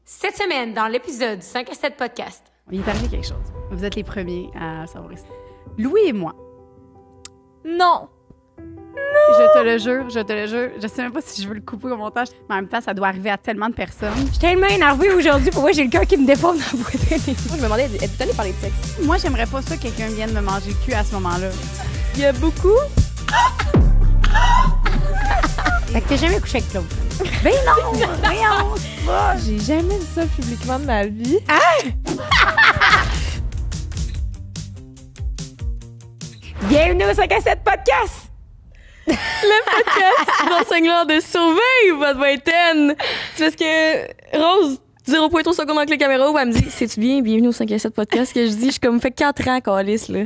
Cette semaine, dans l'épisode du 5 à 7 podcast. Il est arrivé quelque chose. Vous êtes les premiers à savoir ça. Louis et moi. Non! Je te le jure, je te le jure. Je sais même pas si je veux le couper au montage, mais en même temps, ça doit arriver à tellement de personnes. Je suis tellement énervée aujourd'hui. Pour moi, j'ai le cœur qui me déforme dans la boîte. Moi, je me demandais, êtes-vous allée parler de sexe? Moi, j'aimerais pas ça que quelqu'un vienne me manger le cul à ce moment-là. Il y a beaucoup. Fait que t'as jamais couché avec Claude. Ben non! Voyons! J'ai jamais dit ça publiquement de ma vie. Bienvenue au 5 à 7 podcast! Le podcast d'enseignant de surveille votre vingtaine. C'est parce que Rose, 0.3 secondes avec les caméras, où elle me dit, c'est-tu bien, bienvenue au 5 à 7 podcast, que je dis, je suis comme, fait 4 ans, câlisse, là.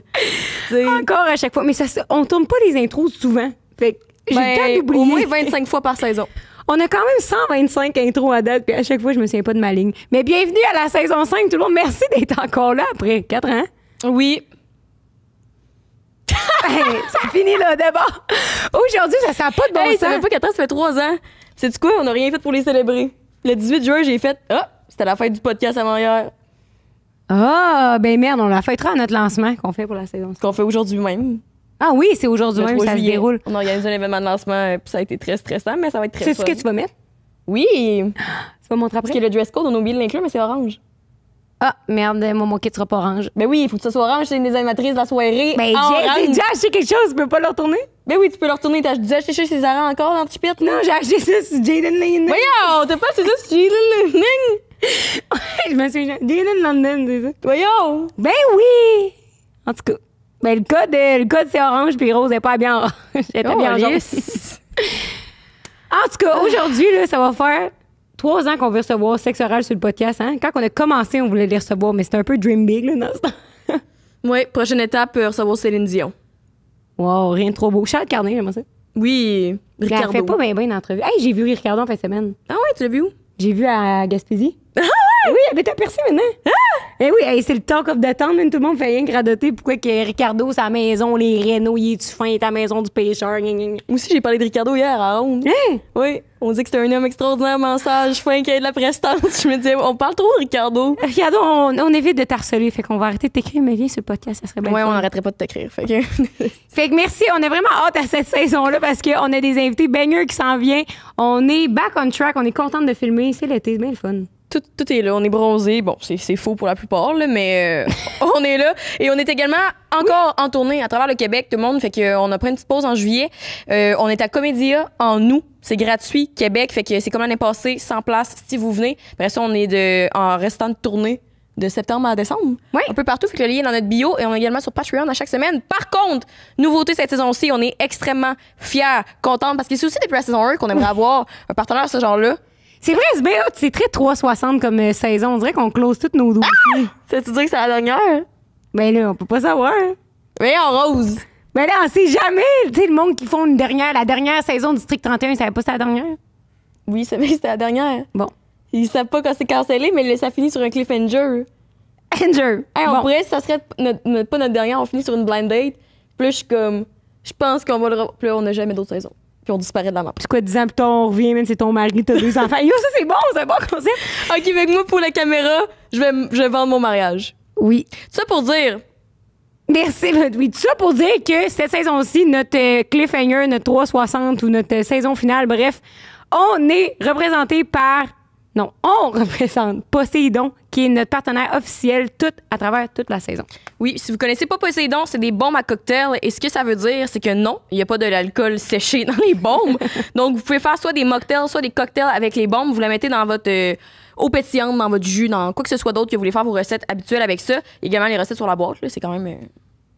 T'sais, Encore à chaque fois. Mais ça, on tourne pas les intros souvent. Fait que j'ai le temps d'oublier. au moins 25 fois par saison. On a quand même 125 intros à date, puis à chaque fois, je me souviens pas de ma ligne. Mais bienvenue à la saison 5, tout le monde. Merci d'être encore là après 4 ans. Oui. Hey, ça finit là, d'abord. Aujourd'hui, ça n'a pas de bon Hey, ça sens. fait pas 4 ans, ça fait 3 ans. Sais-tu quoi? On n'a rien fait pour les célébrer. Le 18 juin, j'ai fait, c'était la fête du podcast avant hier. Ah, ben merde, on la fêtera à notre lancement qu'on fait pour la saison. Ce qu'on fait aujourd'hui même. Ah oui, c'est aujourd'hui Le même, 3 ça se juillet. déroule. On a organisé un événement de lancement, puis ça a été très stressant, mais ça va être très C'est ce fun. que tu vas mettre? Oui! Tu vas montrer Parce après? que le dress code, on a oublié de l'inclure, mais c'est orange. Ah, merde, mon kit sera pas orange. Ben oui, il faut que ça soit orange, c'est une des animatrices de la soirée. Ben, j'ai déjà acheté quelque chose, tu peux pas le retourner? Ben oui, tu peux le retourner. T'as déjà acheté chez Zara encore dans le chipette? Non, j'ai acheté ça sur Jaden Lane. Voyons, t'as pas acheté ça sur Jalen. Je me souviens, Jaden London, c'est ça? Voyons! Ben oui! En tout cas, ben le code c'est orange, puis Rose n'est pas bien orange. Elle est Oh, bien jaune. yes. En tout cas, aujourd'hui, là, ça va faire 3 ans qu'on veut recevoir Sexe oral sur le podcast. Hein? Quand on a commencé, on voulait les recevoir, mais c'était un peu dream big là, dans ce temps. Ouais, prochaine étape, recevoir Céline Dion. Wow, rien de trop beau. Charles Carnet, j'aime ça. Oui, Mais elle Ricardo. fait pas bien d'entrevue. Hey, j'ai vu Ricardo en fin de semaine. Ah ouais, tu l'as vu où? J'ai vu à Gaspésie. Ah ouais? Oui, elle est aperçue maintenant. Ah! Eh oui, hey, c'est le talk of the town, man. Tout le monde fait rien que radoter. Pourquoi que Ricardo, sa maison, les rénaux, il est-tu fin, il est à la maison du pêcheur. Gna, gna, gna. Moi aussi, j'ai parlé de Ricardo hier à Ronde. Hein? Oui, on dit que c'est un homme extraordinaire, mensage, fin, qui a de la prestance. Je me disais, on parle trop de Ricardo. Ricardo, on évite de t'harceler. Fait qu'on va arrêter de t'écrire, mais viens sur le podcast, ça serait bien. Ouais, fun. on n'arrêterait pas de t'écrire. Fait que. Fait que merci, on a vraiment hâte à cette saison-là parce qu'on a des invités bangers qui s'en viennent. On est back on track, on est contente de filmer. C'est l'été, c'est bien le fun. Tout est là, on est bronzé. Bon, c'est faux pour la plupart, là, mais on est là. Et on est également encore en tournée à travers le Québec, tout le monde. Fait qu'on a pris une petite pause en juillet. On est à Comédia en août. C'est gratuit, Québec. Fait que c'est comme l'année passée, 100 places si vous venez. Après ça, on est en restant de tournée de septembre à décembre. Oui. Un peu partout. Fait que le lien est dans notre bio. Et on est également sur Patreon à chaque semaine. Par contre, nouveauté cette saison-ci, on est extrêmement fiers, contentes. Parce que c'est aussi depuis la saison 1 qu'on aimerait avoir un partenaire de ce genre-là. C'est vrai, c'est bien hot, c'est très 360 comme saison. On dirait qu'on close tous nos dossiers. Ça veut dire que c'est la dernière? Ben là, on peut pas savoir. Mais en rose. Ben là, on sait jamais. Tu sais, le monde qui font la dernière saison du District 31, ils savaient pas c'était la dernière. Oui, c'est vrai que c'était la dernière. Bon. Ils savent pas quand c'est cancellé, mais ça finit sur un cliffhanger. Anger. Hey, on Bon. pourrait, ça serait pas notre dernière, on finit sur une blind date. Puis là, je suis comme, je pense qu'on va le. Puis là, on n'a jamais d'autres saisons. Puis on disparaît de la map. Puis quoi, 10 ans plus tard, on revient, même c'est ton mari, t'as 2 enfants. Yo, ça c'est bon concept. Ok, avec moi, pour la caméra, je vais vendre mon mariage. Oui. Ça pour dire, Merci. Oui, tout ça pour dire que cette saison-ci, notre cliffhanger, notre 360 ou notre saison finale, bref, on est représenté par... Non, on représente Poséidon, qui est notre partenaire officiel à travers toute la saison. oui, si vous connaissez pas Poséidon, c'est des bombes à cocktail. Et ce que ça veut dire, c'est que non, il n'y a pas de l'alcool séché dans les bombes. Donc, vous pouvez faire soit des mocktails, soit des cocktails avec les bombes. Vous la mettez dans votre eau pétillante, dans votre jus, dans quoi que ce soit d'autre que vous voulez faire vos recettes habituelles avec ça. Il y a également les recettes sur la boîte, là, c'est quand même...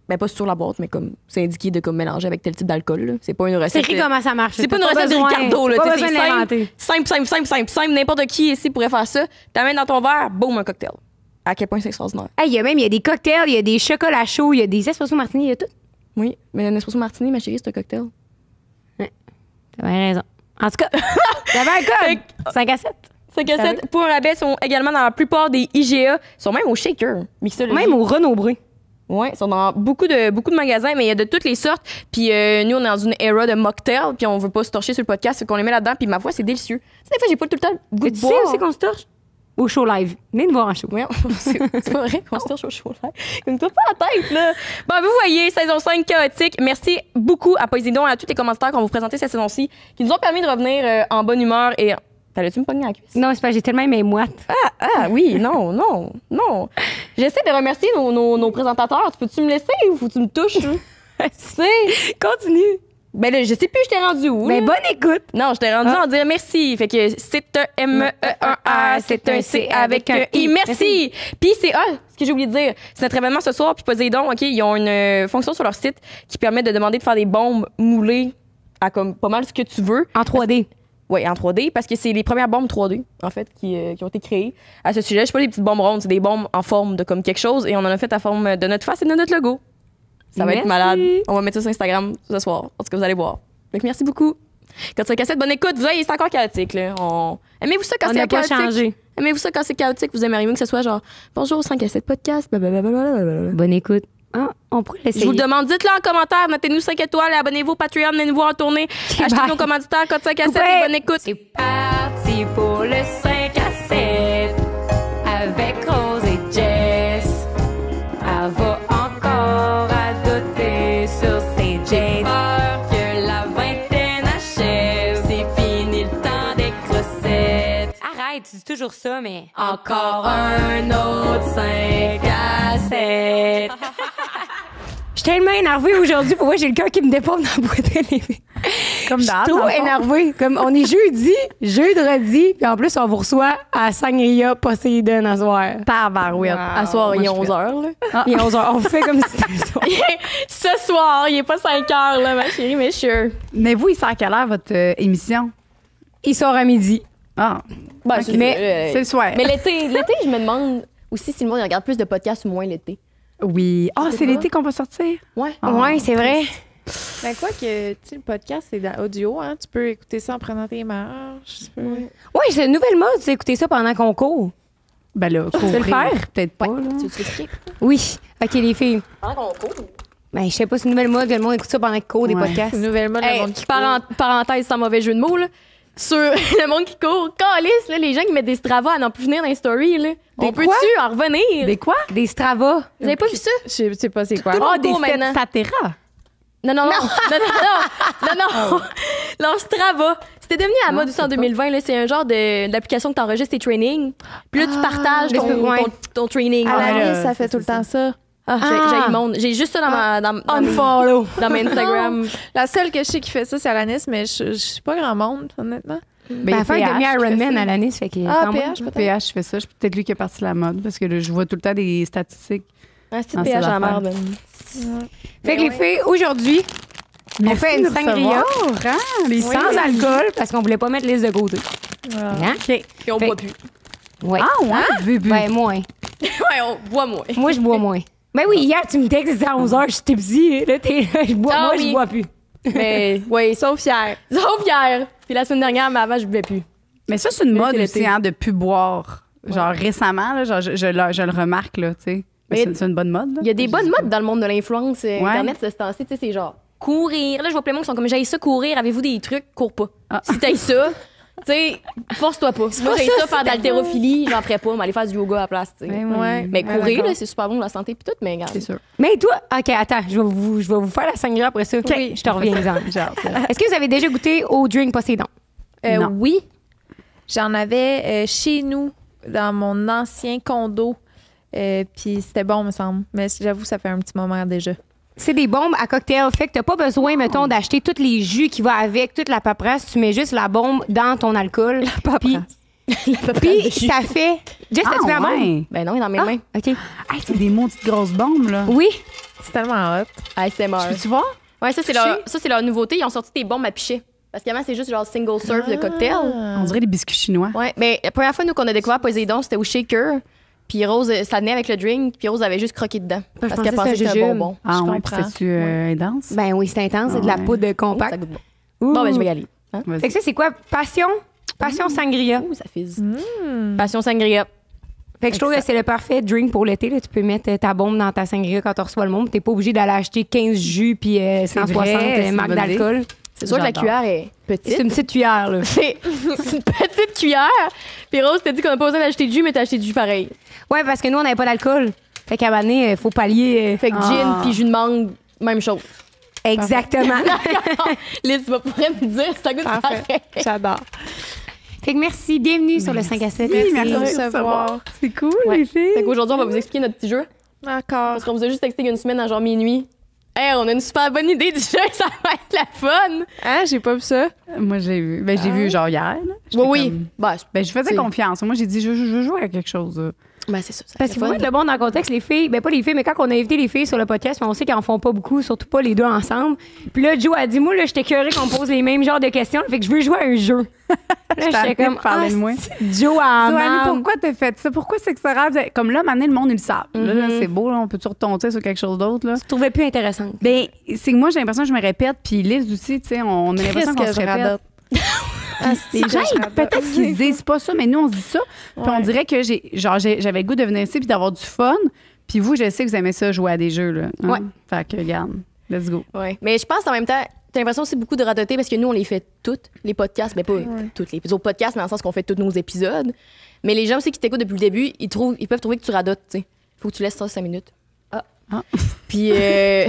ben, pas sur la boîte, mais comme c'est indiqué de comme mélanger avec tel type d'alcool. Là. C'est pas une C'est recette. écrit comment ça marche. C'est pas une T'as recette de besoin- Ricardo. Là. Pas Tu sais, besoin de c'est l'inventer. simple. N'importe qui ici pourrait faire ça. T'amènes dans ton verre, boum, un cocktail. À quel point c'est extraordinaire. Hey, il y a des cocktails, il y a des chocolats chauds, il y a des espresso martini, il y a tout. Oui, mais un espresso martini, ma chérie, c'est un cocktail. T'as bien raison. En tout cas, t'avais un code. 5 à 7. 5 à 7 pour un rabais sont également dans la plupart des IGA. Ils sont même au shaker. Mixologie. Même au Renaud Bré. Oui, ils sont dans beaucoup de magasins, mais il y a de toutes les sortes. Puis nous, on est dans une era de mocktail, puis on veut pas se torcher sur le podcast, fait qu'on les met là-dedans, puis ma foi, c'est délicieux. Tu sais, des fois, j'ai pas tout le temps le goût Tu de sais boire. aussi qu'on se torche? au show live. Venez nous voir en show. Oui, c'est pas vrai qu'on se touche au show live. Comme toi, pas la tête, là. Bon, vous voyez, saison 5 chaotique. Merci beaucoup à Poséidon et à tous les commentateurs qu'on vous présentait cette saison-ci qui nous ont permis de revenir en bonne humeur et. T'allais-tu me pogner la cuisse? Non, c'est pas, j'ai tellement aimé moite. Oui, non. J'essaie de remercier nos présentateurs. Peux-tu me laisser ou faut que tu me touches? Tu sais? Continue. Ben là, je sais plus, je t'ai rendu où? Ben, bonne écoute. Non, je t'ai rendu en dire merci. Fait que c'est un M-E-1-A, c'est un C avec un I. Merci! Puis c'est, ce que j'ai oublié de dire, c'est notre événement ce soir, puis Poséidon, OK, ils ont une fonction sur leur site qui permet de demander de faire des bombes moulées à comme pas mal ce que tu veux. En 3D. Oui, en 3D, parce que c'est les premières bombes 3D, en fait, qui ont été créées à ce sujet. Je sais pas des petites bombes rondes, c'est des bombes en forme de comme quelque chose, et on en a fait à forme de notre face et de notre logo. Ça va être malade. On va mettre ça sur Instagram ce soir. En tout cas, vous allez voir. Donc, merci beaucoup. Quand c'est cassette, bonne écoute. Vous voyez, c'est encore chaotique, là. Aimez-vous ça quand c'est chaotique? On n'a pas changé. Aimez-vous ça quand c'est chaotique? Vous aimeriez mieux que ce soit genre, bonjour, 5 à 7 podcast, blablabla. Bonne écoute. On pourrait l'essayer. Je vous le demande, dites-le en commentaire. Notez-nous 5 étoiles, abonnez-vous au Patreon, venez-nous voir en tournée. Achetez nos commanditaires, code 5 à 7 et bonne écoute. C'est parti pour le 5 à 7 avec Rose et Jess. Elle va encore adoter sur ses dates. Peur que la vingtaine achève, c'est fini le temps des crossettes. Arrête, tu dis toujours ça, mais... Encore un autre 5 à 7. Je suis tellement énervée aujourd'hui. Pourquoi j'ai le cœur qui me dépose dans la boîte à lèvres? Comme Je suis trop énervée. Comme on est jeudi, puis en plus, on vous reçoit à Sangria Poséidon à soir. Tabarouette. À soir, il est 11h, là. Il est 11h. On fait comme si c'était le soir. Ce soir, il est pas 5h, là, ma chérie, mais sure. Mais vous, il sort à quelle heure votre émission? Il sort à midi. Ah, Ben, ok. mais c'est le soir. Mais l'été, je me demande aussi si le monde il regarde plus de podcasts ou moins l'été. Oui. Ah, c'est l'été qu'on va sortir? Ouais. Ouais, c'est vrai. Ben quoi que, tu sais, le podcast, c'est audio, hein? Tu peux écouter ça en prenant tes marches. Tu peux... Ouais, c'est une nouvelle mode, c'est écouter ça pendant qu'on court. Ben là, Tu veux le faire? Peut-être pas, là. Tu veux t'expliquer? Oui. OK, les filles. Pendant qu'on court. Ben, je sais pas, c'est une nouvelle mode que le monde écoute ça pendant qu'il court des Ouais. podcasts. C'est une nouvelle mode, le monde qui court. Parenthèse sans mauvais jeu de mots, là. Sur le monde qui court, calisse, là, les gens qui mettent des Strava à n'en plus venir dans les stories, là. On quoi? peut-tu en revenir? Des quoi? Des Strava. Vous avez pas vu ça? Je sais pas c'est quoi. Tout le monde Des court maintenant. Statera. Non. Non, Strava. C'était devenu à la mode aussi en 2020. Là. C'est un genre d'application que tu enregistres tes trainings. Puis là, tu partages ton training. À la là, liste, ça fait tout le temps ça. J'ai le monde. J'ai juste ça dans Unfollow. dans mes Instagram. La seule que je sais qui fait ça, c'est Alanis, mais je suis pas grand monde, honnêtement. Ben, elle fait un demi-Ironman à l'année, ça fait qu'il Ah, quand même. PH, peut-être. PH fait ça. C'est peut-être lui qui est parti de la mode parce que là, je vois tout le temps des statistiques. C'est Ah, PH à la c'est merde. Fait que les filles, aujourd'hui, on fait une sangria sans alcool parce qu'on voulait pas mettre les de côté. Hein? Puis on Fait- boit plus. Ouais. Ah, ouais, vu. Ben, moins. Ouais, on boit moins. Moi, je bois moins. Ben oui, hier, tu me textes, c'était à 11h, j'étais petit. Là, je bois, Ah moi, oui. je bois plus. Mais, oui, Sauf fier. sauf hier. Puis la semaine dernière, mais avant, je buvais plus. Mais ça, c'est une Mais mode c'est aussi, l'été. hein, de plus boire. Genre récemment, là, genre, je le remarque, là, tu sais. Mais C'est une bonne mode, là. Il y a des bonnes modes dans le monde de l'influence Internet, ce temps-ci, tu sais, c'est genre courir. Là, je vois plein de monde qui sont comme j'ai ça courir, avez-vous des trucs? Cours pas. Ah. Si t'as ça, tu sais, force-toi pas. Moi, j'ai ça faire d'haltérophilie, j'en ferais pas, mais aller faire du yoga à la place, tu sais. Ouais. Mais courir, d'accord. là, c'est super bon pour la santé puis tout, mais regarde. C'est sûr. Mais toi, OK, attends, je vais vous faire la sangria après ça. Oui. Je te reviens, Jean. Genre, Est-ce que vous avez déjà goûté au drink Poséidon? Non. Oui. J'en avais chez nous, dans mon ancien condo. Puis c'était bon, me semble. Mais j'avoue, ça fait un petit moment déjà. C'est des bombes à cocktail. Fait que t'as pas besoin, mettons, d'acheter tous les jus qui vont avec, toute la paperasse. Tu mets juste la bombe dans ton alcool. La paperasse. Puis ça fait... Jess, t'as-tu mis la bombe? ouais. Ben non, il est dans mes mains. OK. Hey, c'est des maudites grosses bombes, là. Oui. C'est tellement hot. ASMR. Peux-tu voir? Ouais, ça, c'est leur nouveauté. Ils ont sorti des bombes à pichet. Parce qu'avant, c'est juste genre single serve de cocktail. On dirait des biscuits chinois. Ouais, mais la première fois, nous, qu'on a découvert Poséidon, c'était au shaker. Puis Rose, ça venait avec le drink, puis Rose avait juste croqué dedans. Je Parce pensais qu'elle que pensait que c'était c'était un jujube. bonbon. Ah, Je ouais, comprends. c'est-tu intense? Ben oui, c'est intense. C'est de la Ouais. poudre Ça compacte. goûte bon. Bon, ben, je vais y aller. Hein? Vas-y. Fait que ça, c'est quoi? Passion sangria. Ouh, ça fizz. Passion sangria. Fait que je trouve que c'est le parfait drink pour l'été. Là. Tu peux mettre ta bombe dans ta sangria quand tu reçois le monde. T'es pas obligé d'aller acheter 15 jus puis 160 vrai, c'est une marques bonne idée. d'alcool. C'est sûr que la J'adore. cuillère est C'est petite. une petite cuillère, là. C'est une petite cuillère. Puis Rose t'a dit qu'on n'a pas besoin d'acheter du jus, mais t'as acheté du jus pareil. Ouais, parce que nous, on n'avait pas d'alcool. Fait qu'à un moment donné, faut pallier. Fait que gin puis jus de mangue, même chose. Exactement. Liz, tu vas pouvoir me dire si ça goûte Parfait. pareil. J'adore. Fait que merci. Bienvenue sur le 5 à 7. Oui, merci de de recevoir. C'est cool, Ouais. les filles. Fait qu'aujourd'hui, on va vous expliquer notre petit jeu. D'accord. Parce qu'on vous a juste texté il y a une semaine à genre minuit. Hey, on a une super bonne idée du jeu, ça va être la fun! Ah, j'ai pas vu ça. Moi, j'ai vu. Ben, j'ai vu genre hier. Là. J'étais Oui, oui. comme- Ben, Ben, je faisais C'est- confiance. Moi, j'ai dit, je veux jouer à quelque chose. là. ben, c'est ça. Parce qu'il faut mettre le bon dans le contexte, les filles, ben pas les filles, mais quand on a invité les filles sur le podcast, on sait qu'elles en font pas beaucoup, surtout pas les deux ensemble. Puis là, Joe a dit, moi, là, j'étais curée qu'on me pose les mêmes genres de questions, fait que je veux jouer à un jeu. Là, j'étais comme, parler de moi. Joe a Joanne, marre. pourquoi t'as fait ça? Pourquoi c'est que ça grave? Comme là, maintenant, le monde, ils le savent. Là, Mm-hmm. c'est beau, là, on peut-tu retomber sur quelque chose d'autre? Là? Tu trouvais plus intéressante. Ben, c'est que moi, j'ai l'impression que je me répète, puis Liz aussi, tu sais, on a l'impression qu'on que se je répète. radote. Les gens, peut-être qu'ils disent pas ça, mais nous, on se dit ça. Puis on dirait que j'avais le goût de venir ici puis d'avoir du fun. Puis vous, je sais que vous aimez ça, jouer à des jeux. Là, hein? Ouais. Fait que, regarde, let's go. Ouais. Mais je pense en même temps, t'as l'impression aussi beaucoup de radoter parce que nous, on les fait toutes, les podcasts. Mais pas toutes les autres podcasts, mais dans le sens qu'on fait tous nos épisodes. Mais les gens aussi qui t'écoutent depuis le début, ils peuvent trouver que tu radotes, tu sais. Faut que tu laisses ça 5 minutes. Ah. Puis, ouais.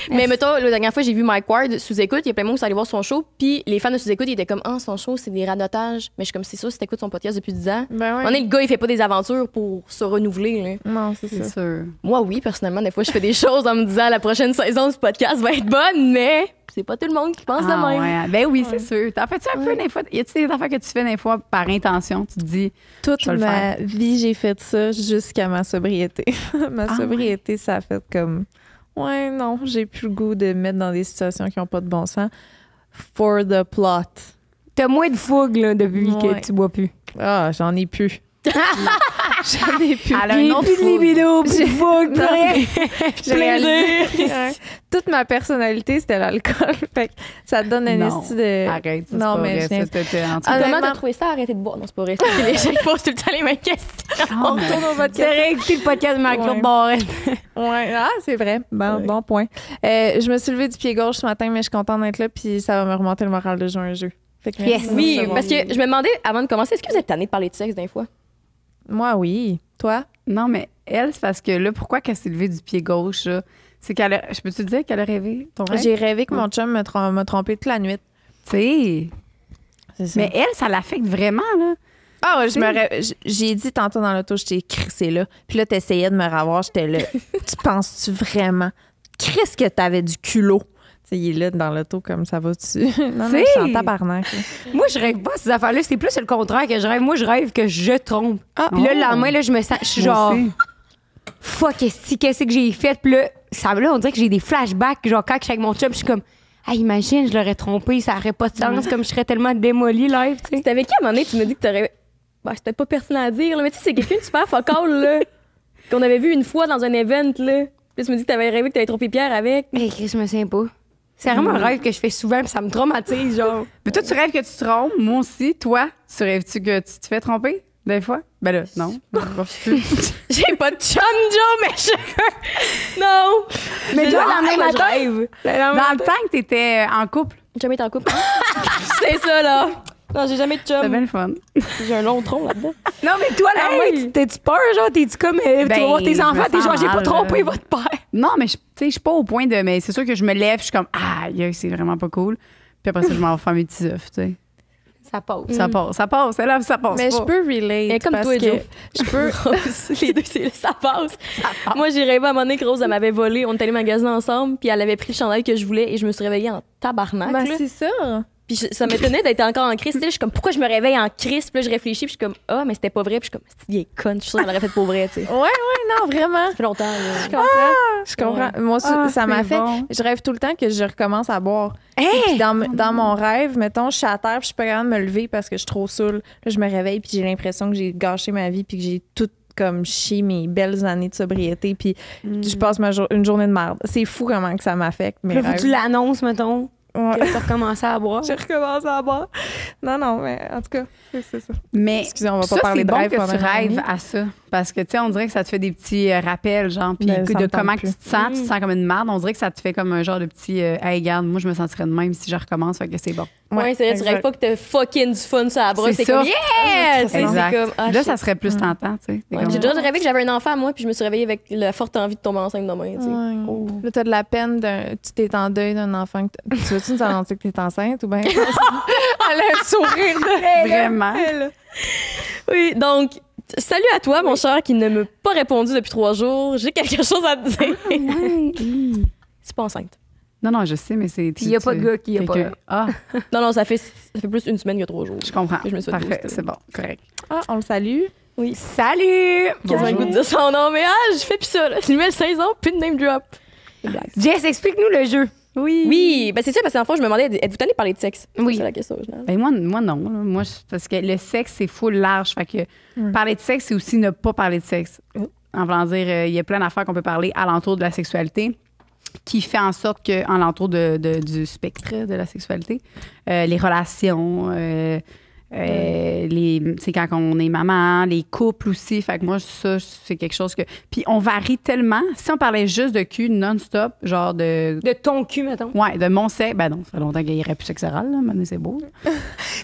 Mais mettons, la dernière fois, j'ai vu Mike Ward sous écoute. Il y a plein de monde qui sont allés voir son show. Puis les fans de sous écoute, ils étaient comme, ah, son show, c'est des radotages. Mais je suis comme, c'est sûr, si t'écoutes son podcast depuis 10 ans. Ben On est le gars, il fait pas des aventures pour se renouveler. Là. Non, c'est C'est ça. sûr. Moi, oui, personnellement, des fois, je fais des choses en me disant, la prochaine saison du podcast va être bonne, mais c'est pas tout le monde qui pense de Ah, même. ouais. Ben oui, c'est sûr. T'en fais-tu un peu des fois? Y a-tu des affaires que tu fais des fois par intention? Tu te dis, Toute Je vais le ma vie, j'ai fait ça jusqu'à ma sobriété. Ma Ah, sobriété, ça a fait comme... Ouais, non, j'ai plus le goût de me mettre dans des situations qui n'ont pas de bon sens. For the plot. T'as moins de fougue, là, depuis Ouais. que tu bois plus. Ah, j'en ai plus. J'en ai plus. elle a un J'ai autre plus de fougue. libido, plus de fougue, plus Non, rien. J'ai réalisé. Ouais. Toute ma personnalité, c'était l'alcool. Fait que ça te donne un Non, esti de... arrête, ça, Non, c'est pas mais vrai, je ça, viens- c'était en tout Ah, cas. Comment honnêtement- t'as trouvé ça? Arrêtez de boire. Non, c'est pas vrai. Les gens ils posent tout le temps les mêmes questions. Ah, mais- Retourne au podcast. C'est réécouter le podcast de Marc-Claude Ouais. Barrette. Ouais. Ah, c'est vrai. Bon point. Je me suis levée du pied gauche ce matin, mais je suis contente d'être là, puis ça va me remonter le moral de jouer à un jeu. Fait que merci Yes. de me Oui, recevoir. parce que je me demandais, avant de commencer, est-ce que vous êtes tanné de parler de sexe d'un fois? Moi, oui. Toi? Non, mais elle, c'est parce que là, pourquoi qu'elle s'est levée du pied gauche, là? C'est qu'elle a... Je peux te dire qu'elle a rêvé ton rêve? J'ai rêvé que mon chum m'a trompé toute la nuit. Tu sais. C'est ça. Mais elle, ça l'affecte vraiment, là. Ah, ouais, Tu j'ai dit tantôt dans l'auto, je t'ai crissé là. Puis là, t'essayais de me ravoir, j'étais là. Tu penses-tu vraiment? Chris que t'avais du culot. Tu sais, il est là dans l'auto comme ça va-tu? Non, T'sais. je suis en tabarnak. là. Moi, je rêve pas ces affaires-là. C'est plus le contraire que je rêve. Moi, je rêve que je trompe. Puis là, le lendemain, là, je me sens... Je suis Moi genre... aussi. Fuck, qu'est-ce que j'ai fait? Puis là, on dirait que j'ai des flashbacks. Genre, quand je suis avec mon chum, je suis comme... Ah, imagine, je l'aurais trompé. Ça aurait pas de sens. Comme je serais tellement démolie live, tu sais. C'était avec qui à un moment donné, tu me dis que t'aurais. Ben, c'était pas personnel à dire, là, mais tu sais, c'est quelqu'un de super focal, là. Qu'on avait vu une fois dans un event, là. Puis tu me dis que t'avais rêvé que t'avais trompé Pierre avec. Mais Chris, je me souviens pas. C'est vraiment un rêve que je fais souvent, puis ça me traumatise, genre. Mais toi, tu rêves que tu te trompes. Moi aussi. Toi, tu rêves-tu que tu te fais tromper des fois? Ben là, non. J'ai pas de chum, Joe, mais je. Non! Mais toi, Non, la même moi, je matin. rêve. Dans le temps que t'étais en couple, Jamais été en couple. C'est ça, là. Non, j'ai jamais de c'était chum. bien le fun. J'ai un long tronc là-dedans. Non, mais toi, la Hey! t'es-tu peur, genre? T'es-tu comme... tu vas Ben, voir tes je me enfants, t'es sens genre, j'ai pas mal, trompé là. votre père. Non, mais tu sais, je suis pas au point de. Mais c'est sûr que je me lève, je suis comme, aïe, c'est vraiment pas cool. Puis après ça, je m'en vais faire mes petits œufs, tu sais. Ça passe. Ça passe, ça passe. C'est là, ça passe. Mais pas. je peux relate. Et comme parce toi, que Joe. je peux. Les deux, ça passe. Moi, j'ai rêvé à un moment donné que Rose, elle m'avait volé. On est allé magasiner ensemble, puis elle avait pris le chandail que je voulais, et je me suis réveillée en tabarnak. Ben, là. c'est ça. Puis ça m'étonnait d'être encore en crise. Tu sais, je suis comme, pourquoi je me réveille en crise? Puis là, je réfléchis, puis je suis comme, ah, mais c'était pas vrai. Puis je suis comme, c'est vieille conne. Je suis sûre qu'elle l'aurait fait pour vrai, tu sais. Ouais, non, vraiment. Ça fait longtemps. là. Je comprends. Je comprends. Moi aussi, Ah, ça m'a c'est fait. bon. Je rêve tout le temps que je recommence à boire. Puis dans mon rêve, mettons, je suis à terre, puis je suis pas capable de me lever parce que je suis trop saoule. Là, je me réveille, puis j'ai l'impression que j'ai gâché ma vie, puis que j'ai tout comme chié mes belles années de sobriété, puis je passe une journée de merde. C'est fou comment que ça m'affecte. Mes Là, faut que rêves. tu l'annonces, mettons. Ouais. que t'as recommencé à boire. J'ai recommencé à boire. Non, mais en tout cas, c'est ça. Mais Excusez, on va pas ça, parler c'est de bon rêve que pendant tu une rêves année. à ça. Parce que, tu sais, on dirait que ça te fait des petits rappels, genre, puis Ben, ça me de tente comment plus. que tu te sens. Tu te sens comme une merde. On dirait que ça te fait comme un genre de petit hey, regarde, moi, je me sentirais de même si je recommence, fait que c'est bon. Ouais, c'est vrai, tu rêves pas que t'as fucking du fun sur la brosse. C'est C'est ça. comme, yeah! Tu sais, Exact. c'est comme, ah, Là, shit. ça serait plus tentant, tu sais. C'est Ouais, comme- j'ai déjà rêvé que j'avais un enfant, moi, puis je me suis réveillée avec la forte envie de tomber enceinte demain. Tu sais. Ouais. Là, t'as de la peine, tu t'es en deuil d'un enfant. Tu veux-tu nous annoncer que t'es enceinte ou bien? Elle a un sourire de Vraiment. Oui, donc, salut à toi, mon cher, qui ne m'a pas répondu depuis 3 jours. J'ai quelque chose à te dire. C'est pas enceinte. Non, je sais, mais c'est. Puis il y a pas de gars qui a pas. Ah, Non, ça fait plus une semaine que 3 jours. je comprends. Je me suis fait Parfait, booster. c'est bon, correct. Ah, on le salue. Oui. Salut! Quasiment le goût de dire son nom, mais je fais plus ça, là. Nouvelle saison, plus de name drop. Une blague. Jess, explique-nous le jeu. Oui, ben c'est ça, parce qu'en fait, je me demandais, êtes-vous tanné de parler de sexe? Oui. C'est la question originale. Ben moi non. Là. Moi, parce que le sexe, c'est full large. Fait que parler de sexe, c'est aussi ne pas parler de sexe. En voulant dire, il y a plein d'affaires qu'on peut parler alentour de la sexualité qui fait en sorte que, alentour du spectre de la sexualité, les relations, c'est quand on est maman, les couples aussi. Fait que moi, ça, c'est quelque chose que... Puis on varie tellement. Si on parlait juste de cul non-stop, genre de... De ton cul, mettons. Ouais, de mon sexe. Ben non, ça fait longtemps qu'il n'y aurait plus sexe oral, là. Maintenant, c'est beau.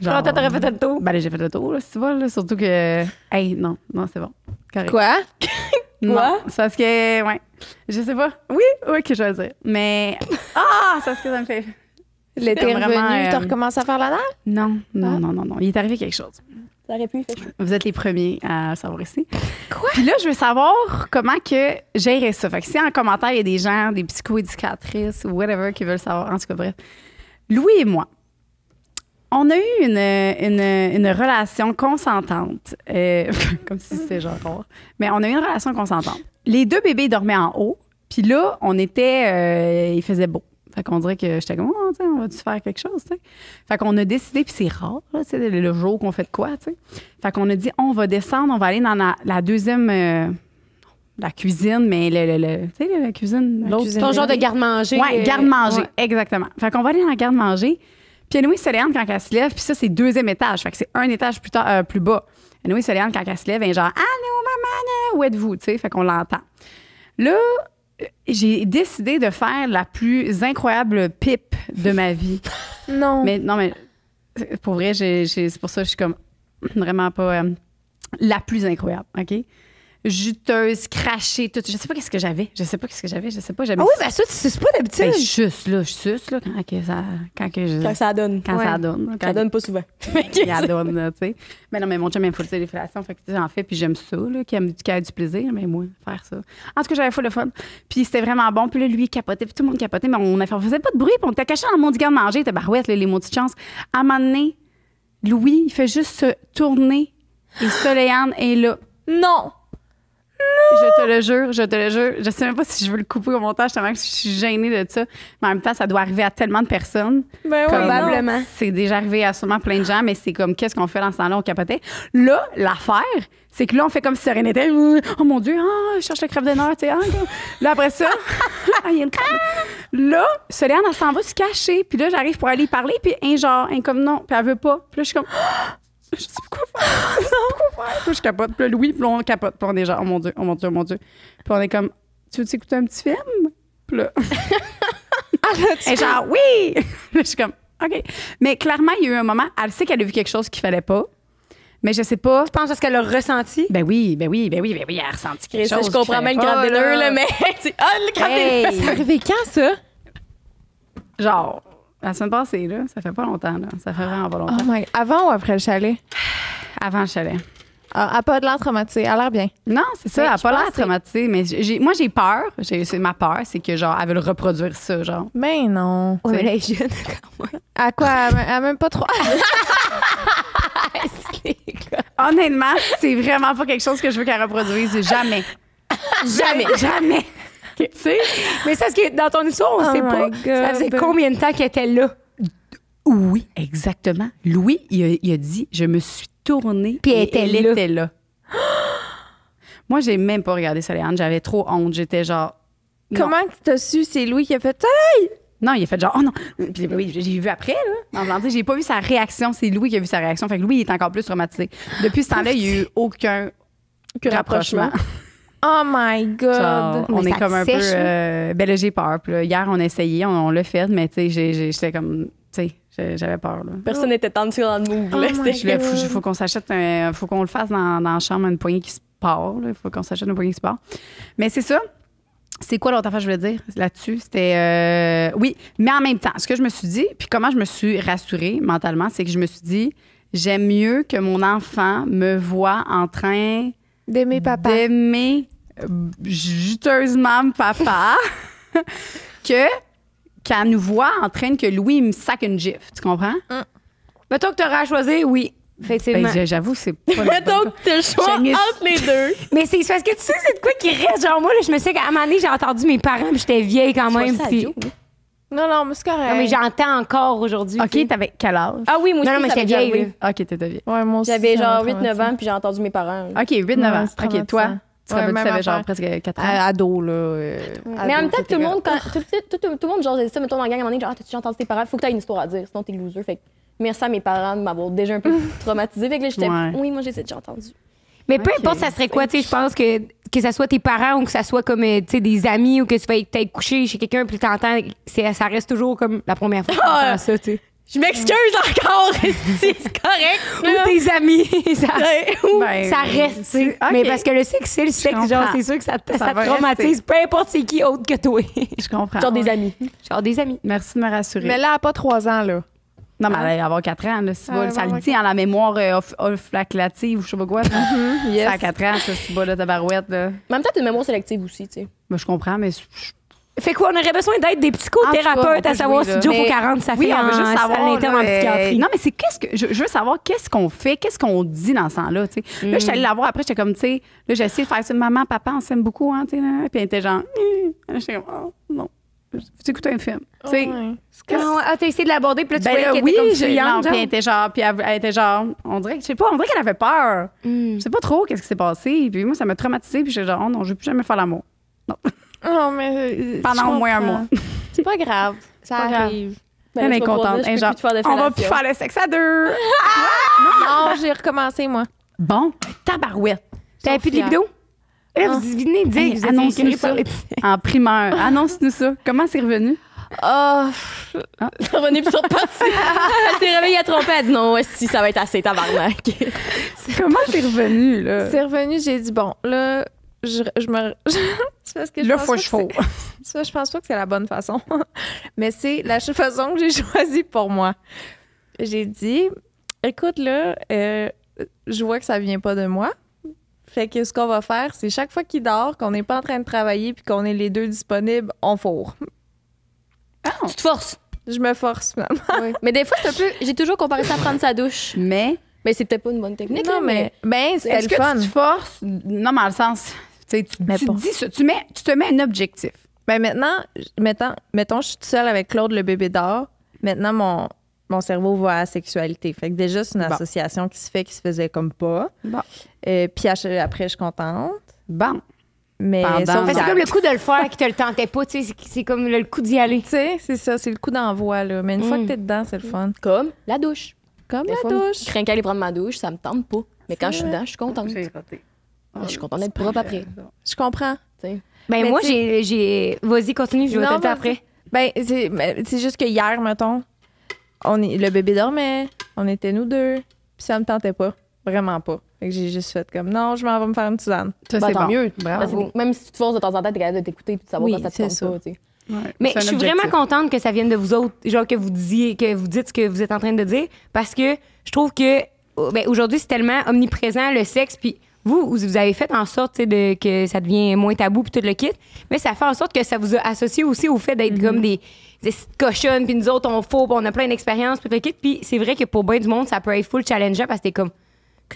Genre, toi, t'aurais fait le tour. Ben là, j'ai fait le tour, là, si tu vois, là. Surtout que... Hey, non, c'est bon. Correct. Quoi? Non, c'est parce que... Ouais. Je sais pas. Oui, que je vais le dire. Mais... Ah, c'est ce que ça me fait... L'été vraiment, revenu, t'as recommencé à faire la dalle? Non. Il est arrivé quelque chose. Ça aurait pu, fait que- Vous êtes les premiers à savoir ici. Quoi? Puis là, je veux savoir comment que gérer ça. Fait que si en commentaire, il y a des gens, des psychoéducatrices ou whatever qui veulent savoir, en tout cas, bref. Louis et moi, on a eu une relation consentante. Comme si c'était genre rare. Mais on a eu une relation consentante. Les 2 bébés dormaient en haut. Puis là, on était... il faisait beau. Fait qu'on dirait que j'étais comme, oh, on va-tu faire quelque chose, tu sais. Fait qu'on a décidé, puis c'est rare, là, tu sais, le jour qu'on fait de quoi, tu sais. Fait qu'on a dit, on va descendre, on va aller dans la deuxième, la cuisine, mais tu sais, la cuisine, l'autre. cuisine. Ton genre de garde-manger. Ouais, garde-manger, ouais. exactement. Fait qu'on va aller dans la garde-manger. Puis Anouï Soléane, quand elle se lève, puis ça, c'est 2e étage. Fait que c'est un étage plus bas. Anouï Soléane, quand elle se lève, elle est genre, allô, maman, où êtes-vous, tu sais. Fait qu'on l'entend. Là, j'ai décidé de faire la plus incroyable pipe de ma vie. Non. Mais pour vrai, c'est pour ça que je suis comme vraiment pas la plus incroyable, OK? Juteuse, crachée, tout. Je sais pas qu'est-ce que j'avais. Je sais pas. J'avais Ah oui, ben ça, tu sais pas d'habitude. ben, je suce, là, quand ça donne. Quand ça donne. Ça donne pas souvent. Il adonne, là, tu sais. Mais non, mais mon chum, il me faut le les fellations. Fait que, tu sais, j'en fais, puis j'aime ça, là, qu'il ait du plaisir. Mais moi, faire ça. En tout cas, j'avais full de fun. Puis c'était vraiment bon. Puis là, lui, il capotait, puis tout le monde capotait. Mais on faisait pas de bruit, puis on était cachés dans le monde du garde-manger. T'es barouette, là, les maudites chances. À un moment donné, Louis, il fait juste se tourner. Et Soléane est là. Non. Je te le jure. Je sais même pas si je veux le couper au montage, tellement que je suis gênée de ça. Mais en même temps, ça doit arriver à tellement de personnes. Ben Comme- oui, Probablement. C'est déjà arrivé à sûrement plein de gens, mais c'est comme, qu'est-ce qu'on fait dans ce temps-là? On capotait. Là, l'affaire, c'est que là, on fait comme si ça rien n'était. Oh mon Dieu, je cherche le crève de nord, tu sais. Là, après ça, il y a une crève. Là, Soléane, elle s'en va se cacher. Puis là, j'arrive pour aller y parler, puis comme non, puis elle veut pas. Puis là, je suis comme, je sais pas quoi faire. Puis là, je capote. Puis là, Louis, puis là, on capote. Puis on est genre, oh mon Dieu. Puis on est comme, tu veux écouter un petit film? Puis là, et genre, oui! Là, je suis comme, OK. Mais clairement, il y a eu un moment, elle sait qu'elle a vu quelque chose qu'il fallait pas. Mais je sais pas. Je pense à ce qu'elle a ressenti. Ben oui, elle a ressenti quelque chose. Je comprends même le grave dinner, là, mais. Le grave dinner. C'est arrivé quand, ça? Genre, la semaine passée, là, ça fait pas longtemps, là. Ça fait vraiment pas longtemps. Oh my... Avant ou après le chalet? Avant le chalet. Ah, elle a pas de l'air traumatisée. Elle a l'air bien. Non, c'est ça, Oui, elle a je pas pense l'air que c'est- traumatisée. Mais moi, j'ai peur. C'est ma peur, c'est que, genre, elle veut le reproduire ça, genre. Ben non. Ouais, mais là, elle est jeune. À quoi? Elle a même pas trop. Honnêtement, c'est vraiment pas quelque chose que je veux qu'elle reproduise. Jamais. Jamais. Tu sais? Mais ça, ce qui est dans ton histoire, on Oh sait my pas. God. Ça faisait combien de temps qu'elle était là? Oui, exactement. Louis, il a dit, je me suis tournée Puis elle et était elle là. était là. Moi, j'ai même pas regardé Soléane. J'avais trop honte. J'étais genre... non. Comment que t'as su c'est Louis qui a fait ça? Non, il a fait genre, oh non. Puis oui, j'ai vu après, là. En voulant dire, j'ai pas vu sa réaction. C'est Louis qui a vu sa réaction. Fait que Louis, il est encore plus traumatisé. Depuis ce temps-là, il n'y a eu aucun rapprochement. Oh my God! Genre, on Mais est ça comme te un sèche, peu. Ben là, j'ai peur. Puis là, hier, on a essayé, on l'a fait, mais tu sais, j'étais comme. Tu sais, j'avais peur, là. Personne n'était tendu dans le move. Oh là. my C'était- Il faut qu'on s'achète faut qu'on le fasse dans la chambre, une poignée qui se part. Il faut qu'on s'achète une poignée qui se part. Mais c'est ça. C'est quoi l'autre affaire que je voulais dire là-dessus? C'était. Oui, mais en même temps, ce que je me suis dit, puis comment je me suis rassurée mentalement, c'est que je me suis dit, j'aime mieux que mon enfant me voit en train D'aimer papa. d'aimer juteusement papa qu'elle nous voit en train que Louis me sac une gifle. Tu comprends? Mettons que tu auras à choisir, oui. Effectivement. Ben, j'avoue, c'est pas. Mettons que t'as le choix J'aime mieux- entre les deux. Mais c'est parce que tu sais, c'est de quoi qui reste. Genre, moi, là, je me sais qu'à un moment donné, j'ai entendu mes parents, puis j'étais vieille quand même. puis- Non, mais c'est correct. Non, mais j'entends encore aujourd'hui. tu sais. OK, t'avais quel âge? Ah oui, moi aussi, Non, mais ça j'étais m'est déjà vieille. arrivé. là. OK, t'étais vieille. Ouais, moi aussi, J'avais ça genre m'a 8-9 ans, traumatisée. puis j'ai entendu mes parents. OK, 8-9 ans. c'est OK, toi, traumatisant. tu Ouais, t'avais même genre affaire. presque 4 ans. Ado, là. Mais en même temps, tout le monde, tout le monde, genre, ça, mettons, dans la gang, à un moment donné, genre, t'as-tu déjà entendu tes parents? Faut que t'aies une histoire à dire, sinon t'es loser. Fait que merci à mes parents de m'avoir déjà un peu traumatisée. Fait que là, j'étais, Ouais. oui, moi, j'ai déjà entendu. Mais peu Ok. importe, ça serait quoi, tu sais, je pense que ça soit tes parents ou que ça soit comme, tu sais, des amis ou que tu vas être couché chez quelqu'un puis t'entends, ça reste toujours comme la première fois que t'entends ça, tu sais. Je m'excuse encore, c'est correct. Ou tes amis, ça, Ben, ça reste, tu sais. OK. Mais parce que le sexe, c'est le sexe, genre, comprends. c'est sûr que ça te Ça va traumatise, rester. peu importe c'est qui autre que toi. Je comprends. Genre des amis. Genre des amis. Merci de me rassurer. Mais là, elle n'a pas 3 ans, là. non, mais elle allait avoir 4 ans. Là, si Ah, ça bon, le dit en la mémoire olfaculative ou je sais pas quoi. Ça, Yes. ça a 4 ans, ça, c'est bas de tabarouette. Là. En même temps, t'as une mémoire sélective aussi, tu sais. Ben, je comprends, mais Fait quoi, on aurait besoin d'être des En tout psychothérapeutes cas, à savoir oui, si là. Joe Mais- faut 40, ça oui, fait on veut juste savoir. à l'interne en là, psychiatrie. non, mais c'est qu'est-ce que. Je veux savoir qu'est-ce qu'on fait, qu'est-ce qu'on dit dans ce temps-là. Tu sais. Là, je suis allée la voir après, j'étais comme, tu sais, là, j'ai essayé de faire ça. Maman, papa, on s'aime beaucoup, hein, tu sais. Là. Puis elle était genre, j'étais comme, oh, non. Faut écouter un film. Tu sais. Ah, t'as essayé de l'aborder, puis là, tu Ben voyais là, qu'elle oui, était comme j'ai fuyante, non, puis genre. elle était genre, puis elle était genre, on dirait, je sais pas, on dirait qu'elle avait peur. Je sais pas trop qu'est-ce qui s'est passé. Puis moi, ça m'a traumatisée, puis j'étais genre, oh non, je vais plus jamais faire l'amour. Non, mais. Pendant au moins un mois. C'est pas grave. Ça Pas grave. arrive. Elle est contente. Elle est genre, on va plus faire le sexe à deux. Non, j'ai recommencé, moi. Bon, tabarouette. T'avais plus de libido? Là, vous venez de dire Hey, que vous annonce-nous étiez ça. écœurés par- En primeur. Annonce-nous ça. Comment c'est revenu? Oh, Revenez plus sur partie. Elle s'est réveillée à tromper, elle a dit non, ouais, si, ça va être assez, tabarnak. Comment c'est revenu, là? c'est revenu, j'ai dit, bon, là, je me. c'est parce que je Là, pense faut pas que je fous. Ça, je pense pas que c'est la bonne façon. Mais c'est la façon que j'ai choisie pour moi. J'ai dit, écoute, là, je vois que ça vient pas de moi. Fait que ce qu'on va faire, c'est chaque fois qu'il dort, qu'on n'est pas en train de travailler puis qu'on est les deux disponibles, on fourre. Tu te forces. Je me force, finalement. Mais des fois, c'est un peu. J'ai toujours comparé ça à prendre sa douche. Mais, Mais c'est peut-être pas une bonne technique. Non, là, mais ben, c'était est-ce le fun. que tu te forces? Non, mais dans le sens, tu sais, tu Mais te pas. dis ça. Tu te mets un objectif. Ben maintenant, mettons, je suis toute seule avec Claude, le bébé d'or. Maintenant, mon cerveau va à la sexualité. Fait que déjà, c'est une Bon. association qui se faisait comme pas. Bon. Puis après, je suis contente. Bon. Mais Pendant- sauf Mais que c'est comme le coup de le faire qui te le tentait pas, tu sais. C'est comme le coup d'y aller. tu sais, c'est ça, c'est le coup d'envoi, là. Mais une fois que t'es dedans, c'est le fun. Comme la douche. Comme Des la fois, douche. je crains qu'aller prendre ma douche, ça me tente pas. Mais quand je suis dedans, je suis contente. J'ai raté. Je suis contente d'être propre après. Je comprends. Ben, Mais moi, tu sais- j'ai. Vas-y, continue, je vais te Non, le dire vas-y. après. Ben, c'est juste que hier, mettons, le bébé dormait, on était nous deux, puis ça me tentait pas. Vraiment pas. Fait que j'ai juste fait comme, non, je m'en vais me faire une tisane. Ça, Ben, c'est tant bon. mieux. Bravo. Parce que même si tu te forces de temps en temps, t'es capable de t'écouter et de savoir Oui, quand ça te c'est tente ça. pas. Tu sais. Ouais. Mais C'est un je suis objectif. vraiment contente que ça vienne de vous autres, genre que vous dites ce que vous êtes en train de dire, parce que je trouve que ben, aujourd'hui, c'est tellement omniprésent, le sexe, puis vous avez fait en sorte tu sais, que ça devient moins tabou, puis tout le kit, mais ça fait en sorte que ça vous a associé aussi au fait d'être comme des cochonnes, puis nous autres, on faut, puis on a plein d'expériences, puis tout le kit, puis c'est vrai que pour bien du monde, ça peut être full challengeant, parce que t'es comme,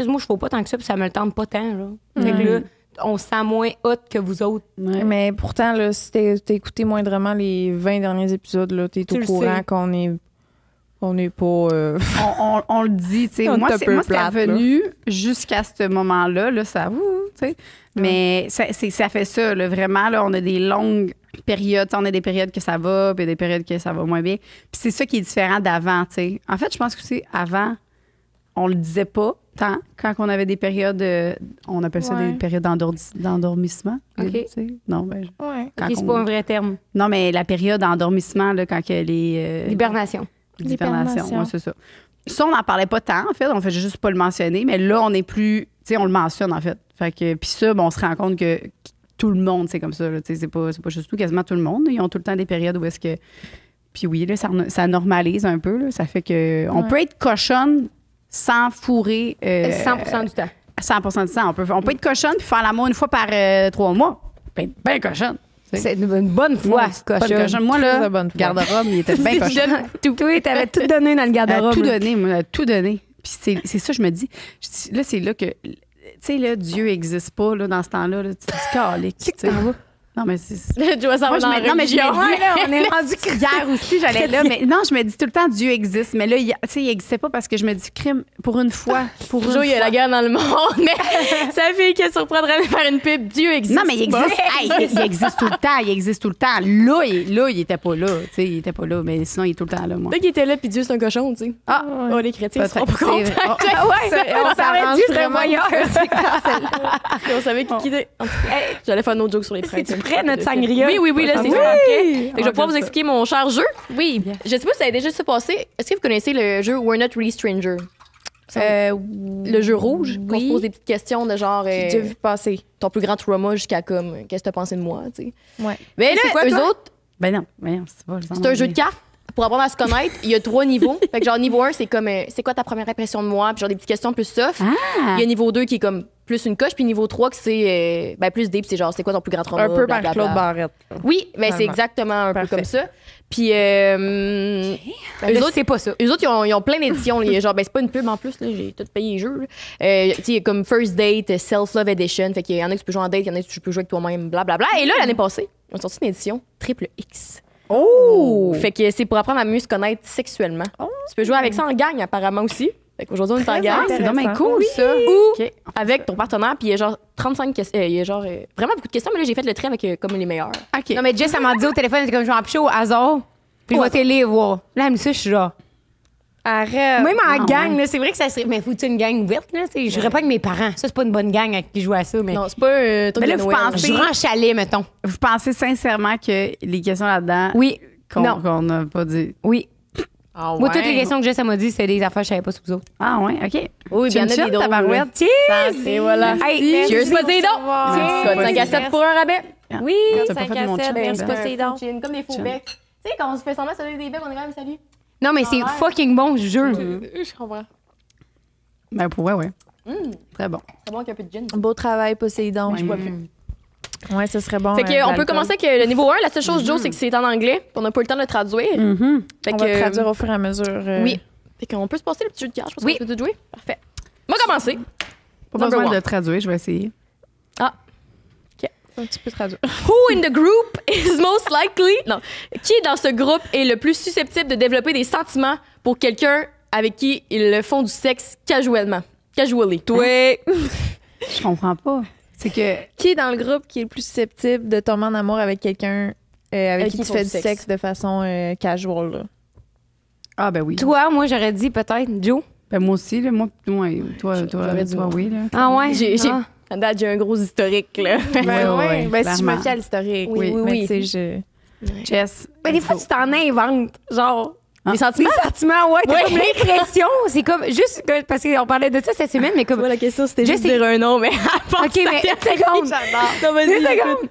moi je fais pas tant que ça, puis ça me le tente pas tant, là. Fait que là, on se sent moins hot que vous autres. Ouais. Mais pourtant, là, si t'as écouté moindrement les 20 derniers épisodes, là, t'es Tu au le courant sais. qu'on est pas... On le dit, tu sais. On Moi, est un c'est peu moi, c'était plate, revenu jusqu'à ce moment-là, là, ça, tu sais. Mais ça fait ça, là, vraiment, là, on a des longues périodes. On a des périodes que ça va, puis des périodes que ça va moins bien. Puis c'est ça qui est différent d'avant, tu sais. En fait, je pense que c'est avant, on le disait pas tant. Quand on avait des périodes, on appelle ça des périodes d'endormissement. OK. Tu sais. Non, Ouais. quand OK, c'est pas un vrai terme. non, mais la période d'endormissement, là, quand que les... L'hibernation. L'hibernation, ouais, c'est ça. Ça, on n'en parlait pas tant, en fait. On fait juste pas le mentionner. Mais là, on est plus... Tu sais, on le mentionne, en fait. Fait que... Puis ça, on se rend compte que tout le monde, c'est comme ça. Tu sais, c'est pas juste tout. Quasiment tout le monde. Ils ont tout le temps des périodes où est-ce que... Puis oui, là, ça normalise un peu. Là. Ça fait que... On peut être cochonne sans fourrer... 100% du temps. 100% du temps. On peut être cochonne puis faire l'amour une fois par 3 mois. Ben, ben cochonne. C'est une bonne fois, Pas de cochon. cochonne. Moi, Très là, bonne foi. garde-robe, il était bien cochon. Toi, t'avais tout donné dans le garde-robe. Tout là. donné, moi, tout donné. Puis c'est ça, je me dis. Là, c'est là que. Tu sais, là, Dieu n'existe pas là, dans ce temps-là. Là, tu te dis, calique. Tu sais. Non, mais c'est. Je vais s'en Moi, aller non, mais je me dis, Ouais, là, on est rendu hier aussi, j'allais là, mais non, je me dis tout le temps, Dieu existe. Mais là, tu sais, il n'existait pas parce que je me dis, crime, pour une fois. Pour une Joe, il y a fois. la guerre dans le monde, mais sa fille qui surprendrait de faire une pipe, Dieu existe. Non, mais il pas. existe. Hey, il existe tout le temps. Il existe tout le temps. Là, il était pas là. Tu sais, il était pas là. Mais sinon, il est tout le temps là, moi. Peut-être qu'il était là, puis Dieu, c'est un cochon, tu sais. Ah, Oh, les chrétiens, ils seront pas peut-être. contents. C'est- Ouais, on s'arrête juste un voyeur. On savait qui était. En tout cas, j'allais faire un autre joke sur les prêtres. C'est-tu prêt, notre sangria? Oui, là, c'est Oui. super prêt. Fait que je vais j'aime pouvoir vous ça. expliquer mon cher jeu. Oui. Je sais pas si ça a déjà se passé. Est-ce que vous connaissez le jeu We're Not Really Stranger? Le jeu rouge, qu'on se pose des petites questions de genre J'ai déjà vu passer. ton plus grand trauma jusqu'à comme qu'est-ce que t'as pensé de moi, tu sais. Ouais. Mais là, c'est quoi, eux toi? autres, Ben non, c'est pas. c'est un jeu de cartes. Pour apprendre à se connaître, il y a 3 niveaux. Fait que genre niveau 1, c'est comme c'est quoi ta première impression de moi, puis genre des petites questions plus soft. Ah! Il y a niveau 2 qui est comme plus une coche, puis niveau 3 que c'est plus deep, c'est genre c'est quoi ton plus grand trauma. Un peu par blablabla. Claude Barrette. Oui, ben c'est Finalement. exactement un Parfait. peu comme ça. Puis Eux autres, c'est pas ça. eux autres, ils ont plein d'éditions. Il y a genre, ben, c'est pas une pub en plus, là, j'ai tout payé les jeux. Tu sais, il y a comme First Date, Self-Love Edition. Fait qu'il y en a que tu peux jouer en date, il y en a que tu peux jouer avec toi-même, blablabla. Et là, l'année passée, ils ont sorti une édition triple X. Oh! Fait que c'est pour apprendre à mieux se connaître sexuellement. Tu peux jouer avec ça en gang, apparemment aussi. Fait qu'aujourd'hui, on est en Très gang. C'est vraiment intéressant. cool, ça. Ou OK. avec ton partenaire, puis il y a genre 35 questions. Il y a genre vraiment beaucoup de questions, mais là, j'ai fait le trait avec comme les meilleures. OK. Non, mais Jess, elle m'a dit au téléphone, c'est comme je vais en picher au hasard. Puis je vais t'aider voir. Là, elle me dit ça, je suis genre. Arrête. Même en Ah, gang, ouais. là, c'est vrai que ça serait. Mais faut-tu une gang ouverte, là? Je jouerais pas avec mes parents. Ça, c'est pas une bonne gang avec qui jouer à ça. Mais Non, c'est pas un truc Mais là, de vous Noël. pensez- je jouerais en chalet, mettons. Vous pensez sincèrement que les questions là-dedans Oui. Non. qu'on n'a pas dit. Oui. Ah Moi, toutes les questions que Jess, elle m'a dit, c'est des affaires que je savais pas sur vous autres. Ah, ouais, OK. Oui, bien, il y en a Chin-chin, des drôles, tabarouette. là. Cheers! Et voilà. Hey, Cheers, merci. Poséidon! Merci, Code 5 à Poséidon. 7 pour un rabais. Oui. T'as pas fait mon chin, merci, ben. Poséidon. Chin, comme des faux Chin. becs. Tu sais, quand on se fait semblant de saluer des becs, on est quand même salut. Non, mais c'est fucking bon, je jure. Je comprends. Ben, pour ouais. Très bon. C'est bon qu'il y a un peu de gin. Beau travail, Poséidon. Je bois plus. Ouais, ce serait bon. Fait que, on peut commencer avec le niveau 1. La seule chose, Joe, c'est que c'est en anglais. On n'a pas eu le temps de le traduire. Mhm. Fait On que, va traduire au fur et à mesure. Oui. Fait qu'on peut se passer le petit jeu de cartes. Je pense Oui. qu'on peut tout jouer. Parfait. On va commencer. Pas Number besoin one. de traduire, je vais essayer. Tu peux traduire. Who in the group is most likely... Non. Qui dans ce groupe est le plus susceptible de développer des sentiments pour quelqu'un avec qui ils le font du sexe casually? Toi. Je comprends pas. C'est que. Qui est dans le groupe qui est le plus susceptible de tomber en amour avec quelqu'un avec qui qui tu font fais du du sexe de façon casual? Là. Ah, ben oui. Toi, moi, j'aurais dit peut-être, Joe. Ben, moi aussi, là. Moi, toi, j'aurais dit moi. oui, là. Ah ouais? J'ai Ah. à date, j'ai un gros historique, là. Ouais, Ben, si je me clairement. fie à l'historique. Oui, oui, mais oui. tu sais, Jess. Mais des fois, tu t'en inventes. Genre. Les sentiments? Les sentiments, ouais. T'as Ouais. comme l'impression. C'est comme. Juste que- parce qu'on parlait de ça cette semaine, mais comme. La question, c'était juste juste dire un nom, mais OK, mais une seconde. Non, vas-y, Une seconde.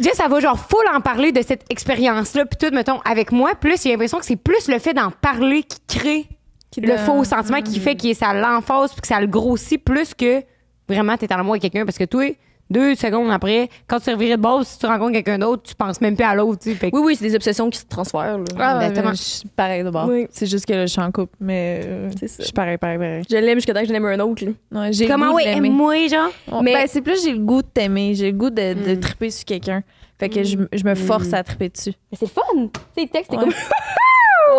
Jess, ça va genre full en parler de cette expérience-là, puis tout, mettons, avec moi. Plus, j'ai l'impression que c'est plus le fait d'en parler qui crée le faux sentiment, qui fait que ça l'emphase, puis que ça le grossit, plus que vraiment t'es en amour avec quelqu'un. Parce que toi, 2 secondes après, quand tu revirais de base, si tu rencontres quelqu'un d'autre, tu penses même plus à l'autre, tu sais. Fait que- Oui, oui, c'est des obsessions qui se transfèrent, là. Ah, Exactement. je suis pareil de bord. Oui. C'est juste que là, je suis en couple, mais C'est ça. je suis pareil. Je l'aime jusqu'à temps que je l'aime un autre, là. Ouais, j'ai le Comment, goût de ouais, l'aimer. aime-moi, genre? Mais- Ben, c'est plus j'ai le goût de t'aimer, j'ai le goût de triper sur quelqu'un. Fait que je me force à triper dessus. Mais c'est fun! Tu sais, le texte, c'est Ouais. comme.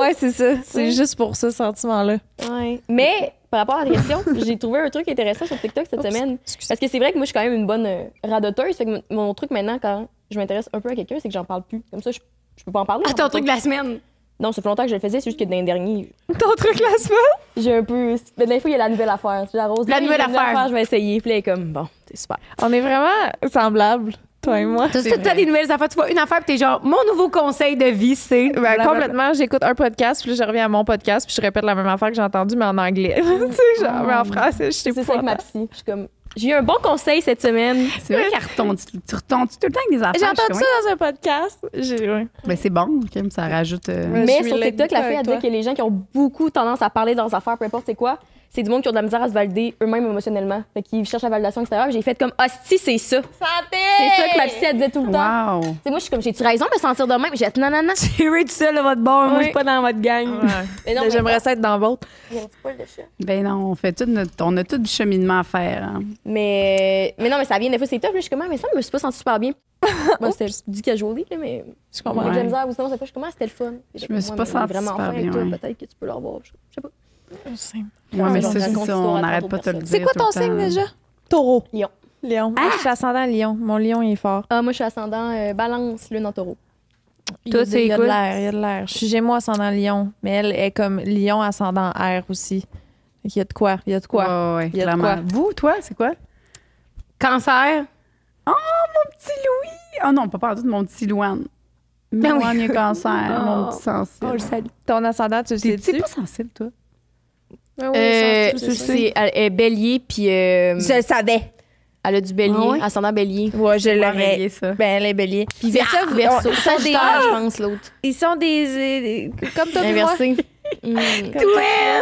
Ouais, c'est ça. C'est juste pour ce sentiment-là. Ouais. Mais, par rapport à la question, j'ai trouvé un truc intéressant sur TikTok cette semaine. Parce que c'est vrai que moi, je suis quand même une bonne radoteuse. Fait que mon truc maintenant, quand je m'intéresse un peu à quelqu'un, c'est que j'en parle plus. Comme ça, je peux pas en parler. Ah, ton truc de la semaine. Non, ça fait longtemps que je le faisais, c'est juste que dans les derniers, Ton truc de la semaine? j'ai un peu. Mais des fois, il y a la nouvelle affaire. Tu sais, la rose. La nouvelle affaire. Je vais essayer. Puis là, elle est comme, bon, c'est super. On est vraiment semblables, toi et moi. Tu as des nouvelles affaires. Tu vois une affaire, puis t'es genre, mon nouveau conseil de vie, c'est. Ben, complètement, j'écoute un podcast, puis là, je reviens à mon podcast, puis je répète la même affaire que j'ai entendue, mais en anglais. Tu sais, genre, mais en français, je sais C'est pas. ça avec ma psy. Je suis comme, j'ai eu un bon conseil cette semaine. C'est vrai qu'elle retombe. Tu retombes tout le temps avec des affaires. J'ai entendu je suis ça comme, dans un podcast. Ouais. Ben, c'est bon, Kim, ça rajoute. Ouais. Mais je suis sur TikTok, la avec fille a toi. dit que les gens qui ont beaucoup tendance à parler dans leurs affaires, peu importe c'est quoi, c'est du monde qui ont de la misère à se valider eux-mêmes émotionnellement. Fait qu'ils cherchent la validation extérieure. J'ai fait comme, hostie, c'est ça. Santé! C'est ça que ma psy, elle disait tout le temps. Wow. Tu sais, moi, je suis comme, j'ai-tu raison de me sentir de même? J'ai dit, non, non, non. Tirez tout seul de votre bord. Moi, je suis pas dans votre gang. Mais non, mais J'aimerais ça être dans votre. il y a un petit poil de chat. Ben non, on a tout du cheminement à faire. Hein. Mais non, mais ça vient des fois, c'est top. Là, je suis comme, ah, mais ça, je me suis pas sentie super bien. Bon, c'était du casually, là, mais je comprends Ouais. que j'ai la misère. Ou sinon, ça fait, je suis comme, ah, c'était le fun. Je me suis pas sentie vraiment super fin avec bien, toi, ouais. peut-être que tu peux le revoir. Je sais pas. Ouais, mais genre, ça, je c'est raconte ça, l'histoire on à n'arrête tantôt pas de te le personne. dire. C'est quoi ton tout le signe temps. déjà? Taureau. Lion. Lion. Moi, je suis ascendant Lion. Mon lion, il est fort. Ah, moi, je suis ascendant balance, lune en taureau. Toi, c'est Il y a de quoi? l'air, il y a de l'air. Je suis Gémeaux ascendant Lion, mais elle est comme Lion ascendant Air aussi. Fait qu'il y a de quoi? Il y a de quoi? Ouais, Il y a de clairement. quoi? Vous, toi, c'est quoi? Cancer. Petit Louis! Oh non, pas tout mon petit Louane. Ben oui. Louane, il a cancer, mon petit sensible. Oh, le salue. Ton ascendant, tu le T'es sais-tu? pas sensible, toi? Elle est bélier, puis Je le savais. elle a du bélier, Ah ouais? ascendant bélier. Ouais, je l'aurais. Réveiller ça. Ben, elle est bélier. Puis C'est ça, verso. ils sont des- Sagittaire, je pense, l'autre. Ils sont des comme toi et moi. Inversé.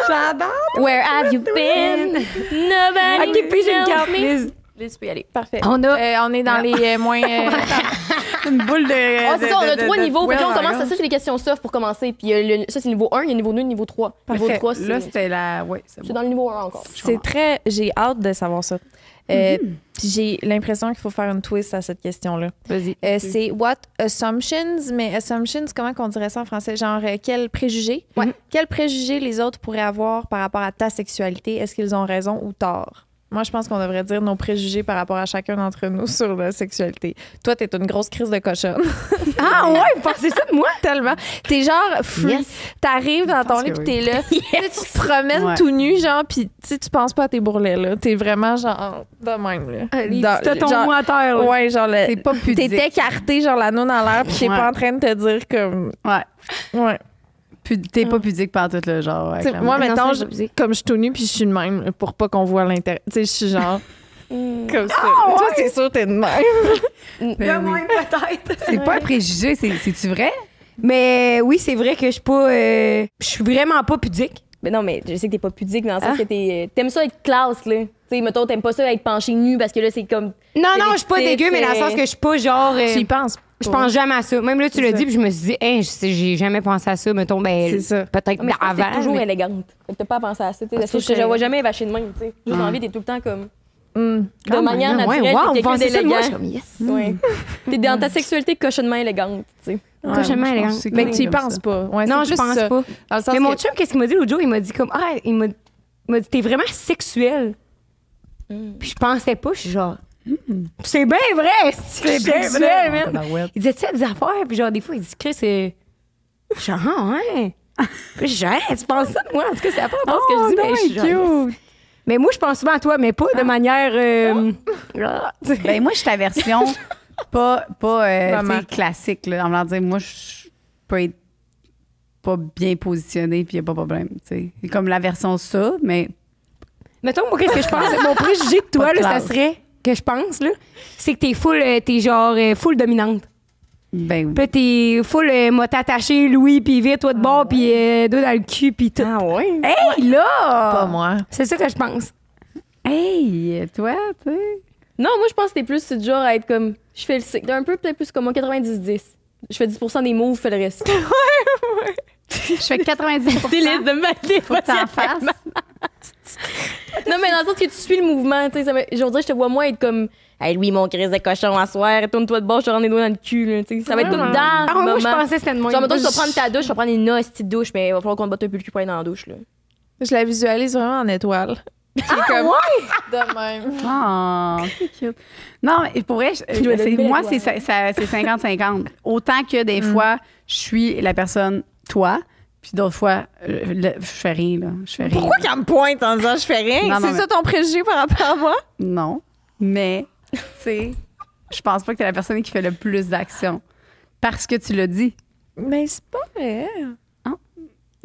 J'adore. Where have you been? Nobody Ok, puis j'ai une carte. knows me. Liz. Liz, tu peux y aller. Parfait. On a. On est dans les moins. Une boule de. Ah, c'est ça, on a 3 niveaux. Puis là, on ouais, commence à ça, c'est les questions soft pour commencer. Puis ça, c'est le niveau 1, il y a le niveau 2, le niveau 3. Le niveau Parfait. 3, Là, c'est c'était la. Ouais, c'est c'est bon. dans le niveau 1 encore. C'est très. J'ai hâte de savoir ça. Puis j'ai l'impression qu'il faut faire une twist à cette question-là. Vas-y. C'est what assumptions, mais assumptions, comment qu'on dirait ça en français? Genre, quels préjugés? Ouais. Quels préjugés les autres pourraient avoir par rapport à ta sexualité? Est-ce qu'ils ont raison ou tort? Moi, je pense qu'on devrait dire nos préjugés par rapport à chacun d'entre nous sur la sexualité. Toi, t'es une grosse crise de cochonne. Ah ouais, vous pensez ça de moi? Tellement. T'es genre free. Yes. T'arrives dans ton pense lit que pis t'es là. Tu sais, tu te promènes Ouais. tout nu, genre, pis tu penses pas à tes bourrelets, là. T'es vraiment genre de même, là. Les Dans- petits genre- totons à terre. là. Ouais, genre, T'es pas pudique. t'es écarté, genre, l'anneau dans l'air, pis t'es Ouais. pas en train de te dire comme. Ouais. Ouais. T'es pas pudique par tout le genre. Ouais, T'sais, clairement. moi, Non, mettons, ça, je- comme je suis tout nu pis je suis de même, là, pour pas qu'on voit l'intérieur. Tu sais, je suis genre. Comme ça. Toi, c'est sûr, t'es de même. Ben oui. peut-être. C'est pas un préjugé, c'est-tu vrai? Mais oui, c'est vrai que je suis pas. Je suis vraiment pas pudique. Mais non, mais je sais que t'es pas pudique dans le sens que t'aimes ça être classe, là. Tu sais, mettons, t'aimes pas ça être penché nu parce que là, c'est comme. Non, C'est non, des je suis pas petites, dégueu, mais dans le sens que je suis pas genre. Tu y penses. Je pense jamais à ça. Même là, tu l'as C'est dit, ça. puis je me suis dit, hey, j'ai jamais pensé à ça. Mettons, ben, C'est ça. peut-être Mais je pense que avant. t'es toujours mais- élégante. Fait que t'as pas à penser à ça, tu sais. Parce faut que que je je te vois jamais vacher de même, tu sais. Juste dans la vie, t'es tout le temps comme. De manière Ouais, naturelle, wow, t'es vous quelqu'un pensez ça de moi? Je suis d'élégant. comme, yes. Ouais. T'es dans ta sexualité cochonnement élégante, tu sais. Cochonnement moi, je élégant. pense que c'est Mais comme tu y ça. penses pas. Ouais, Non, c'est je plus pense ça. pas. Dans le sens Mais mon que- chum, qu'est-ce qu'il m'a dit l'autre jour? Il m'a dit comme, ah, il m'a dit, t'es vraiment sexuel. Puis je pensais pas, je suis genre, c'est bien vrai, c'est sexuel, man. Tabarouette. Il disait, tu sais, des affaires, puis genre, des fois, il dit, Chris, c'est. Je suis genre, ah, ouais. Puis je suis genre, hey, tu penses ça de moi? En tout cas, c'est la première fois que je dis, mais je suis genre, yes. Mais moi, je pense souvent à toi, mais pas de manière. Ah, tu sais. Ben moi, je suis ta version pas Maman. tu sais, classique. Là, en voulant dire, moi, je peux être pas bien positionnée puis il n'y a pas de problème. Tu sais. C'est comme la version ça, mais Mettons, moi, qu'est-ce que je pense? Mon préjugé de toi, Pas de là, ça classe. serait, que je pense, là, c'est que t'es full, t'es genre full dominante. ben Puis là, t'es full, m'a t'attaché, Louis, puis vite, toi de bord, puis deux dans le cul, puis tout. Ah ouais? hey là! Pas moi. C'est ça que je pense. Hey, toi, tu sais. Non, moi, je pense que t'es plus du genre à être comme. Je fais le cycle. Un peu, peut-être plus comme moi, 90-10. Je fais 10% des moves, je fais le reste. Je fais 90 C'est de me faut que t'en fasses. Non, mais dans le sens que tu suis le mouvement, tu sais. Je veux dire, je te vois moi être comme. Hey, Louis, mon crise de cochon à soir, tourne-toi de bord, je te rends les doigts dans le cul, là, tu sais. Ça va être comme dans Ah, le moi, je moment. pensais que c'était de moi. Genre, mettons, tu vas prendre ta douche, tu vas prendre une petite douche, mais il va falloir qu'on te batte un peu le cul pour aller dans la douche, là. Je la visualise vraiment en étoile. Qui est comme de même. Ah, c'est cute. Non, mais pour vrai, moi, c'est 50-50. Autant que des fois, je suis la personne, toi, puis d'autres fois, je fais rien, là. Je fais rien. Pourquoi qu'elle me pointe en disant je fais rien? Non, non, C'est mais- ça ton préjugé par rapport à moi? Non. Mais, tu sais, je pense pas que t'es la personne qui fait le plus d'actions. Parce que tu l'as dit. Mais c'est pas vrai.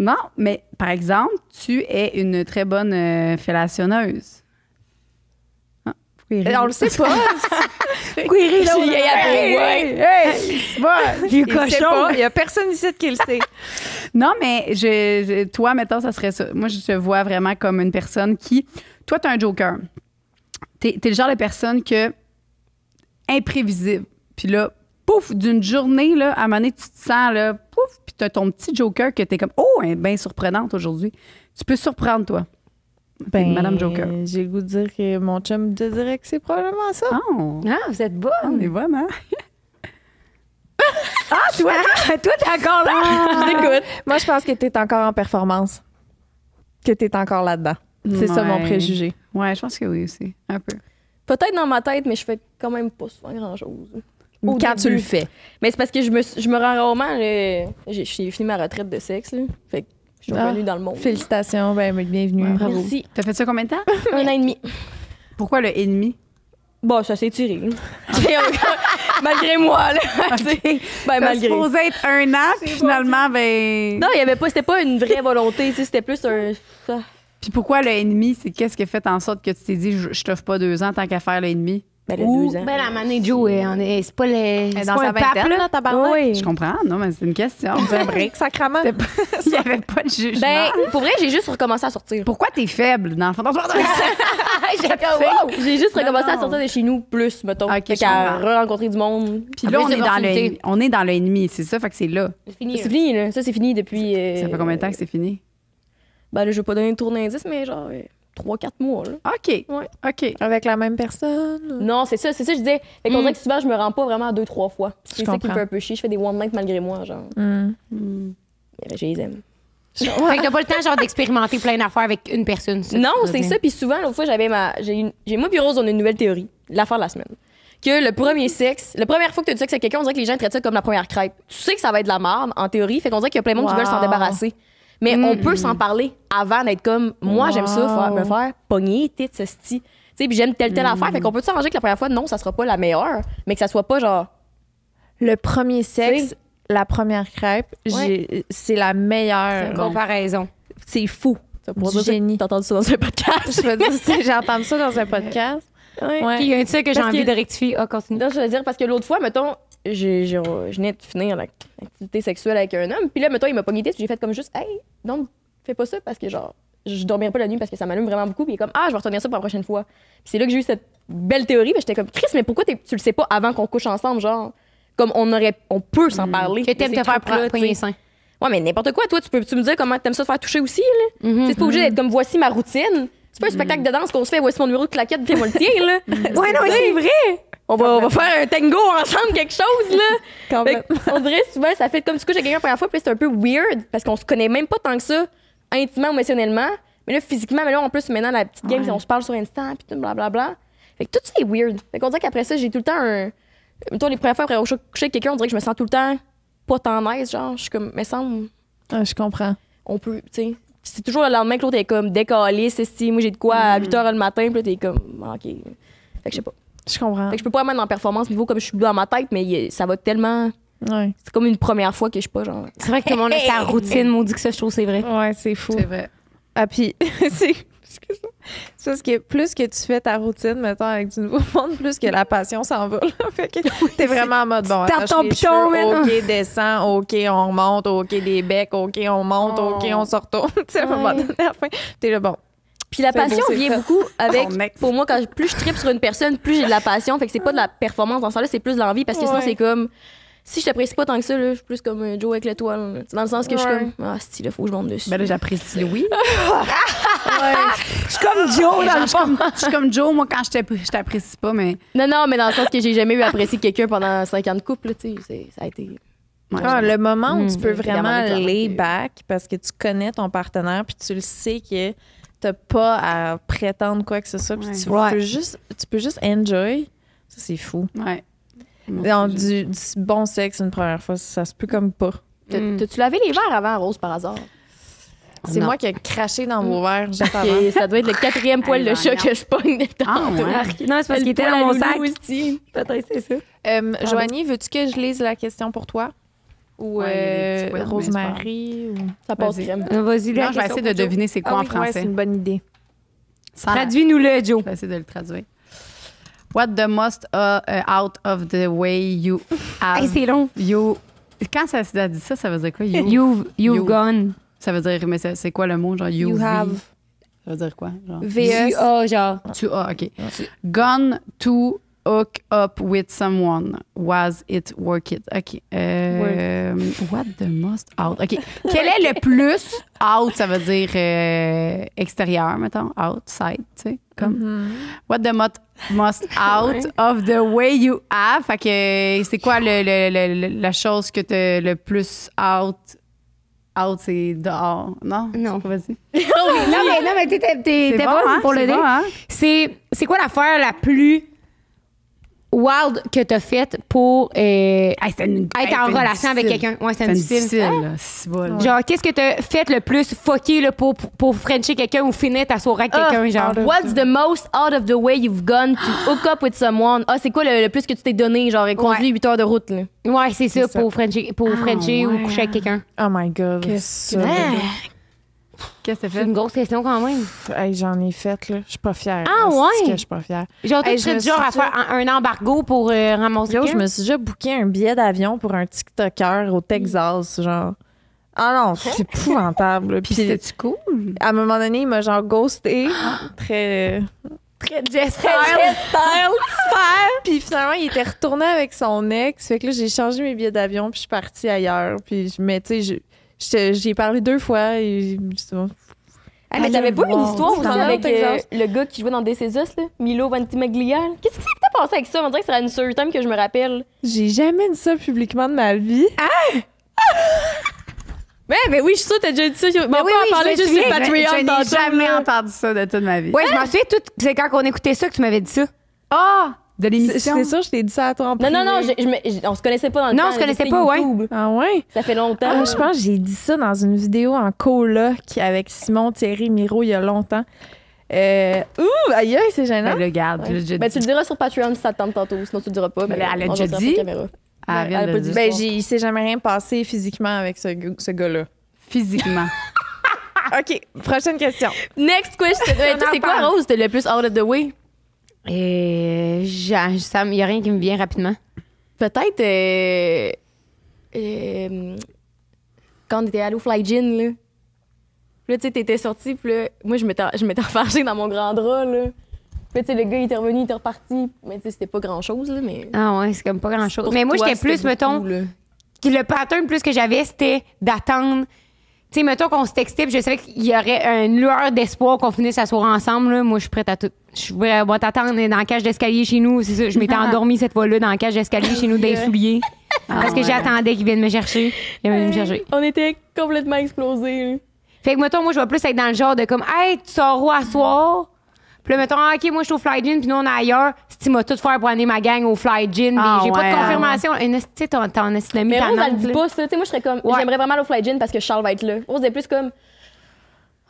Non, mais par exemple, tu es une très bonne fellationneuse. Ah, pourquoi il rit? On le sait pas. Query, là, C'est pas. Vieux Il le sait cochon. pas. Il y a personne ici qui le sait. Non, mais toi, mettons, ça serait ça. Moi, je te vois vraiment comme une personne qui... Toi, t'es un joker. T'es le genre de personne que... imprévisible. Puis là, pouf, d'une journée, là, à un moment donné, tu te sens, là, pouf, puis t'as ton petit joker que t'es comme, oh, elle est bien surprenante aujourd'hui. Tu peux surprendre, toi. Madame Joker. J'ai le goût de dire que mon chum te dirait que c'est probablement ça. Oh, Ah, vous êtes bonne. on est bonne, hein? Toi, t'es encore là. Je t'écoute. Moi, je pense que t'es encore en performance. Que t'es encore là-dedans. C'est ça mon Ouais. préjugé. Ouais, je pense que oui aussi. Un peu. Peut-être dans ma tête, mais je fais quand même pas souvent grand-chose. Au Quand tu début. le fais. Mais c'est parce que je me rends rarement. J'ai fini ma retraite de sexe. Là. Fait que je suis revenue dans le monde. Félicitations, bienvenue. Ouais, Bravo. Merci. T'as fait ça combien de temps? 1 an et demi. Pourquoi le ennemi? Bon, ça s'est tiré. Malgré moi, là. Ben, Ça malgré. supposait être 1 an, puis finalement, ben... Non, il y avait pas, c'était pas une vraie volonté, tu sais, c'était plus un. ça. Puis pourquoi le ennemi? C'est qu'est-ce qui a fait en sorte que tu t'es dit, je t'offre pas 2 ans tant qu'à faire le ennemi? Ben, le Ou, 2 ans. ben, la manée Joe, c'est pas le. C'est Dans pas sa un pape, vingtaine, là. là, tabarnak. Oui. Je comprends, non, mais c'est une question. C'est un break, sacrament. Il n'y avait pas de jugement. Ben, pour vrai, j'ai juste recommencé à sortir. Pourquoi t'es faible, dans le fond? J'ai juste Non, recommencé à non. sortir de chez nous plus, mettons. Ok, Fait je qu'à comprends. re-rencontrer du monde. Puis là, Après, on est dans le ennemi, c'est ça, fait que c'est là. C'est fini. C'est fini, là. Ça, c'est fini depuis. Ça fait combien de temps que c'est fini? Ben, là, je vais pas donner de tour d'indice, mais genre 3-4 mois, là. OK. Ouais. OK. Avec la même personne. Non, c'est ça, je disais. Fait qu'on dirait que souvent, je me rends pas vraiment 2-3 fois. C'est ça qui me comprends. fait un peu chier. Je fais des one night malgré moi, genre. Mm. Mais je les aime. Fait que t'as pas le temps, genre, d'expérimenter plein d'affaires avec une personne. Non, c'est ça. Puis souvent, l'autre fois, moi puis Rose, on a une nouvelle théorie, l'affaire de la semaine. Que le premier sexe, la première fois que tu as du sexe avec quelqu'un, on dirait que les gens traitent ça comme la première crêpe. Tu sais que ça va être de la merde, en théorie. Fait qu'on dirait qu'il y a plein de monde qui Wow. veulent s'en débarrasser. Mais on peut s'en parler avant d'être comme, moi, j'aime ça, me faire pogner, tits, ceci. Tu sais, puis j'aime telle affaire. Fait qu'on peut s'arranger que la première fois, non, ça sera pas la meilleure, mais que ça soit pas genre. Le premier sexe, C'est- la première crêpe, c'est la meilleure. Comparaison. C'est fou. Ça pourrait dire ça, Génie. T'as entendu ça dans un podcast? Je veux dire, j'ai entendu ça dans un podcast. Ouais. Ouais. Puis il y a un truc que j'ai Parce envie que- de rectifier. Ah, continue. Non, je veux dire, parce que l'autre fois, mettons, je venais de finir l'activité sexuelle avec un homme, puis là, mettons, il m'a pogné, puis j'ai fait comme juste, hey, non, fais pas ça parce que, genre, je dormirai pas la nuit parce que ça m'allume vraiment beaucoup, puis il est comme, ah, je vais retenir ça pour la prochaine fois. Puis c'est là que j'ai eu cette belle théorie, puis j'étais comme, Chris, mais pourquoi tu le sais pas avant qu'on couche ensemble, genre, comme on peut s'en parler. Que t'aimes de te ces faire trucs-là, poigner tu sais. sein. Ouais, mais n'importe quoi, toi, tu peux me dire comment t'aimes ça te faire toucher aussi, là. Tu sais, c'est pas obligé d'être comme, voici ma routine. C'est pas un spectacle de danse qu'on se fait, voici mon numéro de claquette, fais-moi le tien, là. Ouais, non, mais c'est vrai. On va faire un tango ensemble, quelque chose, là. Fait Complètement. que on dirait souvent, ça fait comme tu couches avec quelqu'un la première fois, puis là, c'est un peu weird parce qu'on se connaît même pas tant que ça, intimement ou émotionnellement. Mais là, physiquement, mais là, en plus, maintenant, la petite game, Ouais. on se parle sur Insta, puis tout, blablabla. Fait que tout ça est weird. Fait qu'on dirait qu'après ça, j'ai tout le temps un. Mettons, les premières fois après coucher avec quelqu'un, on dirait que je me sens tout le temps pas tant nice, genre, je suis comme, mais semble, Ah, je comprends. on peut, tu sais. C'est toujours le lendemain que l'autre est comme décalé, c'est si, moi j'ai de quoi à 8h le matin, puis là, t'es comme, ah, OK. Fait que je sais pas. Je comprends. Fait que je peux pas mettre en performance niveau comme je suis dans ma tête, mais ça va tellement. Ouais, C'est comme une première fois que je suis pas genre. C'est vrai que tout le monde a sa routine, maudit que ça, je trouve, c'est vrai. ouais c'est fou. C'est vrai. Ah, puis, c'est. Excuse-moi. C'est parce que plus que tu fais ta routine, mettons, avec du nouveau monde, plus que la passion s'en va. Là. Fait que t'es vraiment en mode, bon, Tartes attache ton les piton, cheveux, maintenant. OK, descend, OK, on remonte, OK, des becs, OK, on monte, OK, on se retourne. Tu sais, à un moment donné, à la fin, t'es là, bon. Puis la C'est beau, passion c'est vient fait. beaucoup avec. Oh, next. Pour moi, plus je tripe sur une personne, plus j'ai de la passion. Fait que c'est pas de la performance dans ça là, c'est plus de l'envie parce que sinon Ouais. c'est comme. Si je t'apprécie pas tant que ça, là, je suis plus comme un Joe avec l'étoile. là. C'est dans le sens que je suis Ouais. comme. Ah, si, là, faut que je monte dessus. Ben là, j'apprécie Louis. Je suis comme Joe dans le fond. Je suis comme Joe, moi, quand je t'apprécie pas, mais... Non, mais dans le sens que j'ai jamais eu à apprécier quelqu'un pendant 5 ans de couple, là, tu sais. Ça a été. Ouais, Ah, le moment où tu peux c'est vraiment vraiment lay déclaré. back parce que tu connais ton partenaire puis tu le sais que t'as pas à prétendre quoi que ce soit. Puis Ouais. tu peux juste enjoy. Ça, c'est fou. Ouais. Dans du bon sexe une première fois, ça se peut comme pas. T'as-tu lavé les verres avant, Rose, par hasard? C'est Non. moi qui ai craché dans vos verres juste avant. Et ça doit être le 4e poil de chat que je pogne de temps. Ah, ouais. Non, c'est parce qu'il était dans mon sac. Aussi. Peut-être c'est ça. Joanie, veux-tu que je lise la question pour toi? Ou Ouais, il y a des petits poils, mais Rosemary? Ou... Ça passe Vas-y. crème. Vas-y, là. Non, je vais essayer de deviner c'est quoi en Ouais, français. c'est une bonne idée. Sans la- Traduis-nous-le, Joe. Je vais essayer de le traduire. What the most out of the way you have. Hey, c'est long. You. Quand ça dit ça, ça veut dire quoi? You. You've gone. Ça veut dire, mais c'est quoi le mot? Genre, you have. Ça veut dire quoi? Genre, VS. Ah, genre. tu as, OK. Gone to hook up with someone. Was it worth it? OK. What the most out? OK. Quel est le plus out? Ça veut dire extérieur, mettons. Outside, tu sais. Comme. What the most out of the way you have? Fait que c'est quoi la chose que t'as le plus out? Out, c'est dehors. Non? Non. Vas-y. non, mais t'es C'est bon, bon, hein? pour le C'est dire. bon, hein? C'est quoi l'affaire la plus wild que t'as faite pour Hey, c'était être en relation avec quelqu'un? Ouais, c'est difficile. là. C'est bon. Genre, qu'est-ce que t'as fait le plus fucké là, pour frencher quelqu'un ou finir ta soirée avec quelqu'un, genre? What's the most out of the way you've gone to hook up with someone? Ah, c'est quoi le plus que tu t'es donné? Genre, conduit 8 heures de route, là. Ouais, c'est ça, C'est ça. pour frencher ou ouais. coucher avec quelqu'un. Oh my God. Qu'est-ce ça, que- là. Qu'est-ce que t'as C'est fait? une grosse question quand même. Hey, j'en ai fait, là. Je suis pas fière. Ah, Asti ouais? que je suis pas fière. Genre, toi, Hey, tu je serais me du genre à suis faire un embargo pour ramasser Yo, je quelqu'un? me suis déjà booké un billet d'avion pour un TikToker au Texas, genre. Ah non, c'est épouvantable. là. Puis Puis c'était-tu cool? à un moment donné, il m'a genre ghosté. Très Jess style. Puis finalement, il était retourné avec son ex. Fait que là, j'ai changé mes billets d'avion, puis je suis partie ailleurs. Puis, mais tu sais, j'y ai parlé 2 fois. Et Ah, mais t'avais pas une histoire C'est aussi dans le avec Texas. le gars qui jouait dans This Is Us, là? Milo Ventimiglia. Qu'est-ce qui s'est passé avec ça? On dirait que c'est une seule time que je me rappelle. j'ai jamais dit ça publiquement de ma vie. Mais oui, je suis sûre que t'as déjà dit ça. Mais on oui, peut oui, en parler je me juste sur souviens. Patreon Je n'ai tantôt, jamais là. entendu ça de toute ma vie. Ouais, je m'en souviens tout. C'est quand on écoutait ça que tu m'avais dit ça. Ah! De C'est l'émission? sûr, je t'ai dit ça à toi en Non, privé. non, non, on se connaissait pas dans le Non, temps. on se connaissait c'était pas, ouais. YouTube. Ah ouais? Ça fait longtemps. Ah, je pense que j'ai dit ça dans une vidéo en coloc avec Simon Thierry Miro il y a longtemps. Aïe, aïe, c'est gênant. Ben, le garde, tu l'as déjà Ben, dit. tu le diras sur Patreon si ça te tente tantôt, sinon tu le diras pas. Ben, elle a on déjà va dire dit. sur la caméra. Ah, elle vient elle de a pas le dit. dire. Ben, il s'est jamais rien passé physiquement avec ce gars-là. Physiquement. OK, prochaine question. Next question. C'est quoi, Rose, le plus out of the way? Il n'y a rien qui me vient rapidement. Peut-être quand on était allé au Fly Gin, là. Puis là, tu sais, t'étais sorti, puis là, moi, je m'étais enfargée dans mon grand drap, là. Puis là, tu sais, le gars, il était revenu, il était reparti. Mais tu sais, c'était pas grand-chose, là, mais... Ah ouais, c'est comme pas grand-chose. Pour Mais moi, toi, j'étais plus, c'était mettons, beaucoup, là. le pattern plus que j'avais, c'était d'attendre. Tu sais, mettons qu'on se textait, puis je savais qu'il y aurait une lueur d'espoir qu'on finisse la soirée ensemble. Là. Moi, je suis prête à tout. Je suis prête à t'attendre dans la cage d'escalier chez nous. C'est ça. Je m'étais endormie cette fois-là dans la cage d'escalier chez nous, des souliers. Parce que j'attendais qu'il vienne me chercher. Il venu me chercher. On était complètement explosés, là. Fait que, mettons, moi, je vais plus être dans le genre de comme, hey, tu sors où à soir? Puis là, mettons, ah, OK, moi, je suis au Fly Gin, puis nous, on est ailleurs. Si tu m'as tout faire pour amener ma gang au Fly Gin, Ah, j'ai pas ouais, de confirmation. Tu sais, ton ami, Mais ta Rose, elle nante, dit là. pas ça. Tu sais, moi, je serais comme... Ouais. J'aimerais vraiment aller au Fly Gin parce que Charles va être là. Rose est plus comme...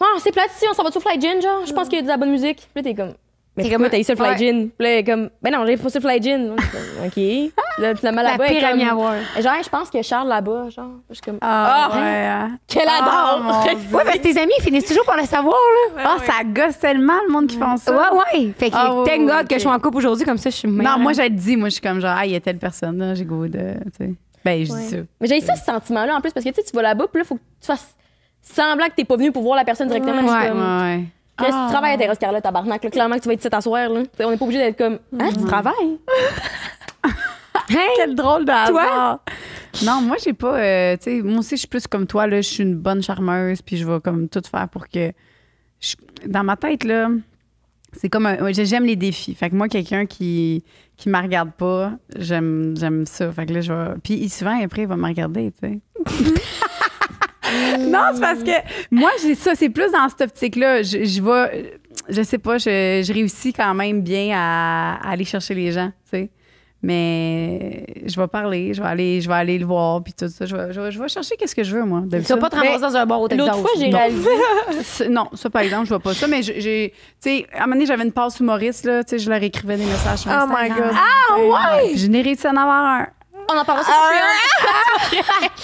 Ah, c'est plate ici, on s'en va au Fly Gin, genre? Je pense qu'il y a de la bonne musique. Puis là, t'es comme... Mais C'est pourquoi comme- t'as ici le Fly ouais. Gin? Puis là, elle est comme... Ben non, j'ai pas sur le Fly Gin. OK. Puis là, finalement, La là-bas, elle est pire amie à comme... voir. Genre, je pense que Charles là-bas, genre... Je suis comme... Ah, ouais. hein. Quel adore! mon Dieu. Ouais, parce que tes amis, ils finissent toujours par le savoir, là. Ah, ça gosse tellement le monde qui font ça. Ouais. Fait que, Ah, ouais, thank ouais, God ok. que je suis en couple aujourd'hui, comme ça, je suis meilleure. Non, moi, je le dis. Moi, je suis comme genre, ah, il y a telle personne là, j'ai goût de. Tu sais. Ben, je dis ça. Mais j'ai ça, ce sentiment-là, en plus, parce que, tu sais, tu vas là-bas, puis là, faut que tu fasses semblant que t'es pas venu pour voir la personne directement. Je suis Ouais. comme... Ouais. Qu'est-ce que tu travailles à Terra Scarlett, tabarnak? Là, clairement que tu vas être ici t'asseoir, là. T'sais, on n'est pas obligé d'être comme... Hein, tu travailles? Quel drôle de hasard. Non, moi, j'ai pas. Tu sais, moi aussi, je suis plus comme toi, là. Je suis une bonne charmeuse, puis je vais comme tout faire pour que. Dans ma tête, là, c'est comme j'aime les défis. Fait que moi, quelqu'un qui me regarde pas, j'aime ça. Fait que là, je vais. Puis souvent, après, il va me regarder, tu sais. Non, c'est parce que moi, j'ai ça. C'est plus dans cette optique-là. Je vais... Je sais pas, je réussis quand même bien à aller chercher les gens, tu sais. Mais je vais parler, je vais aller le voir, puis tout ça. Je vais chercher qu'est-ce que je veux, moi. Tu vas pas te ramasser dans un bar au Texas. L'autre fois, j'ai Non. réalisé. Non, ça, par exemple, je vois pas ça. Mais tu sais, à un moment donné, j'avais une passe humoriste, là. Tu sais, je leur écrivais des messages sur Oh Instagram. my God. Ah, ouais! Puis je n'ai réussi à en avoir un. On en parlera sur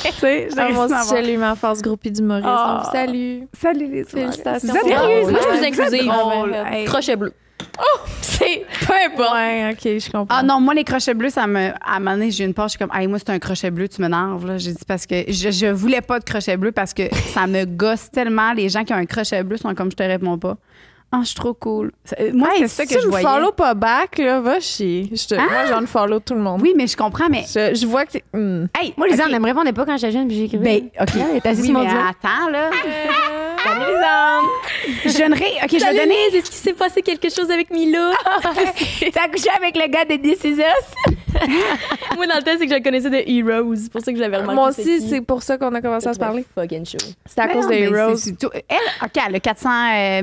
Tu sais, j'ai Ah, réussi moi à en aussi, avoir. j'ai lu ma force groupie d'humoriste. Ah. Donc, salut. Salut les Félicitations. Vous êtes Sérieux? drôles. Moi, je suis Ouais, inclusive. vous êtes drôles. Hey. Crochet bleu. C'est peu importe. Ouais, OK, je comprends. Ah non, moi, les crochets bleus, à un moment donné, j'ai une page, je suis comme, hey, moi, c'est un crochet bleu, tu m'énerves, là. J'ai dit parce que je voulais pas de crochet bleu parce que ça me gosse tellement. Les gens qui ont un crochet bleu sont comme, je te réponds pas. Ah, je suis trop cool. Moi, Hey, c'est ça si que tu je me voyais. follow pas back, là, va chier. Moi, j'en follow tout le monde. Oui, mais je comprends, mais. Je vois que c'est... Hey, Moi, les ok. gens ne me répondaient pas quand j'étais jeune, puis j'écrivais. Ben, OK. Elle est assise Oui, sur mon mais divan. attends, là. Salut les hommes. Je donnerai. OK, je vais Salut, donner. Liz, est-ce qu'il s'est passé quelque chose avec Mila? T'as couché avec le gars de This Is Us? Moi, dans le temps, c'est que je le connaissais de Heroes. C'est pour ça que je l'avais remarqué. Moi aussi, qui. c'est pour ça qu'on a commencé à se parler. Fucking show. C'est à Mais cause non, des mais Heroes. c'est tout. Elle, OK, elle a 400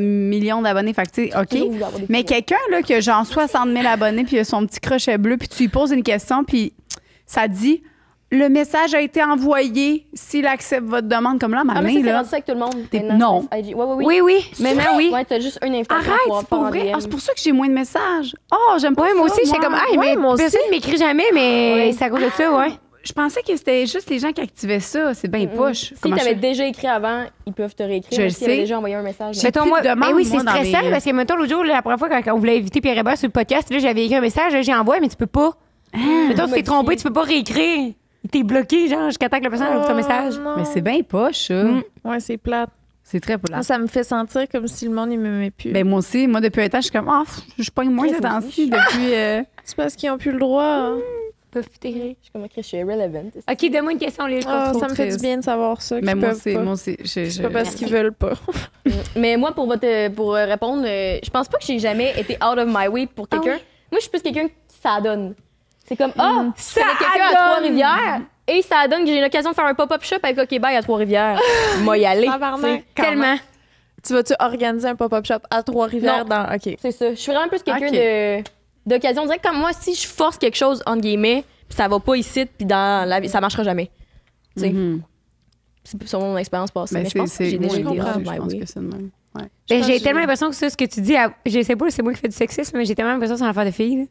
millions d'abonnés. Fait que, tu sais, OK. Mais quelqu'un, là, qui a genre 60 000 abonnés, puis il a son petit crochet bleu, puis tu lui poses une question, puis ça dit le message a été envoyé s'il accepte votre demande. Comme là, ma Ah, mais main, ça, c'est là. rendu ça avec tout le monde. T'es- Maintenant, non. c'est IG. Ouais, ouais, oui. Oui, oui. Maintenant, oui. Ouais, t'as juste une invitation. Arrête, pour c'est pas faire vrai. un Ah, DM. c'est pour ça que j'ai moins de messages. Oh, j'aime pas Ouais, ça. moi aussi, j'étais comme, ah, mais moi aussi. personne ne m'écrit jamais, mais Ouais. c'est à cause de ça, ouais. Je pensais que c'était juste les gens qui activaient ça. C'est bien poche. Si Comment t'avais je- déjà écrit avant, ils peuvent te réécrire. Je mais le si t'avais sais. déjà envoyé un message. J'ai Mettons, plus de moi, demandes, ben oui, moi, c'est dans stressant les- parce que, mettons, l'autre jour, la première fois, quand on voulait inviter Pierre Hébert sur le podcast, là, j'avais écrit un message, là, j'ai envoyé, mais tu peux pas. Mettons, tu t'es trompé, tu peux pas réécrire. T'es bloqué, genre, jusqu'à temps que la personne envoie ton message. Mais c'est bien poche, ça. Ouais, c'est plate. C'est très plate. Moi, ça me fait sentir comme si le monde, il m'aimait plus. Ben moi aussi, moi depuis un temps, je suis comme je pogne moins Ouais, ces moi temps-ci depuis c'est parce qu'ils ont plus le droit. Peuvent plus t'écrire. Je suis comme écrit, je suis irrelevant. Ok, donne-moi une question, les Ah, trop ça me fait triste. du bien de savoir ça. Mais qu'ils moi peuvent aussi, pas. moi aussi, C'est pas parce qu'ils veulent pas. Mais moi, pour répondre, je pense pas que j'ai jamais été out of my way pour quelqu'un. Moi, je suis plus quelqu'un qui s'adonne. C'est comme, Ça je connais quelqu'un à adonne. Trois-Rivières et ça donne que j'ai l'occasion de faire un pop-up shop avec OK Bye à Trois-Rivières. Moi, y aller. Tabarnak. Tellement. Tu vas-tu organiser un pop-up shop à Trois-Rivières Non. dans... OK. C'est ça. Je suis vraiment plus quelqu'un Ok. d'occasion. On dirait que comme moi, si je force quelque chose, entre guillemets, puis ça va pas ici, puis dans la vie, ça marchera jamais. Tu sais, Mhm. c'est sur mon expérience passée. Ben, Mais je pense que j'ai déjà été moi out aussi, of je my pense way. que c'est le même. Ouais. Ben, pense j'ai que tellement j'ai- l'impression que ça, ce que tu dis, je sais pas, c'est moi qui fais du sexisme, mais j'ai tellement l'impression que c'est une affaire de filles. là.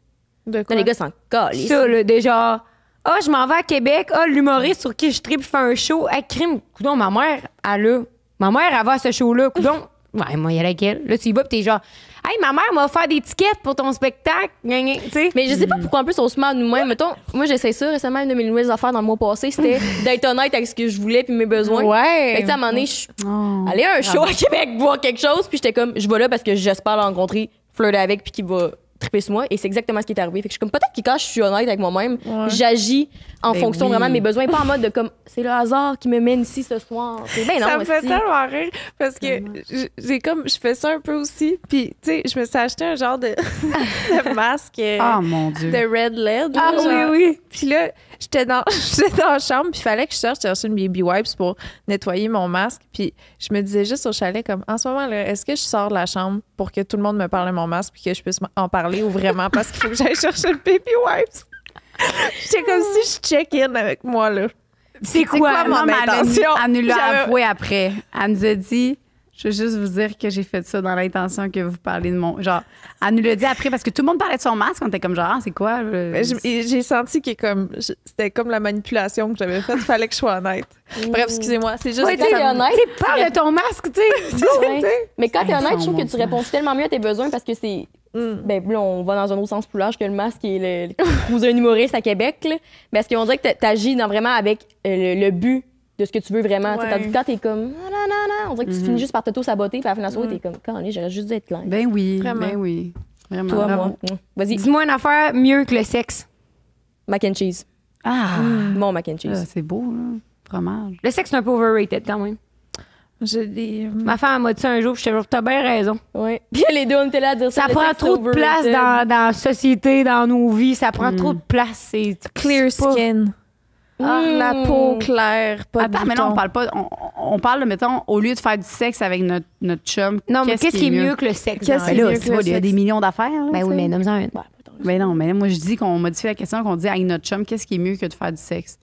De quoi? Les gars s'en calent. Ça, là, déjà. Ah, je m'en vais à Québec. Ah, l'humoriste sur qui je tripe fait un show. Ah, crime. Coudon, ma mère, elle a. Ma mère, elle va à ce show-là. Coudon. Ouais, moi, il y a laquelle. Là, tu y vas, pis t'es genre, hey, ma mère m'a offert des tickets pour ton spectacle. Gna, gna, tu sais. Mais je sais pas pourquoi en plus on se ment nous-mêmes. Mettons, moi j'essaie ça récemment, une de mes nouvelles affaires dans le mois passé, c'était d'être honnête avec ce que je voulais puis mes besoins. Ouais. Fait que, tu sais, à un moment donné, je suis Oh. allée à un show à Québec voir quelque chose, puis j'étais comme, je vais là parce que j'espère le rencontrer, flirter avec, puis qu'il va triper sur moi. Et c'est exactement ce qui est arrivé. Fait que je suis comme, peut-être que quand je suis honnête avec moi-même, Ouais. j'agis en Ben fonction oui. vraiment de mes besoins, pas en mode de comme, c'est le hasard qui me mène ici ce soir. C'est ben non, Ça me fait hostie. tellement rire parce que j'ai comme je fais ça un peu aussi puis tu sais je me suis acheté un genre de, de masque Ah, mon Dieu. de Red LED Ah, là, genre. oui. Puis là j'étais dans la chambre puis il fallait que je sorte chercher une baby wipes pour nettoyer mon masque puis je me disais juste au chalet comme en ce moment là est-ce que je sors de la chambre pour que tout le monde me parle de mon masque puis que je puisse en parler ou vraiment parce qu'il faut que j'aille chercher une baby wipes. J'étais comme si je check-in avec moi là. C'est quoi, quoi? mon Non, mais intention? elle nous l'a J'avais- avoué après. Elle nous a dit, je veux juste vous dire que j'ai fait ça dans l'intention que vous parlez de mon... Genre, elle nous l'a dit après parce que tout le monde parlait de son masque. On était comme genre, ah, c'est quoi? Ben, j'ai senti que c'était comme la manipulation que j'avais faite. Il fallait que je sois honnête. Bref, excusez-moi. C'est juste Ouais, que tu sais, ça me- honnête. Tu sais, parle de ton masque, tu sais. Ouais. Mais quand t'es Hey, honnête, ça, je trouve mon que tu Dieu. réponds tellement mieux à tes besoins parce que c'est. Ben là, on va dans un autre sens plus large que le masque et vous un humoriste à Québec. Là. Parce qu'on dirait que t'agis vraiment avec le but de ce que tu veux vraiment. Ouais. Tandis que quand t'es comme. Non, non, non, on dirait que tu finis juste par t'auto-saboter. Puis à la fin de la soirée, t'es comme. Quand j'aurais juste dû être clair. Ben oui, Vraiment. ben oui. Vraiment. Toi, Bravo. moi. Vas-y, Dis-moi une affaire mieux que le sexe. mac and cheese. Ah, Mon mac and cheese. là, c'est beau, là. Fromage. Le sexe, c'est un peu overrated quand même. J'ai des. Ma femme elle m'a dit ça un jour, puis j'étais genre, t'as bien raison. Ouais. Puis les deux, on était là à dire ça. Ça le prend sexe, trop c'est de place overrated. dans la société, dans nos vies. Ça prend trop de place. C'est Clear c'est pas- skin. La peau claire, pas de Attends, mais là, on boutons. parle pas. On parle, de, mettons, au lieu de faire du sexe avec notre chum. Non, mais qu'est-ce qui est mieux que le sexe? Qu'est-ce dans qui la est vie? mieux Tu vois, il y a des millions d'affaires. là, Ben tu oui, sais. mais nomme-en un. Ben non, mais moi, je dis qu'on modifie la question, qu'on dit avec notre chum, qu'est-ce qui est mieux que de faire du sexe?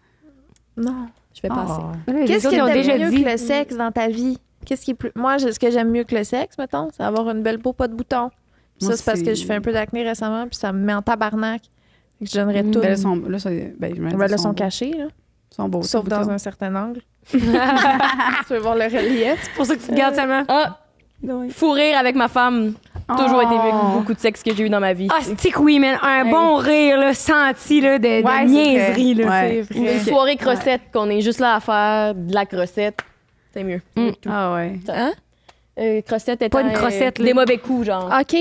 Non. Je vais passer. Les Qu'est-ce autres, que ils ont t'aimes déjà mieux dit. que le sexe dans ta vie? Qu'est-ce qui est plus... Moi, ce que j'aime mieux que le sexe, mettons, c'est avoir une belle peau, pas de boutons. Moi, Ça, c'est parce que je fais un peu d'acné récemment, puis ça me met en tabarnak. Fait que je donnerais tout. Ben, là, je me dis, Là, sont cachés, là. sont beaux. Sauf ces dans boutons. un certain angle. Tu veux voir le relief? C'est pour ça que tu te gardes seulement. Ah, fou rire avec ma femme. Toujours été mieux que beaucoup de sexe que j'ai eu dans ma vie. Ah, c'est que oui, man. Un bon rire, là, senti, là, de Ouais, niaiserie, c'est là. vrai. C'est Une vrai. soirée crossette, qu'on est juste là à faire de la crossette, c'est mieux. Ah ouais. Hein? Crossette étant Pas une crossette, là. des mauvais coups, genre. OK.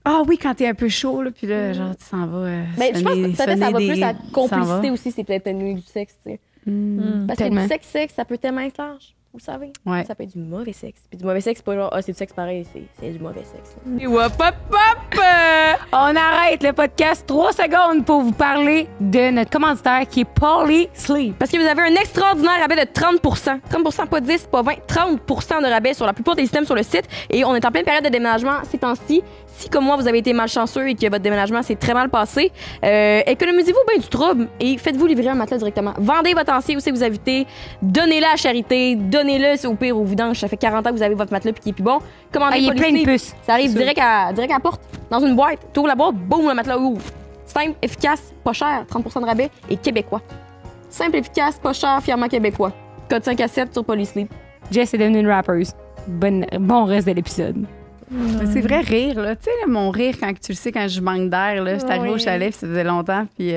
Ah oui, quand t'es un peu chaud, là, puis là, genre, tu s'en vas. Mais je pense que peut-être ça va plus à ça complicité aussi, c'est peut-être mieux du sexe, tu sais. Parce que Tellement. du sexe, ça peut tellement être large, vous savez. Ouais. Ça peut être du mauvais sexe. Puis du mauvais sexe, c'est pas genre, c'est du sexe pareil, c'est du mauvais sexe. Et hop, hop, hop! On arrête le podcast 3 secondes pour vous parler de notre commanditaire qui est Poly Sleep. Parce que vous avez un extraordinaire rabais de 30 30 pas 10, pas 20, 30 de rabais sur la plupart des systèmes sur le site. Et on est en pleine période de déménagement ces temps-ci. Si, comme moi, vous avez été malchanceux et que votre déménagement s'est très mal passé, économisez-vous bien du trouble et faites-vous livrer un matelas directement. Vendez votre ancien aussi vous invitez, donnez-le à la charité, donnez-le au pire au vidange. Ça fait 40 ans que vous avez votre matelas puis qui est plus bon. Commandez Ah, il est Poly plein de Sleep. puces. Ça arrive direct à la porte, dans une boîte. Tu ouvres la boîte, boum, le matelas ouvre. Simple, efficace, pas cher, 30 de rabais et québécois. Simple, efficace, pas cher, fièrement québécois. Code 5 à 7 sur Poly Sleep. Jess est devenue une rappeuse. Bon reste de l'épisode. Mais c'est vrai, rire, là. Tu sais, là, mon rire, quand tu le sais, quand je manque d'air, là, j'étais arrivée au Oui. chalet, puis ça faisait longtemps, puis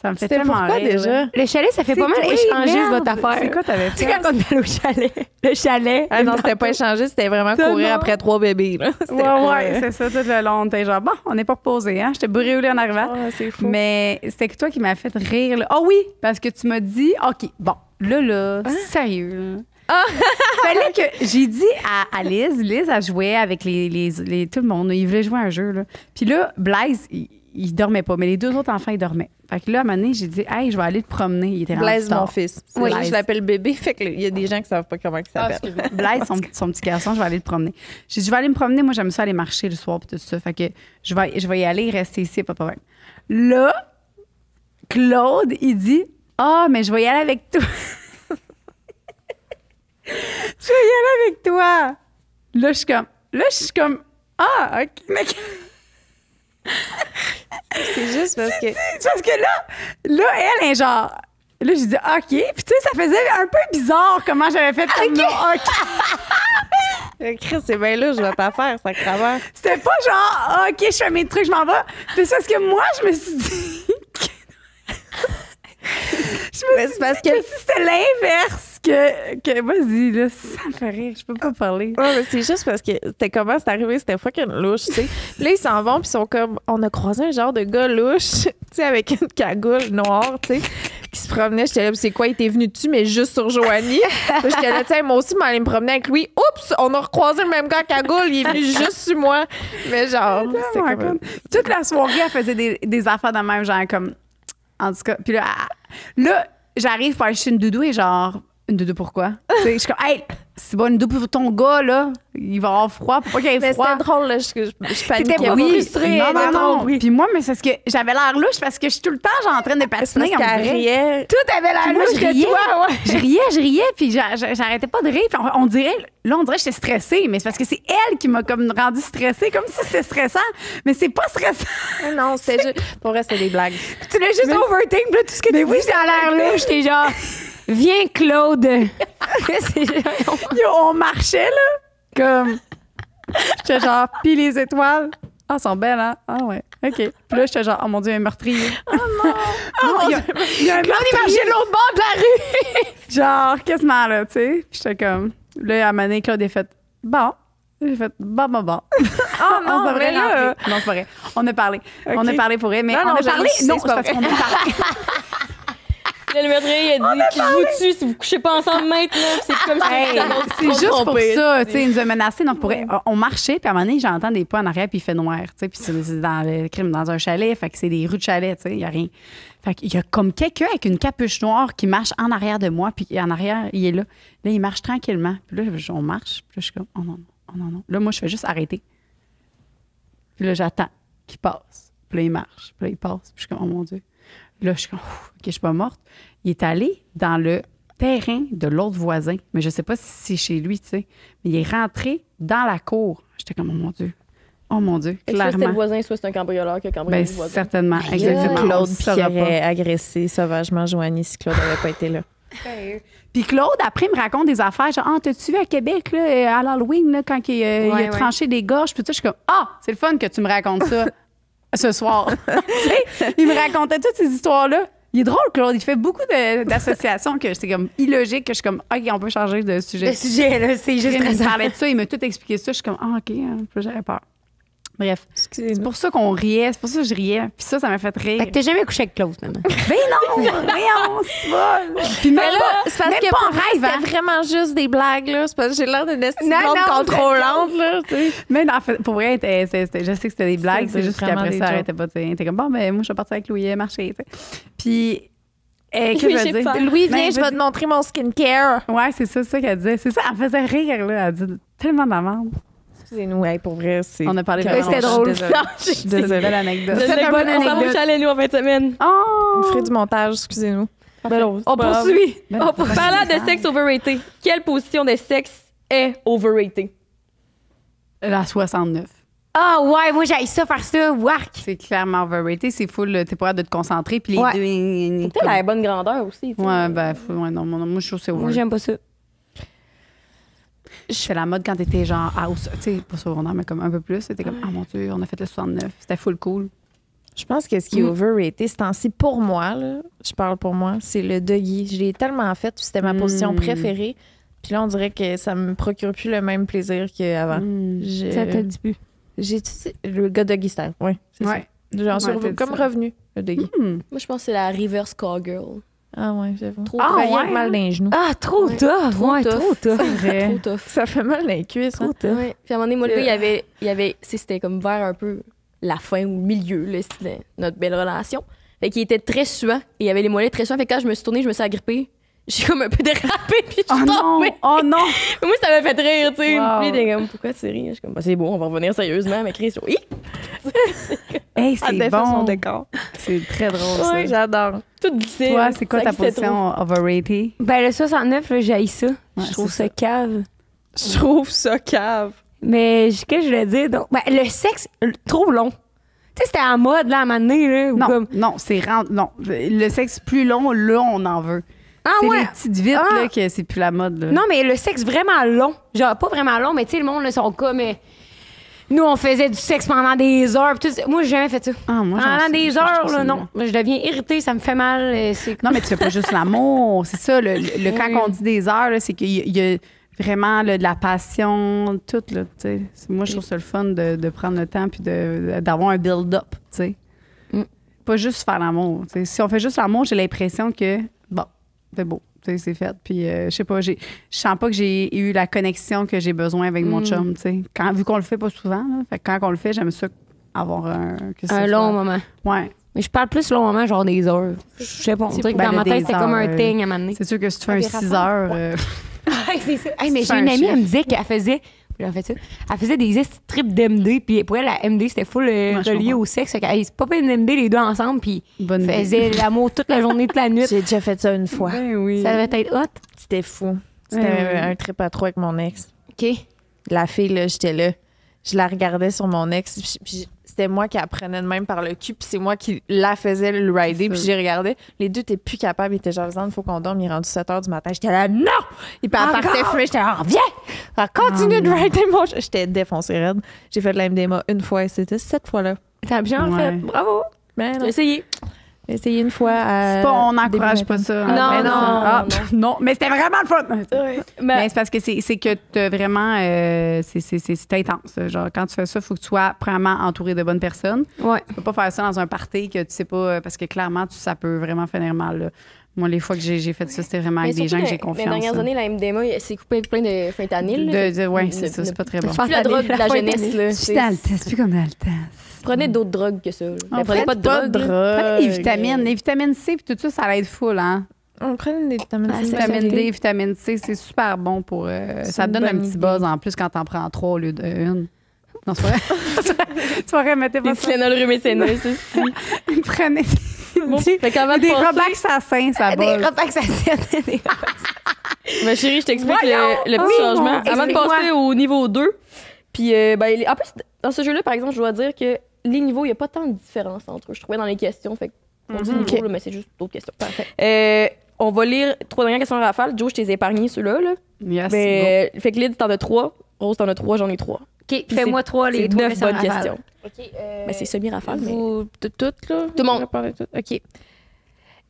ça me fait C'était tellement pourquoi rire. déjà? là. Le chalet, ça fait C'est pas mal toi, échanger merde. votre affaire. C'est quoi t'avais C'est fait? quand on est allé au chalet. Le chalet. Ah non, c'était pas échangé, c'était vraiment courir non. après 3 bébés. Là. C'était Ouais, c'est ça, tout le long. T'es genre, bon, on n'est pas reposé, hein? J'étais brûlée en arrivant. Ah, c'est fou. Mais c'était que toi qui m'as fait rire. Ah oui, parce que tu m'as dit, OK, bon, là, sérieux. Là. Fallait que j'ai dit à Liz, elle jouait avec tout le monde. Il voulait jouer à un jeu. Là. Puis là, Blaise, il dormait pas, mais les deux autres enfants, ils dormaient. Fait que là, à un moment donné, j'ai dit, hey, je vais aller te promener. Il était rendu Blaise, tard. mon fils. Oui. Je l'appelle bébé, fait qu'il y a des gens qui savent pas comment il s'appelle. Blaise, son petit garçon, je vais aller le promener. J'ai dit, je vais aller me promener. Moi, j'aime ça aller marcher le soir, puis tout ça. Fait que je vais y aller, rester ici, pas de problème. Là, Claude, il dit, mais je vais y aller avec toi. Je vais y aller avec toi. Là, je suis comme, OK, mec. C'est juste parce que. C'est parce que là, elle est genre. Là, j'ai dit, OK. Puis, tu sais, ça faisait un peu bizarre comment j'avais fait comme non, OK. Chris, c'est bien là, je vais t'affaire, ça craveur. C'était pas genre, OK, je fais mes trucs, je m'en vais. Puis, c'est parce que moi, je me suis dit. C'est parce que. C'était l'inverse que vas-y, là, ça me fait rire, je peux pas parler. Ouais, mais c'est juste parce que c'était comment c'est arrivé, c'était fucking louche, tu sais. Là, ils s'en vont, puis ils sont comme. On a croisé un genre de gars louche, tu sais, avec une cagoule noire, tu sais, qui se promenait. J'étais là, puis c'est quoi, il était venu dessus, mais juste sur Joanie. Là, j'étais là, tu sais, moi aussi, je m'allais me promener avec lui. Oups, on a recroisé le même gars à cagoule, il est venu juste sur moi. Mais genre, c'était Ouais, comme. toute la soirée, elle faisait des affaires de même, genre comme. En tout cas, puis là, j'arrive pour aller chez une doudou et genre, une doudou pourquoi? Tu sais, je suis comme, hey, c'est bon, une doudou pour ton gars, là. Il va avoir froid, pour pas qu'il ait Mais froid. c'était drôle, là, je paniquais. T'étais pas Oui, frustrée, non. Puis moi, mais c'est parce que j'avais l'air louche parce que je suis tout le temps genre en train de patiner. Parce qu'elle riait. Tout avait Puis l'air moi, louche de toi, ouais. Je riais, puis j'arrêtais pas de rire. Puis on dirait que j'étais stressée, mais c'est parce que c'est elle qui m'a comme rendue stressée, comme si c'était stressant. Mais c'est pas stressant. Ah non, c'était juste. Pour vrai, c'était des blagues. Tu l'as juste overthink, puis là, tout ce que tu dis, ça a l'air louche. T'es genre, viens, Claude. C'est genre, Yo, on marchait, là, comme... J'étais genre, pis les étoiles. Ah, elles sont belles, hein? Ah ouais, OK. Puis là, j'étais genre, oh mon Dieu, un meurtrier. Oh non! il y a un Claude, il meurtrier. marchait de l'autre bord de la rue. Genre, quasiment là, tu sais. Puis j'étais comme... Là, à un moment donné, Claude a fait, bon. J'ai fait, bon. Oh on non, devrait mais là. rentrer. Non, c'est pas vrai. On a parlé. OK. On a parlé pour elle, mais Non, on non, a je parlé... le sais, Non, c'est c'est pas parce vrai. qu'on a parlé... Le meurtrier, il a dit je vous tue si vous couchez pas ensemble maintenant. C'est comme ça. Hey, c'est juste pour ça, tu sais, il nous a menacés, donc on marchait, puis à un moment donné, j'entends des pas en arrière, puis il fait noir, tu sais, puis c'est dans le crime, dans un chalet, fait que c'est des rues de chalet, tu sais, il y a rien. Fait qu'il y a comme quelqu'un avec une capuche noire qui marche en arrière de moi, puis en arrière, il est là. Là, il marche tranquillement. Puis là, on marche, puis là, je suis comme, oh non, oh non, non. Là, moi, je fais juste arrêter. Puis là, j'attends qu'il passe. Puis là, il marche, puis là, il passe, puis je suis comme, oh mon Dieu. Là, je suis comme, OK, je suis pas morte. Il est allé dans le terrain de l'autre voisin, mais je sais pas si c'est chez lui, tu sais. Mais il est rentré dans la cour. J'étais comme, oh mon Dieu. Oh mon Dieu, Soit c'était le clairement. voisin, soit c'est un cambrioleur qui a cambriolé Ben, le voisin. certainement, exactement. On Claude le puis qui saura pas. aurait agressé sauvagement Joanie si Claude n'avait pas été là. Puis Claude, après, il me raconte des affaires. Genre, ah, t'as-tu vu à Québec, là, à l'Halloween, là, quand il a tranché des gorges? Puis tout ça, je suis comme, ah, c'est le fun que tu me racontes ça ce soir. Tu sais, il me racontait toutes ces histoires-là. Il est drôle, Claude. Il fait beaucoup d'associations que c'est comme illogique, que je suis comme, OK, on peut changer de sujet. Le sujet, là, c'est juste Il me très parlait de ça, il m'a tout expliqué ça. Je suis comme, ah, OK, puis là, j'avais peur. Bref, c'est pour ça qu'on riait, c'est pour ça que je riais. Puis ça m'a fait rire. Fait que t'as jamais couché avec Claude, maman. Ben non, voyons, c'est bon. Puis même là, pas, c'est parce même que pas en pour vrai, rêve, hein. c'était vraiment juste des blagues, là. C'est parce que j'ai l'air d'une Non, estimante non, contrôlante, là, tu sais. Mais non, en fait, pour vrai, je sais que c'était des blagues, c'est juste vraiment qu'après des ça, jokes. arrêtait pas. T'es comme, bon, ben moi, je vais partir avec Louis marcher, tu sais. Puis, qu'est-ce que Oui, je j'ai veux dire? peur. Louis, viens, Ben, je vais vas-y. te montrer mon skincare. Ouais, c'est ça qu'elle disait. C'est ça, elle faisait rire, là. Elle dit tellement d'amende. Excusez-nous, hey, pour vrai, c'est... On a parlé de Ouais, c'était drôle. Je suis désolée. Belle anecdote. On s'en va au chalet, nous, en fin de semaine. Oh! On ferait du montage, excusez-nous. On poursuit. Ben, On poursuit. Parlant de sexe overrated, quelle position de sexe est overrated? La 69. Ah, ouais, moi, j'aille ça, faire ça. Wark. C'est clairement overrated. C'est full, t'es pas capable de te concentrer. Puis les Ouais. deux. Peut-être la bonne grandeur aussi. tu sais. Ouais, ben, ouais, non, moi, je trouve que c'est Moi, overrated. j'aime pas ça. C'est la mode quand t'étais genre house, tu sais, pas secondaire, mais comme un peu plus. C'était comme, ah mon Dieu, on a fait le 69. C'était full cool. Je pense que ce qui est overrated, ce temps-ci, pour moi, là, je parle pour moi, c'est le doggy. Je l'ai tellement fait, puis c'était ma position préférée. Puis là, on dirait que ça me procure plus le même plaisir qu'avant. Ça te dit plus. J'ai étudié le gars doggy style, oui, c'est Ouais. ça. J'en suis Ouais, t'as dit comme ça. revenu, le doggy. Moi, je pense que c'est la reverse cowgirl. Ah ouais, j'avoue. Trop Ah, Failli ouais, avec mal dans les genoux. Ah, trop tough. Ouais, trop tough. Vrai. Trop tough. Ça fait mal dans les cuisses. Hein? Ouais. Puis à un moment donné, moi, le gars, il y avait tu sais, c'était comme vers un peu la fin ou le milieu, là, c'était notre belle relation. Fait qu'il était très suant et il avait les mollets très suants. Fait que quand je me suis tournée, je me suis agrippée. J'ai comme un peu dérapé, puis je Oh suis non! tombée. Oh non! Moi, ça m'a fait rire, tu sais. Wow. Puis il était comme, pourquoi tu ris? Je suis comme, bah, c'est bon, on va revenir sérieusement. Mais Chris, oui. Hey, Ça c'est défait bon. son décor. C'est très drôle, ça. Oui, j'adore. Tout glissé. Toi, là. c'est quoi Ça ta glissait position overrated? Ben, le 69, là, j'aille ça. Ouais, Je trouve c'est ça cave. Je trouve ça cave. Mais qu'est-ce que je voulais dire? Donc, ben, le sexe, trop long. Tu sais, c'était en mode, là, à un moment donné, là. Ou Non, comme... non, c'est non. Le sexe plus long, là, on en veut. Ah, c'est ouais. les petites vites, Ah. là, que c'est plus la mode, là. Non, mais le sexe vraiment long. Genre, pas vraiment long, mais tu sais, le monde, là, sont comme. Nous, on faisait du sexe pendant des heures. Pis tout ça. Moi, j'ai jamais fait ça. Ah, moi, j'aime Pendant ça. des Je heures, trouve ça là, non. bien. Je deviens irritée, ça me fait mal. C'est... Non, mais tu fais pas juste l'amour. C'est ça, quand on dit des heures, là, c'est qu'il y a vraiment là, de la passion, tout, là, tu sais. Moi, je trouve ça le fun de prendre le temps puis d'avoir un build-up, tu sais. Pas juste faire l'amour. Tu sais. Si on fait juste l'amour, j'ai l'impression que, bon, c'est beau. Tu sais, c'est fait. Puis, je sais pas, je sens pas que j'ai eu la connexion que j'ai besoin avec mon chum, tu sais. Vu qu'on le fait pas souvent, là, fait que quand on le fait, j'aime ça avoir un long moment. Ouais. Mais je parle plus long moment, genre des heures. Je sais pas, on dirait que dans ma tête, c'était comme un thing à un moment donné. C'est sûr que si tu fais un 6 heures... C'est ça. Hey, mais C'est j'ai une un amie, chiffre. elle me disait qu'elle faisait. Elle fait ça. Elle faisait des strips d'MD, puis pour elle, la MD, c'était full je relié comprends. au sexe. Elle se popait une MD les deux ensemble, puis Bonne idée. faisait l'amour toute la journée, toute la nuit. J'ai déjà fait ça une fois. Ben oui. Ça devait être hot. C'était fou. C'était Ouais. un trip à 3 avec mon ex. OK. La fille, là, j'étais là. Je la regardais sur mon ex. Puis c'était moi qui la prenais de même par le cul. Puis c'est moi qui la faisais le rider. Puis j'y regardais. Les deux étaient plus capables. Ils étaient genre, il faut qu'on dorme. Il est rendu 7 h du matin. J'étais là, non! Et puis elle Encore? partait fumer. J'étais là, reviens! Elle continue de rider mon chat. J'étais défoncée raide. J'ai fait de la MDMA une fois et c'était cette fois-là. T'as bien Ouais. fait. Bravo. Mais non. J'ai essayé. J'ai essayé une fois. C'est pas, on n'encourage pas ça. Non, Ben non, Ah, non, mais c'était vraiment le fun. Mais Mais c'est parce que c'est que t'as vraiment c'est intense. Genre quand tu fais ça, il faut que tu sois premièrement entouré de bonnes personnes. Ouais. Tu peux pas faire ça dans un party que tu sais pas parce que clairement ça peut vraiment finir mal. Là. Moi, les fois que j'ai fait ça, c'était vraiment avec des gens que j'ai confiance. Les dernières là. années, la MDMA, elle s'est coupée avec plein de fentanyl. Ouais, c'est ça, c'est pas très bon. C'est plus la drogue de la jeunesse, là. C'est dans le test, c'est plus comme dans le test. Prenez d'autres drogues que ça. Mais prenez pas de Pas de drogue. Prenez des vitamines. Les vitamines C puis tout ça, ça l'aide full, hein. On prend des vitamines C. Vitamine D, vitamine C, c'est super bon pour... ça une donne un bonne petit idée. buzz en plus quand t'en prends 3 au lieu de 1. Non, c'est vrai. C'est vrai, mettez pas Des ça. Tylenol rumécéneux, ça aussi. Prenez Fait qu'avant de des passer- relaxassins, ça Des buzz. repas que ça sert. Ma chérie, je t'explique Voyons! le petit Oui, changement. mon Dieu. Avant de passer au niveau 2, puis en plus, dans ce jeu-là, par exemple, je dois dire que les niveaux, il n'y a pas tant de différence entre eux. Je trouvais dans les questions. Fait qu'on dit niveau, là, mais c'est juste d'autres questions. On va lire 3 dernières questions à rafale. Joe, je t'ai épargné ceux-là. Là. Yes, Fait que Lyd, t'en as 3. Rose, t'en as 3. J'en ai 3. OK, fais-moi 3 les C'est 3 9 bonnes rafales. questions. Ben, c'est semi-rafale, mais... Vous, toutes, là? le monde. On va parler de tout. OK.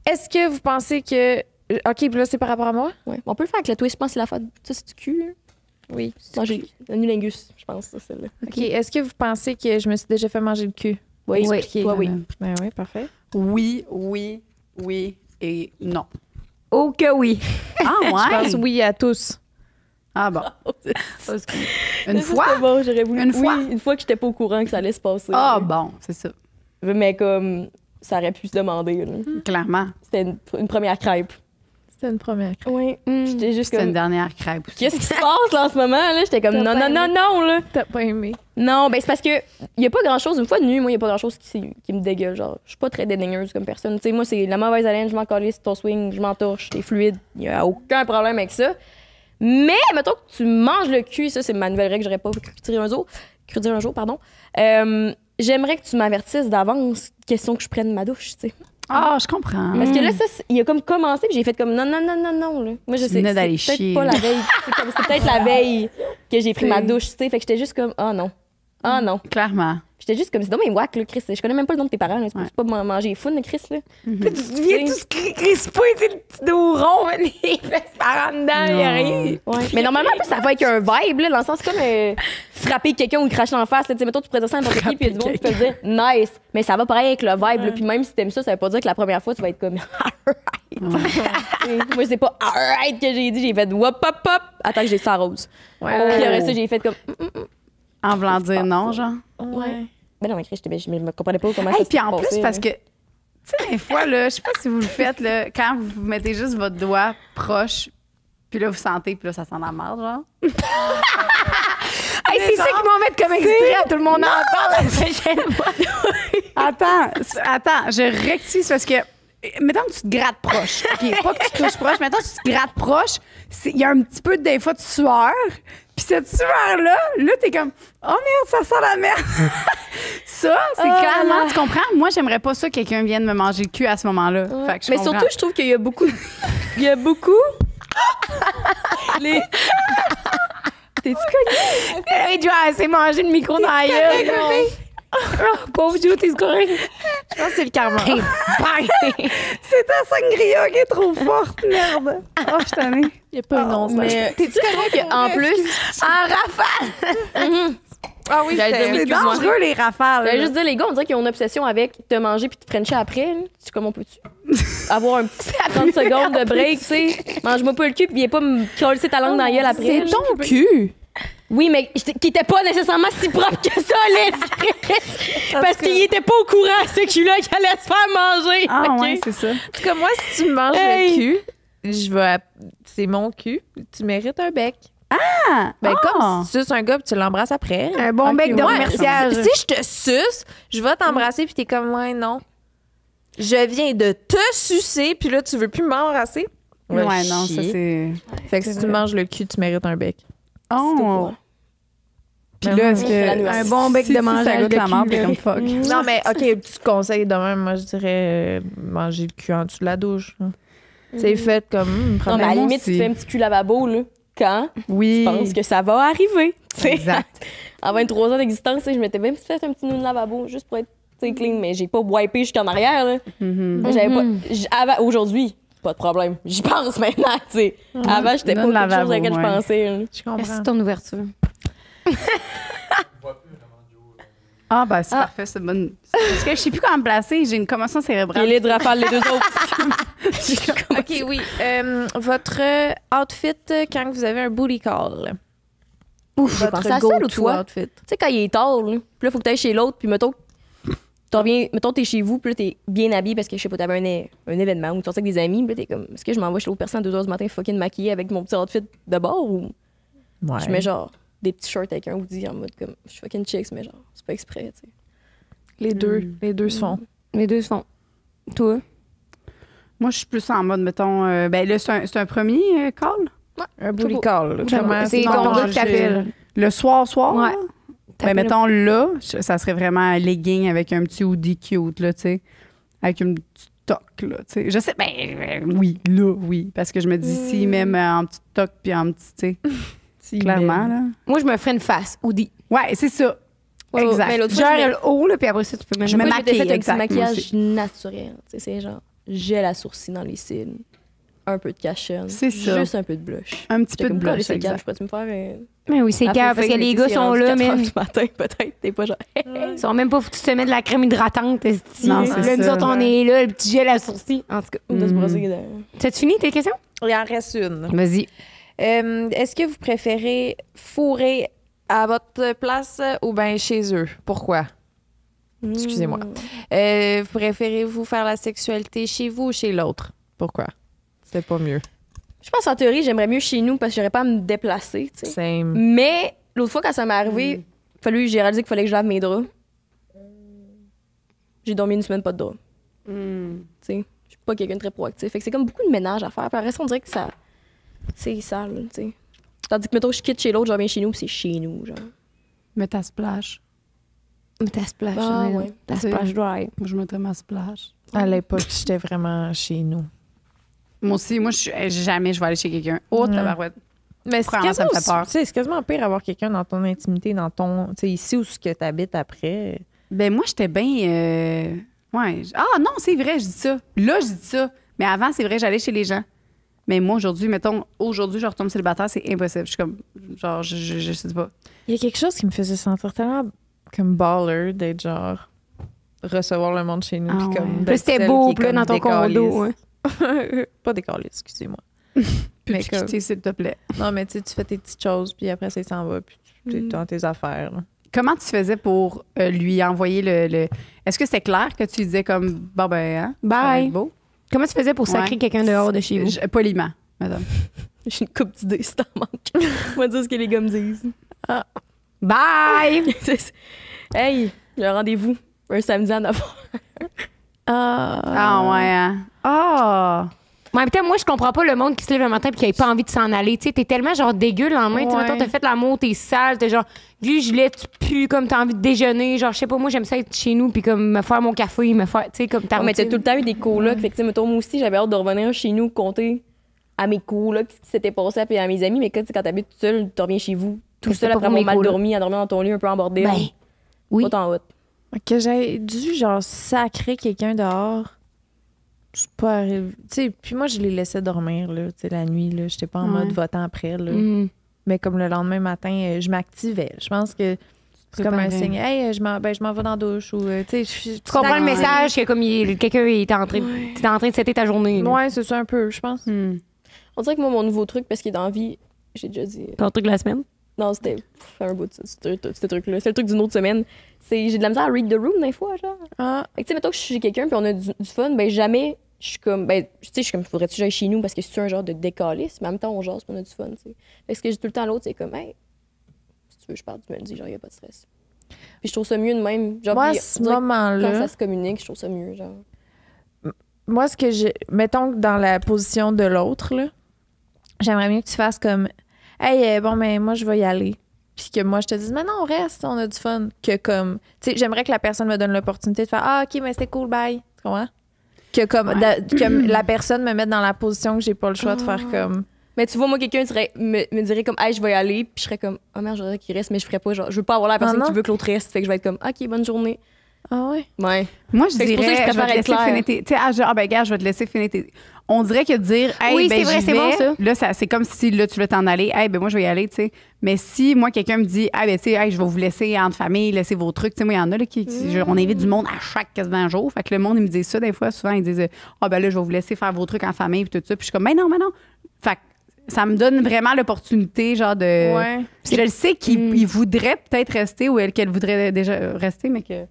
Est-ce que vous pensez que... OK, puis là, c'est par rapport à moi? Ouais. On peut le faire avec le twist. Je pense que c'est la fois. Ça, c'est du cul. Là. Oui. Manger le nulingus, je pense, ça, celle-là. OK. Est-ce que vous pensez que je me suis déjà fait manger le cul? Oui, Oui. expliquez. Toi, oui. Ben oui, parfait. Oui et non. Oh que oui. Ah Je pense ouais? oui à tous. Ah bon. Une Ça, fois? c'était bon, j'aurais voulu. Une fois? Oui, une fois que j'étais pas au courant que ça allait se passer. Ah bon, c'est ça. Mais comme, ça aurait pu se demander. Là. Clairement. C'était une première crêpe. C'était une première. Oui. J'étais juste C'était une comme... dernière crêpe aussi. Qu'est-ce qui se passe là en ce moment? Là? J'étais comme T'as non, pas non, non, non, là. T'as pas aimé? Non, ben c'est parce que y a pas grand-chose. Une fois de nuit, moi, y a pas grand-chose qui me dégueule. Genre, je suis pas très dédaigneuse comme personne. Tu sais, moi, c'est la mauvaise haleine, je m'en calisse, ton swing, je m'en torche, t'es fluide. Y a aucun problème avec ça. Mais, mettons que tu manges le cul, ça, c'est ma nouvelle règle que j'aurais pas cru dire un jour, pardon. J'aimerais que tu m'avertisses d'avance, question que je prenne ma douche, tu sais. Ah, je comprends. Parce que là, ça, il a comme commencé, puis j'ai fait comme non, non, non, non, non, là. Moi, je Tu sais, venais c'est d'aller peut-être chier. pas la veille. C'est peut-être la veille que j'ai pris ma douche, tu sais. Fait que j'étais juste comme, oh non. Ah non. Clairement. J'étais juste comme, c'est dommage, wack, là, Chris. Je connais même pas le nom de tes parents, là. Tu peux pas manger fun, Chris, là. Tu te viens tout crispé, tu sais, le petit dos rond, les fesses par en dedans, y a rien. Ouais. Mais normalement, en plus, ça va avec un vibe, là, dans le sens, c'est comme frapper quelqu'un ou cracher en face, là. Tu sais, mettons, tu pourrais dire ça à n'importe qui, puis il y a du monde qui peut dire nice. Mais ça va pareil avec le vibe, là. Puis même si t'aimes ça, ça veut pas dire que la première fois, tu vas être comme alright. Moi, c'est pas alright que j'ai dit, j'ai fait wop, hop, hop. Attends que j'ai ça rose. Puis après ça, j'ai fait comme. En voulant dire non, genre. Ouais. Ben non, mais Chris, je me comprenais pas comment Hey, ça puis s'est en passé, plus, parce là. que, tu sais, des fois, là, je sais pas si vous le faites, là, quand vous mettez juste votre doigt proche, puis là, vous sentez, puis là, ça sent la merde, genre. Hey, c'est ça qu'ils vont mettre comme extrait, tout le monde en parle la prochaine fois. Attends, je rectifie, c'est parce que, mettons que tu te grattes proche. OK, pas que tu te touches proche, mettons que tu te grattes proche, il y a un petit peu, des fois, de sueur. Puis cette sueur-là, là, t'es comme, oh merde, ça sent la merde. Ça, c'est clairement, tu comprends? Moi, j'aimerais pas ça que quelqu'un vienne me manger le cul à ce moment-là. Fait que je Mais comprends. surtout, je trouve qu'il y a beaucoup. Il y a beaucoup. Les. T'es-tu connu? Hey, Joe, elle s'est mangé le micro dans la gueule. Oh, pauvre Joe, t'es correct? Je pense que c'est le karma. C'est ta sangria qui est trop forte, merde. Oh, je t'en ai. Il n'y a pas une once. Mais t'es-tu correct qu'en plus. En rafale! Ah oui, J'allais dire, C'est excuse-moi. dangereux, les rafales. J'allais juste dire, les gars, on dirait qu'ils ont une obsession avec te manger puis te frencher après. Là. Tu sais, comment peux-tu? Avoir un petit 30 secondes de break, tu sais. Mange-moi pas le cul puis viens pas me coller ta langue dans la gueule après. C'est ton cul. Oui, mais qui était pas nécessairement si propre que ça, Liz. Parce qu'il était pas au courant, ce cul-là, qu'il allait se faire manger. Ah ok? ouais, c'est ça. En tout cas, moi, si tu me manges Hey. le cul, je vais. C'est mon cul. Tu mérites un bec. Ah, Ben, comme si tu suces un gars puis tu l'embrasses après. Un bon bec de Ouais, remerciage. si je te suce, je vais t'embrasser puis t'es comme, ouais, non. Je viens de te sucer puis là, tu veux plus m'embrasser. Ouais, Va non, ça chier. c'est. Fait que si tu manges le cul, tu mérites un bec. Oh. Puis Ben, là, moi, est-ce je fais la que. nuance. Un bon bec si, de si manger ça avec goûte le la merde, cul, t'es là. comme fuck. Non, mais OK, petit conseil de même, moi, je dirais manger le cul en dessous de la douche. là. C'est fait comme. Non, mais à la moi limite, tu aussi. te fais un petit cul lavabo, là. Quand Oui. tu penses que ça va arriver. tu sais. Exact. En 23 ans d'existence, tu sais, je m'étais même fait un petit nœud de lavabo juste pour être tu sais, clean, mais j'ai pas wipé jusqu'en arrière. Là. J'avais pas. Aujourd'hui, pas de problème. J'y pense maintenant, tu sais. Avant, j'étais pas Nœud de quelque chose à lavabo, laquelle je ouais. pensais. là. Je comprends. Merci de ton ouverture. Ah, ben, c'est parfait, c'est bonne. Parce que je sais plus comment me placer, j'ai une commotion Puis cérébrale. les de rafale, les deux autres. OK, oui. Votre outfit quand vous avez un booty call. Ouf, j'ai pensé à ça l'autre fois. Outfit. Tu sais, quand il est tard, là, puis là, faut que t'ailles chez l'autre, puis mettons, t'es chez vous, puis là, t'es bien habillé parce que, je sais pas, t'avais un événement ou tu sortais avec des amis, puis là, t'es comme, est-ce que je m'envoie chez l'autre personne à 2h du matin fucking maquillée avec mon petit outfit de bord ou Ouais. je mets genre des petits shorts avec un hoodie en mode comme, je suis fucking chicks, mais genre, c'est pas exprès, tu sais. Les deux se font. Les deux se font. Toi? Moi, je suis plus en mode, mettons, ben là, c'est un premier call. Un booty call. C'est non, ton gars qui j'ai- t'appelle. Le soir. Ouais. Ben, mettons, là, ça serait vraiment un legging avec un petit hoodie cute, là, tu sais. Avec une petite toque, là, tu sais. Je sais, oui, là, oui. Parce que je me dis, si même en petite toque puis en petit, tu sais, clairement, là. Moi, je me ferais une face. Oudi. Ouais, c'est ça. Ouais, Exact. mais l'autre fois, Genre je le haut, là, puis après ça, tu peux mettre. Je me Moi, j'ai maquille, fait un petit exact, moi maquillage aussi. naturel. Tu sais, c'est genre gel à sourcils dans les cils, un peu de cachonne, C'est ça. juste un peu de blush. Un petit peu de blush, c'est calme, exact. je pourrais me faire Mais oui, c'est grave, parce que les gars sont là, même. même. Du matin, peut-être, t'es pas genre. Ils sont même pas foutus de se mettre de la crème hydratante, esti. Non, Là, c'est nous ça. autres, on est là, le petit gel à sourcils. En tout cas. Ou de se brosser. T'as-tu fini tes questions? Il en reste une. Vas-y. Est-ce que vous préférez fourrer à votre place ou bien chez eux? Pourquoi? Excusez-moi. Préférez-vous faire la sexualité chez vous ou chez l'autre? Pourquoi? C'est pas mieux. Je pense en théorie, j'aimerais mieux chez nous parce que j'aurais pas à me déplacer, tu sais. Same. Mais l'autre fois, quand ça m'est arrivé, j'ai réalisé qu'il fallait que je lave mes draps. J'ai dormi une semaine pas de draps. Tu sais, je suis pas quelqu'un de très proactif. Fait que c'est comme beaucoup de ménage à faire. Puis après ça, on dirait que ça. C'est sale, tu sais. Tandis que, mettons, je quitte chez l'autre, je reviens chez nous, puis c'est chez nous, genre. Mais ta splash. Mais ta splash. Ah, ouais. Ta splash dry. Moi, je mettrais ma splash. À l'époque, j'étais vraiment chez nous. Moi aussi, jamais je vais aller chez quelqu'un. Oh, tabarouette. Mais c'est Premièrement, ça me quasiment, fait peur. tu sais, c'est quasiment pire avoir quelqu'un dans ton intimité, dans ton. Tu sais, ici où ce que tu habites après. Ben moi, j'étais bien... Ouais. Ah non, c'est vrai, je dis ça. Là, je dis ça. Mais avant, c'est vrai, j'allais chez les gens. Mais moi, aujourd'hui, je retombe célibataire, c'est impossible. Je suis comme... Genre, je sais pas. Il y a quelque chose qui me faisait sentir tellement comme baller d'être genre recevoir le monde chez nous. Ah puis ouais. comme Là, d'être c'était celle beau, qui est puis là, comme dans ton condo. décalisse. Ouais. Pas décalé, excusez-moi. Puis Mais tu comme- quitter, s'il te plaît. Non, mais tu sais, tu fais tes petites choses, puis après, ça s'en va, puis tu es dans tes affaires. là. Comment tu faisais pour lui envoyer le... Est-ce que c'était clair que tu lui disais comme... Bon, ben, hein? ça va Bye. être beau? Comment tu faisais pour sacrer Ouais. quelqu'un dehors de chez vous? Poliment, madame. J'ai une coupe d'idées si t'en manques. On va dire ce que les gars me disent. Bye! Hey, j'ai un rendez-vous un samedi à 9h. Ah ouais, hein? Ah! En même temps, moi, je comprends pas le monde qui se lève le matin et qui a pas envie de s'en aller. Tu sais, t'es tellement genre dégueu le lendemain. Tu sais, Ouais. mettons, t'as fait l'amour, t'es sale, t'es genre, du gilet, tu pues, comme t'as envie de déjeuner. Genre, je sais pas, moi, j'aime ça être chez nous puis comme me faire mon café, me faire, tu sais, comme ta Mais t'as routine. tout le temps eu des colocs. Fait que, tu sais, mettons, moi aussi, j'avais hâte de revenir chez nous, compter à mes colocs ce qui s'était passé puis à mes amis. Mais quand t'habites tout seul, tu reviens chez vous, tout Mais c'est seul pas après pour avoir mes mal colocs. dormi, à dormir dans ton lit un peu en bordel. Ben, oui. Pas en haute. Que j'ai dû, genre, sacrer quelqu'un dehors. C'est pas arrivé. Tu sais, puis moi, je les laissais dormir, là, tu sais, la nuit, là. J'étais pas en Ouais. mode votant après, là. Mm. Mais comme le lendemain matin, je m'activais. Je pense que c'est comme un préparais. signe. Hey, je m'en vais dans la douche ou, tu sais, Tu comprends le message que comme quelqu'un est en train, t'es en train de setter ta journée. là. Ouais, c'est ça un peu, je pense. On dirait que moi, mon nouveau truc, parce qu'il est dans la vie, j'ai déjà dit. Ton truc de la semaine. Non, c'était un bout de ça, ce truc-là. C'est le truc d'une autre semaine. J'ai de la misère à read the room des fois, genre. Ah, Fait que, tu sais, mettons que je suis chez quelqu'un puis on a du fun, ben jamais je suis comme, ben, tu sais, je suis comme, faudrait-tu que j'aille chez nous parce que c'est un genre de décalisse, mais en même temps, on jase puis on a du fun, tu sais. Fait que ce que j'ai tout le temps l'autre, c'est comme, hey, si tu veux, je parle, tu me le dis, genre, y a pas de stress. Puis je trouve ça mieux de même. Genre, moi, à puis, ce on dirait que moment-là, quand ça se communique, je trouve ça mieux, genre. moi, ce que j'ai. Mettons que dans la position de l'autre, là, j'aimerais mieux que tu fasses comme. Hey, bon, mais moi, je vais y aller. Puis que moi, je te dise, mais non, reste, on a du fun. Que comme. Tu sais, j'aimerais que la personne me donne l'opportunité de faire, ah, OK, mais c'était cool, bye. Tu comprends? Que comme. Que la personne me mette dans la position que j'ai pas le choix de faire comme. Mais tu vois, moi, quelqu'un me dirait comme, hey, je vais y aller, puis je serais comme, oh merde, je voudrais qu'il reste, mais je ferais pas, genre, je veux pas avoir la personne non. qui veut que l'autre reste, fait que je vais être comme, OK, bonne journée. Ah ouais? Ouais. Moi, je Fait que c'est pour ça dirais, que je je vais te préfère laisser être finir tes... Tu sais, ben, gars, je vais te laisser finir tes... On dirait que de dire, hey, Oui, ben, c'est vrai, j'y c'est bon, vais, ça. là, c'est comme si, là, tu voulais t'en aller. Hey, ben, moi, je vais y aller, tu sais. Mais si, moi, quelqu'un me dit, hey, ben, tu sais, hey, je vais vous laisser entre famille, laisser vos trucs. Tu sais, moi, il y en a, là, on invite du monde à chaque quasiment jour. Fait que le monde, ils me disent ça, des fois. Souvent, ils disent, ah, ben, là, je vais vous laisser faire vos trucs en famille, puis tout ça. Puis je suis comme, mais non. Fait que ça me donne vraiment l'opportunité, genre, de. Ouais. Je le sais qu'il voudrait peut-être rester ou qu'elle voudrait déjà rester, mais que.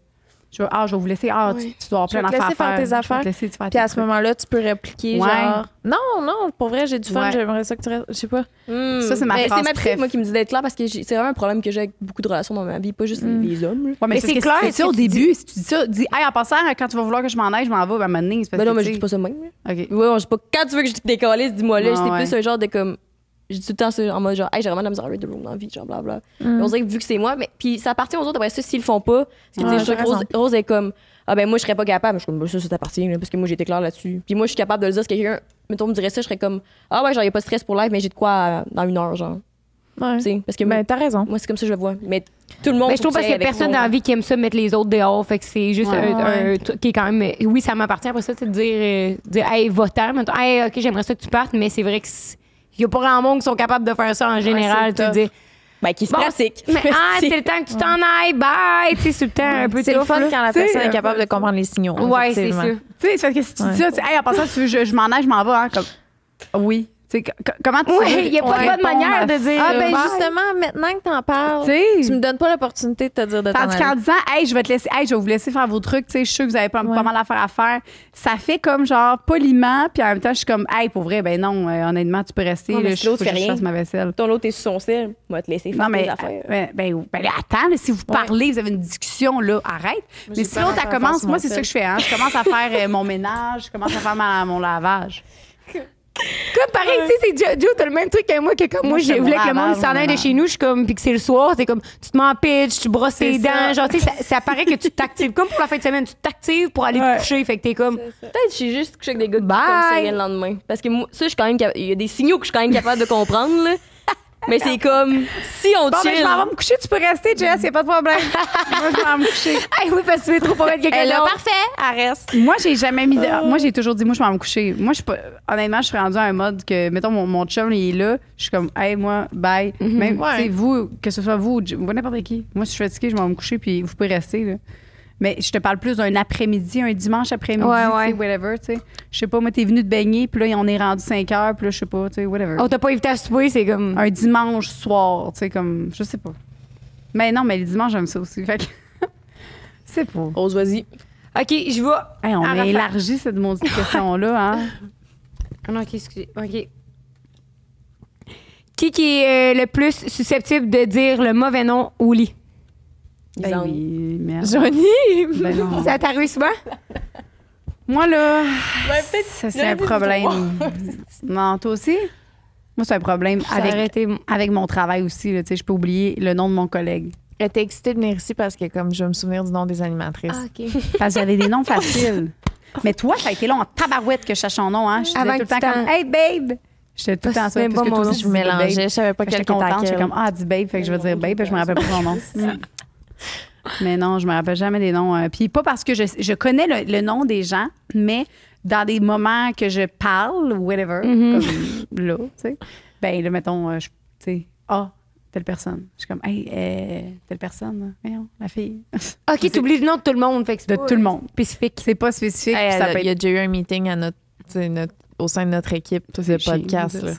Je vais vous laisser. Tu dois avoir Je vais plein te d'affaires à laisser faire tes Je vais te affaires. laisser faire Puis tes à ce trucs. moment-là, tu peux répliquer Ouais. genre non, pour vrai, j'ai du fun, Ouais. j'aimerais ça que tu restes. Je sais pas. Ça, c'est ma Mais phrase c'est ma préf. psy, moi, qui me dit d'être clair parce que c'est vraiment un problème que j'ai avec beaucoup de relations dans ma vie, pas juste les hommes. là. Ouais, Mais c'est c'est clair. clair, Si tu dis ça au si tu début, si tu dis ça, dis, hey, en passant, quand tu vas vouloir que je m'en aille, je m'en vais, ben, à un moment donné, c'est parce Ben non, que, mais tu je sais- dis pas ça de même. là. OK. Ouais, je dis pas quand tu veux que je te décalisse, dis-moi là. Ah, C'est ouais. plus un genre de comme. Je dis tout le temps ça en mode genre, hey, j'ai vraiment de la misère avec the room dans la vie, genre blabla. Mais on dirait que vu que c'est moi, mais puis ça appartient aux autres après ça s'ils le font pas. Parce que tu sais, je trouve t'as que Rose, raison. Rose est comme, ah ben moi je serais pas capable. Mais je suis comme, ça t'appartient là, parce que moi j'étais claire là-dessus. Puis moi je suis capable de le dire si quelqu'un, mettons, me dirait ça, je serais comme, ah ouais, genre y a pas de stress pour live, mais j'ai de quoi dans 1 heure, genre. Ouais. Tu sais, parce que Ben, t'as raison. moi c'est comme ça que je le vois. Mais tout le monde. Ben, je trouve faut parce qu'il y a avec personne moi. dans la vie qui aime ça mettre les autres dehors. Fait que c'est juste Ouais. un truc qui est quand même. Oui, ça m'appartient après ça, c'est de dire, hey, va-t'en. Mettons, hey, OK, j'aimerais ça que tu partes, mais c'est vrai que il y a pas grand monde qui sont capables de faire ça en général. c'est Tu dis, Ben qui se bon, pratique. mais c'est le temps que tu t'en ailles, bye. Tu sais, c'est le temps un peu C'est le tough, fun là. quand la Tu sais, personne est capable de comprendre les signaux. Ouais, c'est effectivement. ça. Tu sais, c'est parce que si tu dis ça, tu dis, hey, en passant, tu veux, je m'en aille, je m'en vais, hein, comme, oui. Tu sais, comment tu Ouais, veux il y a pas de bonne répondre manière à de dire. Ah, ben bye. justement, maintenant que t'en parles, Tu sais. tu me donnes pas l'opportunité de te dire de t'en Tandis qu'en aller. disant, hey, je vais te laisser, hey, je vais vous laisser faire vos trucs, tu sais, je suis sûre que vous avez pas mal d'affaires à faire. Ça fait comme genre poliment, puis en même temps, je suis comme, hey, pour vrai, ben non, honnêtement, tu peux rester, Non, mais là, si l'autre faut que fait je rien. fasse ma vaisselle. Ton l'autre est sur son sel, moi te laisser faire Non, mais, tes affaires. là, attends, là, si vous parlez, vous avez une discussion, là, arrête. Mais j'ai si pas l'autre, d'affaire elle à faire commence, sur moi, mon c'est ça sel. que je fais, hein. Je commence à faire mon ménage, je commence à faire mon lavage. Comme pareil, tu sais, c'est Joe, t'as le même truc que moi, que comme moi, je fais je voulais mon que le monde lavage, s'en mon aille de ménage. chez nous, je suis comme, puis que c'est le soir, t'es comme, tu te m'en pitches, tu brosses tes C'est dents, ça. genre, tu sais, ça paraît que tu t'actives. Comme pour la fin de semaine, tu t'actives pour aller te coucher, fait que t'es comme, Peut-être que je suis juste couché avec des gars qui Bye. comme ça le lendemain. Parce que moi, ça, je suis quand même il y a des signaux que je suis quand même capable de comprendre, là. Mais c'est comme, si on Bon, ben, chill. je m'en vais me coucher, tu peux rester, Jess, y a pas de problème. Moi, je m'en vais me coucher. hey, oui, parce que tu veux trop pas mettre quelqu'un Elle a d'autre. parfait, elle reste. Moi, j'ai jamais mis. Moi, j'ai toujours dit, moi, je m'en vais me coucher. Moi, je suis pas. Honnêtement, je suis rendue à un mode que, mettons, mon chum, il est là. Je suis comme, hey, moi, bye. Même, Ouais. tu sais, vous, que ce soit vous ou n'importe qui. Moi, si je suis fatiguée, je m'en vais me coucher, puis vous pouvez rester, là. Mais je te parle plus d'un après-midi, un dimanche après-midi, Ouais, tu sais, ouais. whatever, tu sais. Je sais pas, moi, t'es venu te baigner, puis là, on est rendu 5 heures, puis là, je sais pas, tu sais, whatever. On t'a pas invité à souper, c'est comme. Un dimanche soir, tu sais, comme, je sais pas. Mais non, mais les dimanches, j'aime ça aussi. Fait que, c'est pas. Rose, vas-y. OK, je vais. Hey, on En a rafale. élargi cette maudite question-là, hein. Ah non, OK, excusez. OK. Qui est le plus susceptible de dire le mauvais nom au lit? Ben Lisande. oui, merde. Johnny! Ben non. Ça t'arrive souvent? Moi, là, peut-être ça, c'est j'aurais un dit problème. Non, toi aussi? Moi, c'est un problème avec, Arrêtez. avec mon travail aussi. Là, tu sais, je peux oublier le nom de mon collègue. Elle était excitée de venir ici parce que, comme, je veux me souvenir du nom des animatrices. OK. Parce que j'avais des noms faciles. Mais toi, ça a été long en tabarouette que je cherche son nom. Hein? Je disais Avant tout le que temps tu comme t'en- « Hey, babe! » J'étais tout le temps ça. C'est Parce pas que mon toi nom. aussi, Je tu disais mélangeais, babe. je savais pas Fait que quel J'étais était contente. J'étais laquelle. comme « Ah, dis babe. » Fait que je vais dire babe. Puis je me rappelle pas son nom. Mais non, je me rappelle jamais des noms. Puis pas parce que je connais le nom des gens, mais dans des moments que je parle ou whatever, comme là, tu sais, ben là, mettons, tu sais, telle personne. Je suis comme, hey, telle personne, voyons, la fille. OK, t'oublies le nom de tout le monde. Fait que c'est De pas, tout le monde. Spécifique. C'est pas spécifique. Hey, puis ça peut il y a être déjà eu un meeting à au sein de notre équipe de podcast. Là.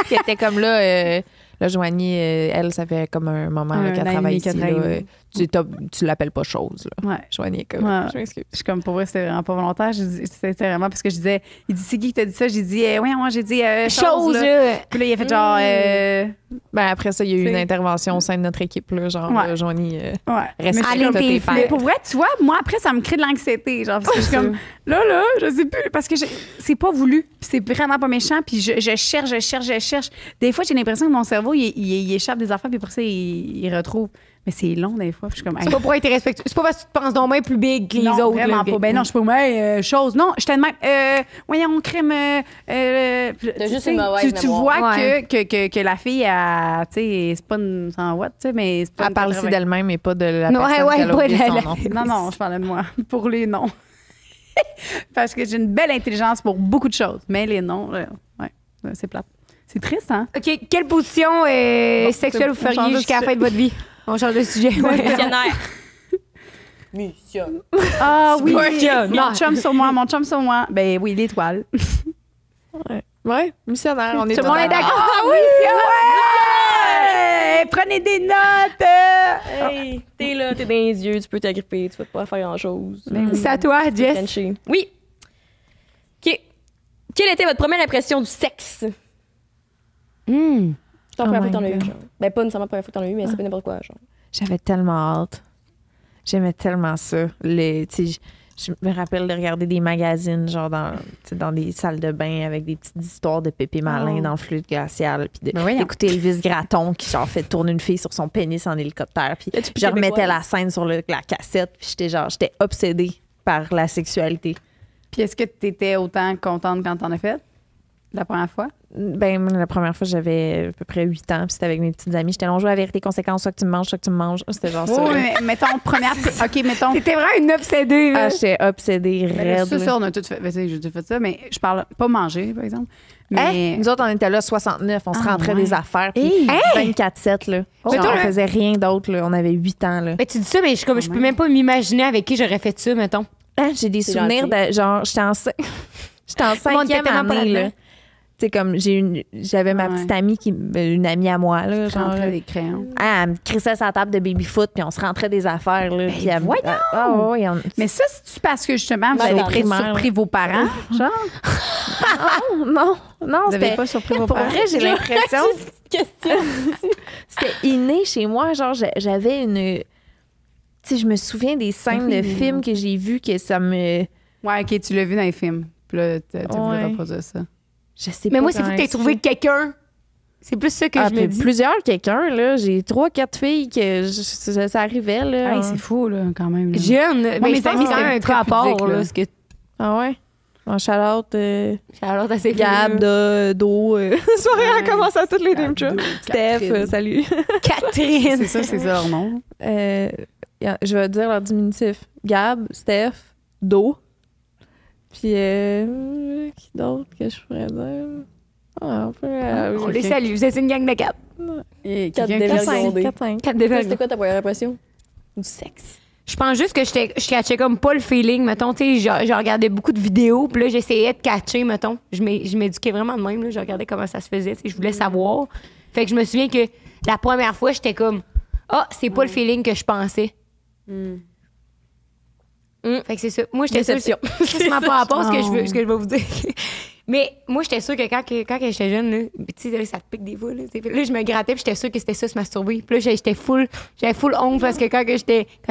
Qui était comme là, Joanie, elle, ça fait comme un moment là, Un qu'elle an et travaille demi qu'elle ici. Là, travaille. tu l'appelles pas chose. Là. Ouais. Joanie est comme, Ouais. je m'excuse. Je suis comme, pour vrai, c'était vraiment pas volontaire. C'était vraiment parce que je disais, il dit, c'est qui t'a dit ça? J'ai dit, oui, moi, j'ai dit, chose. Là. là. Puis là, il a fait genre, Ben, après ça, il y a eu une T'sais. intervention au sein de notre équipe. Là, genre, Ouais. là, Joanie, ouais. reste Allez, comme t'es tes flip. Mais fêtes. pour vrai, tu vois, moi, après, ça me crée de l'anxiété. Genre, parce que je suis comme, là, je sais plus. Parce que c'est pas voulu. Puis c'est vraiment pas méchant. Puis je cherche. Des fois, j'ai l'impression que mon cerveau, il échappe des affaires, puis pour ça, il retrouve. Mais c'est long, des fois. Puis je suis comme, C'est pas pour être respectueux. C'est pas parce que tu te penses donc bien plus big que les non, autres. vraiment là, pas. Ben non, je suis pas, chose. Non, j'étais de même. Voyons, crème. T'as juste une mauvaise tu mémoire. vois Ouais. que la fille, tu sais, c'est pas une 100 watts, tu sais, mais c'est pas Elle une parle aussi 80. d'elle-même et pas de la Ouais, personne ouais, qu'elle a pas oublié de son la- nom. Non, je parlais de moi. Pour les noms. Parce que j'ai une belle intelligence pour beaucoup de choses. Mais les noms, ouais, c'est plate. C'est triste, hein? OK, quelle position sexuelle vous on change feriez de jusqu'à la sujet. fin de votre vie? On change de sujet. Ouais. Missionnaire. Mission. Ah oui! Missionnaire. Mon chum sur moi. Ben oui, l'étoile. Ouais, missionnaire, on est Tout le monde est d'accord. Ah oui! Ouais! Prenez des notes! Hey, t'es là, t'es dans les yeux, tu peux t'agripper, tu vas pas faire grand-chose. C'est à toi, Jess. Frencher. Oui. OK. Quelle était votre première impression du sexe? C'est la première fois que t'en as eu, genre. Ben, pas nécessairement la première fois que t'en as eu, mais c'est pas n'importe quoi, genre. J'avais tellement hâte. J'aimais tellement ça. Tu sais, je me rappelle de regarder des magazines, genre dans des salles de bain avec des petites histoires de Pépé Malin dans le fluide glacial. Puis Ben voyons. d'écouter Elvis Gratton qui, genre, fait tourner une fille sur son pénis en hélicoptère. Puis Là, tu je remettais québécoise. la scène sur la cassette. Puis j'étais obsédée par la sexualité. Puis est-ce que t'étais autant contente quand t'en as fait? La première fois? Ben, moi, la première fois, j'avais à peu près 8 ans. Puis c'était avec mes petites amies. J'étais long joué à la vérité, conséquence, soit que tu me manges, soit que tu me manges. C'était genre ça. Oui, là. mais mettons, première. OK, mettons. T'étais vraiment une obsédée. là. Ah, j'étais obsédée, Ben, raide. ça, on a tout fait. Ben, tu sais, j'ai tout fait ça, mais je parle pas manger, par exemple. Mais. Nous autres, on était là 69. On se Ah, rentrait ouais. des affaires. Puis 24/7, là. Mais Genre, toi, on là- faisait rien d'autre, là. On avait 8 ans, là. Mais tu dis ça, mais je peux même pas m'imaginer avec qui j'aurais fait ça, mettons. Ah, j'ai des C'est souvenirs gentil. de. Genre, j'étais en monde était 5e tellement pas année, là. là-dedans. Tu sais, comme j'avais ma Ouais. petite amie, une amie à moi, là. Je Genre, rentrais des crayons. elle me crissait sa table de baby-foot, puis on se rentrait des affaires, là. Puis elle- voyons! Ah, ouais, Mais ça, c'est parce que justement, vous Ben, avez dans pris primaire, surpris vos parents, genre? non, non, Vous n'avez c'était. pas surpris vos Pour parents? vrai, j'ai l'impression. Question. C'était inné chez moi. Genre, j'avais une. Tu sais, je me souviens des scènes de films que j'ai vues que ça me. Ouais, OK, tu l'as vu dans les films. Puis là, t'as voulu Ouais. reproduire ça. Je sais Mais pas. moi, c'est fou que t'aies trouvé quelqu'un. C'est plus ça que je me dis. Plusieurs quelqu'un, là. J'ai 3-4 filles que ça arrivait, là. Hey, c'est fou, là, quand même. là. Jeune. Mais mes je pense amis, que c'est quand même un c'était très rapport, pudique, là. là. Parce que Ah ouais? En shout-out, alors, t'as Gab, Do. Soirée, on commence à toutes les Gab, name Do, drops. Steph, Catherine. salut. Catherine. C'est ça leur nom. Je vais dire leur diminutif. Gab, Steph, Do. Puis, qui d'autre que je pourrais dire? Ah, on peut. On les salue. Vous êtes une gang de 4. Et Quatre quelqu'un qui dévergondés. 4-5. 4 C'était quoi ta première impression? Du sexe. Je pense juste que je catchais comme pas le feeling, mettons. Tu sais, je regardais beaucoup de vidéos, puis là, j'essayais de catcher, mettons. Je m'éduquais vraiment de même, là. Je regardais comment ça se faisait, tu sais, je voulais savoir. Fait que je me souviens que la première fois, j'étais comme, ah, c'est pas le feeling que je pensais. Fait que c'est ça. Moi, j'étais sûre. Déception. C'est ma par rapport à ce que Oh. je vais vous dire. Mais moi, j'étais sûre que quand j'étais jeune, là, tu sais, ça te pique des fois. Là, tu sais. Là, je me grattais, puis j'étais sûre que c'était ça, se masturber. Puis là, j'avais full honte parce que quand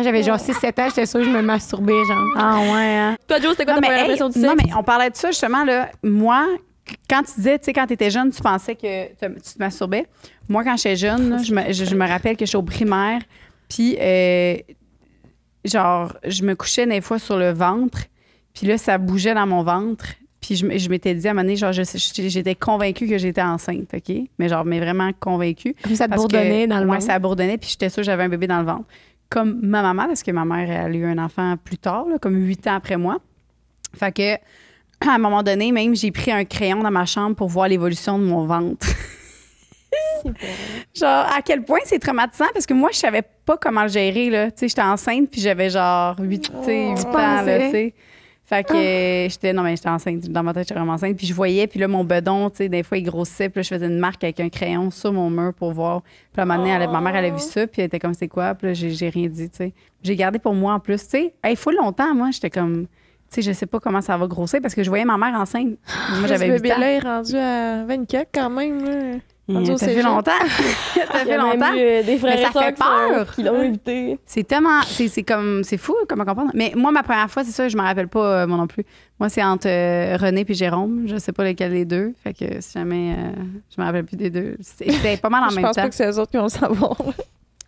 j'avais genre 6-7 ans, j'étais sûre que je me masturbais, genre. Ah ouais, hein? Toi, Jo, c'était quoi Non, ta mais, première hey, impression du sexe? non, mais on parlait de ça justement, là. Moi, quand tu disais, tu sais, quand tu étais jeune, tu pensais que tu te masturbais. Moi, quand j'étais jeune, là, je me rappelle que j'étais au primaire, puis genre, je me couchais des fois sur le ventre, puis là, ça bougeait dans mon ventre. Puis je m'étais dit à un moment donné, genre, j'étais convaincue que j'étais enceinte, OK? Mais genre, mais vraiment convaincue. Comme ça te Parce bourdonnait que, dans le ouais, ventre. ça bourdonnait, puis j'étais sûre que j'avais un bébé dans le ventre. Comme ma maman, parce que ma mère, elle a eu un enfant plus tard, là, comme 8 ans après moi. Fait que, à un moment donné, même, j'ai pris un crayon dans ma chambre pour voir l'évolution de mon ventre. Genre, à quel point c'est traumatisant, parce que moi, je savais pas comment le gérer, là. Tu sais, j'étais enceinte, puis j'avais genre 8 ans, là, tu sais. Fait que j'étais enceinte. Dans ma tête, j'étais vraiment enceinte. Puis je voyais, puis là, mon bedon, tu sais, des fois, il grossissait. Puis là, je faisais une marque avec un crayon sur mon mur pour voir. Puis à un moment donné, ma mère, elle a vu ça, puis elle était comme, c'est quoi? Puis là, j'ai rien dit, tu sais. J'ai gardé pour moi en plus, tu sais. Hey, faut longtemps, moi, j'étais comme, tu sais, je sais pas comment ça va grossir parce que je voyais ma mère enceinte. Moi, j'avais 8 ans. bébé-là est rendu à 24 quand même, là. Rendu au Ça fait cégep. longtemps. Ça Il y fait a même longtemps. eu, des frères Mais et ça sœurs fait qui sont- peur. qui l'ont invité. C'est tellement. C'est comme. C'est fou, comment comprendre. Mais moi, ma première fois, c'est ça, je me rappelle pas, moi non plus. Moi, c'est entre René et Jérôme. Je sais pas lequel des deux. Fait que si jamais je me rappelle plus des deux. C'est pas mal en Je même pense temps. pas que c'est eux autres qui vont le savoir.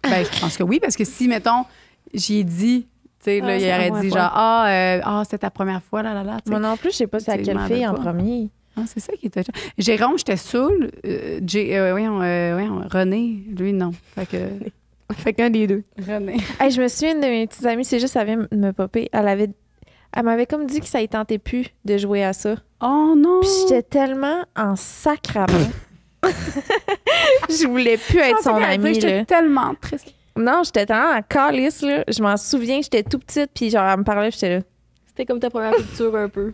Ben, je pense que oui, parce que si, mettons, j'y ai dit, tu sais, là, il aurait dit genre, c'était ta première fois, là. Tu sais. Moi non plus, je sais pas c'est à Tu quelle m'en fille en rappelles pas. premier. Ah, c'est ça qui était. Jérôme, j'étais saoule. René, lui, non. Fait que. Fait qu'un des deux. René. Hey, je me souviens de mes petites amies, c'est juste, ça vient de me popper. Elle m'avait comme dit que ça y tentait plus de jouer à ça. Oh non! Puis j'étais tellement en sacrament. Je voulais plus être son amie, J'étais là. tellement triste. Non, j'étais tellement en calice, là. Je m'en souviens, j'étais tout petite, puis genre, elle me parlait, puis j'étais là. C'était comme ta première rupture un peu.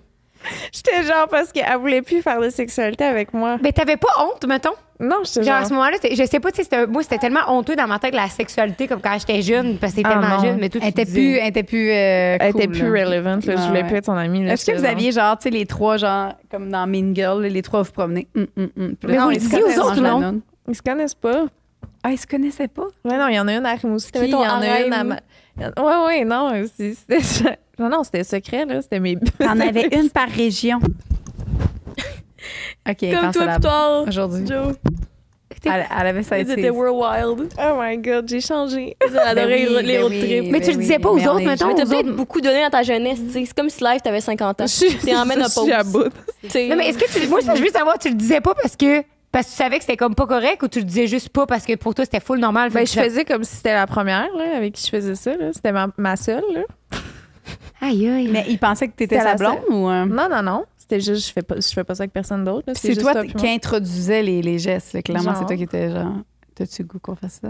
J'étais genre parce qu'elle voulait plus faire de sexualité avec moi. Mais t'avais pas honte, mettons? Non, j'étais Genre, à genre... ce moment-là, je sais pas, tu sais, moi, c'était tellement honteux dans ma tête, la sexualité, comme quand j'étais jeune, parce que c'était tellement non. jeune, mais tout Elle était plus. Elle était plus. Elle était cool, plus là. relevant, là. Je voulais plus être son amie, là. Est-ce que J'étais vous genre- aviez, genre, tu sais, les trois, genre, comme dans Mean Girl, les trois vous promenez? Puis là, Mais vous le ils se disiez aux connaissent, autres, mangent la non? nonne. Ils se connaissent pas. Ah, ils se connaissaient pas? Ouais, non, il y en a une à Rimouski, il y Mettons, en a une à... Arène. Ouais, non, c'était... Non, c'était secret, là. C'était mes... T'en avais une par région. OK, Comme pense à toi, la plus tard. aujourd'hui. Joe. Elle avait ça. Ils étaient World Wild. Oh my God, j'ai changé. Ils adoraient oui, les ben road oui. trips. Mais tu le disais pas aux mais on autres, est mettons? Mais t'as aux peut-être autres? beaucoup donné dans ta jeunesse, tu sais. C'est comme si live, t'avais 50 ans. T'es en ménopause. Je suis à bout. Tu sais. Non, mais est-ce que tu. Moi, je veux savoir, tu le disais pas parce que tu savais que c'était comme pas correct ou tu le disais juste pas parce que pour toi, c'était full normal? Ben, fait je que faisais comme si c'était la première, là, avec qui je faisais ça, là. C'était ma seule, là. Aïe, aïe. Mais ils pensaient que t'étais C'était sa la blonde ou... Non. C'était juste, je fais pas ça avec personne d'autre, là. C'est juste toi puis qui moi. introduisais les gestes. Là. Clairement, Genre. c'est toi qui étais genre... T'as-tu le goût qu'on fasse ça?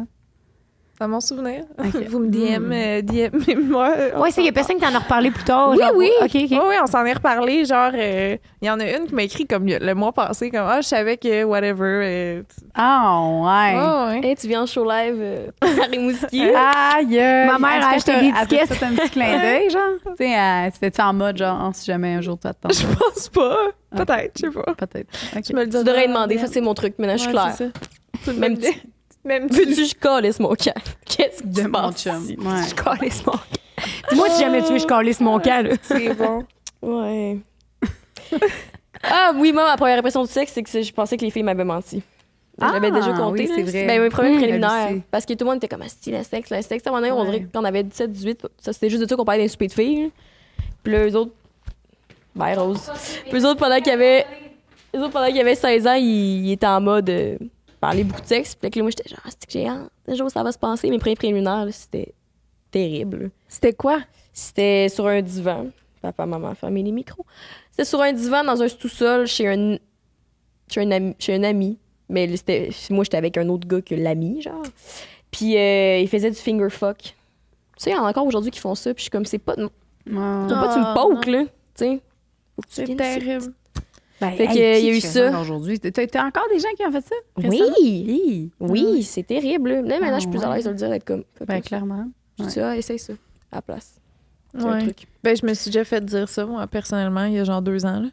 Dans mon souvenir. Ok. Vous me DM moi. Ouais, ça, il y a personne qui t'en a reparlé plus tard. Oui, genre, oui. OK, OK. Oui, on s'en est reparlé. Genre, il y en a une qui m'a écrit comme le mois passé, comme je savais que whatever. Ah, ouais. Ouais. Hey, tu viens en show live à Rimouski. Aïe! Ma mère a acheté des étiquettes. C'était un petit clin d'œil, genre. Tu sais, c'était-tu en mode, genre, si jamais un jour tu attends? Je pense pas. Peut-être, je sais pas. Peut-être. OK. Tu me le Tu devrais demander. Ça, c'est mon truc. Maintenant, je suis claire. Même tu. Même Veux-tu que je calisse mon camp? Qu'est-ce qui De se mon passe? chum. ici? Ouais. Je calisse mon camp. Dis-moi si jamais tu veux, je calisse mon camp, là. C'est bon. Ouais. Ah oui, moi, ma première impression du sexe, c'est que je pensais que les filles m'avaient menti. Ah, J'avais déjà compté. oui, là. c'est vrai. Ben, mes premiers préliminaires. elle aussi. Parce que tout le monde était comme, asti, le sexe. À un moment donné, on Ouais. dirait que quand on avait 17, 18, ça, c'était juste de ça qu'on parlait d'un souper de filles. là. Puis là, eux autres. Bye, Rose. Puis eux autres, pendant qu'ils avaient 16 ans, ils étaient en mode parler beaucoup de sexe. Puis là, moi, j'étais genre, c'est que j'ai hâte. Un jour, ça va se passer. Mes premiers préliminaires, là, c'était terrible. là. C'était quoi? C'était sur un divan. Papa, maman, fermez les micros. C'était sur un divan dans un sous-sol chez un ami. Mais là, moi, j'étais avec un autre gars que l'ami, genre. Puis il faisait du finger fuck. Tu sais, il y en a encore aujourd'hui qui font ça. Puis je suis comme, c'est pas. Faut Ouais. pas que tu me poques, là. Tu sais. Faut que tu C'est viennes terrible. ici. Ben, Fait que, qui il y a qui eu fait ça. Aujourd'hui. T'as encore des gens qui ont fait ça? Oui. Hi. Oui, c'est terrible. Là. Là, maintenant, je suis plus ouais. à l'aise de le dire, d'être comme. fais Ben, pas ça. clairement. Je dis, essaye ça. À la place. C'est un Ouais. truc. Ben, je me suis déjà fait dire ça, moi, personnellement, il y a genre 2 ans, là.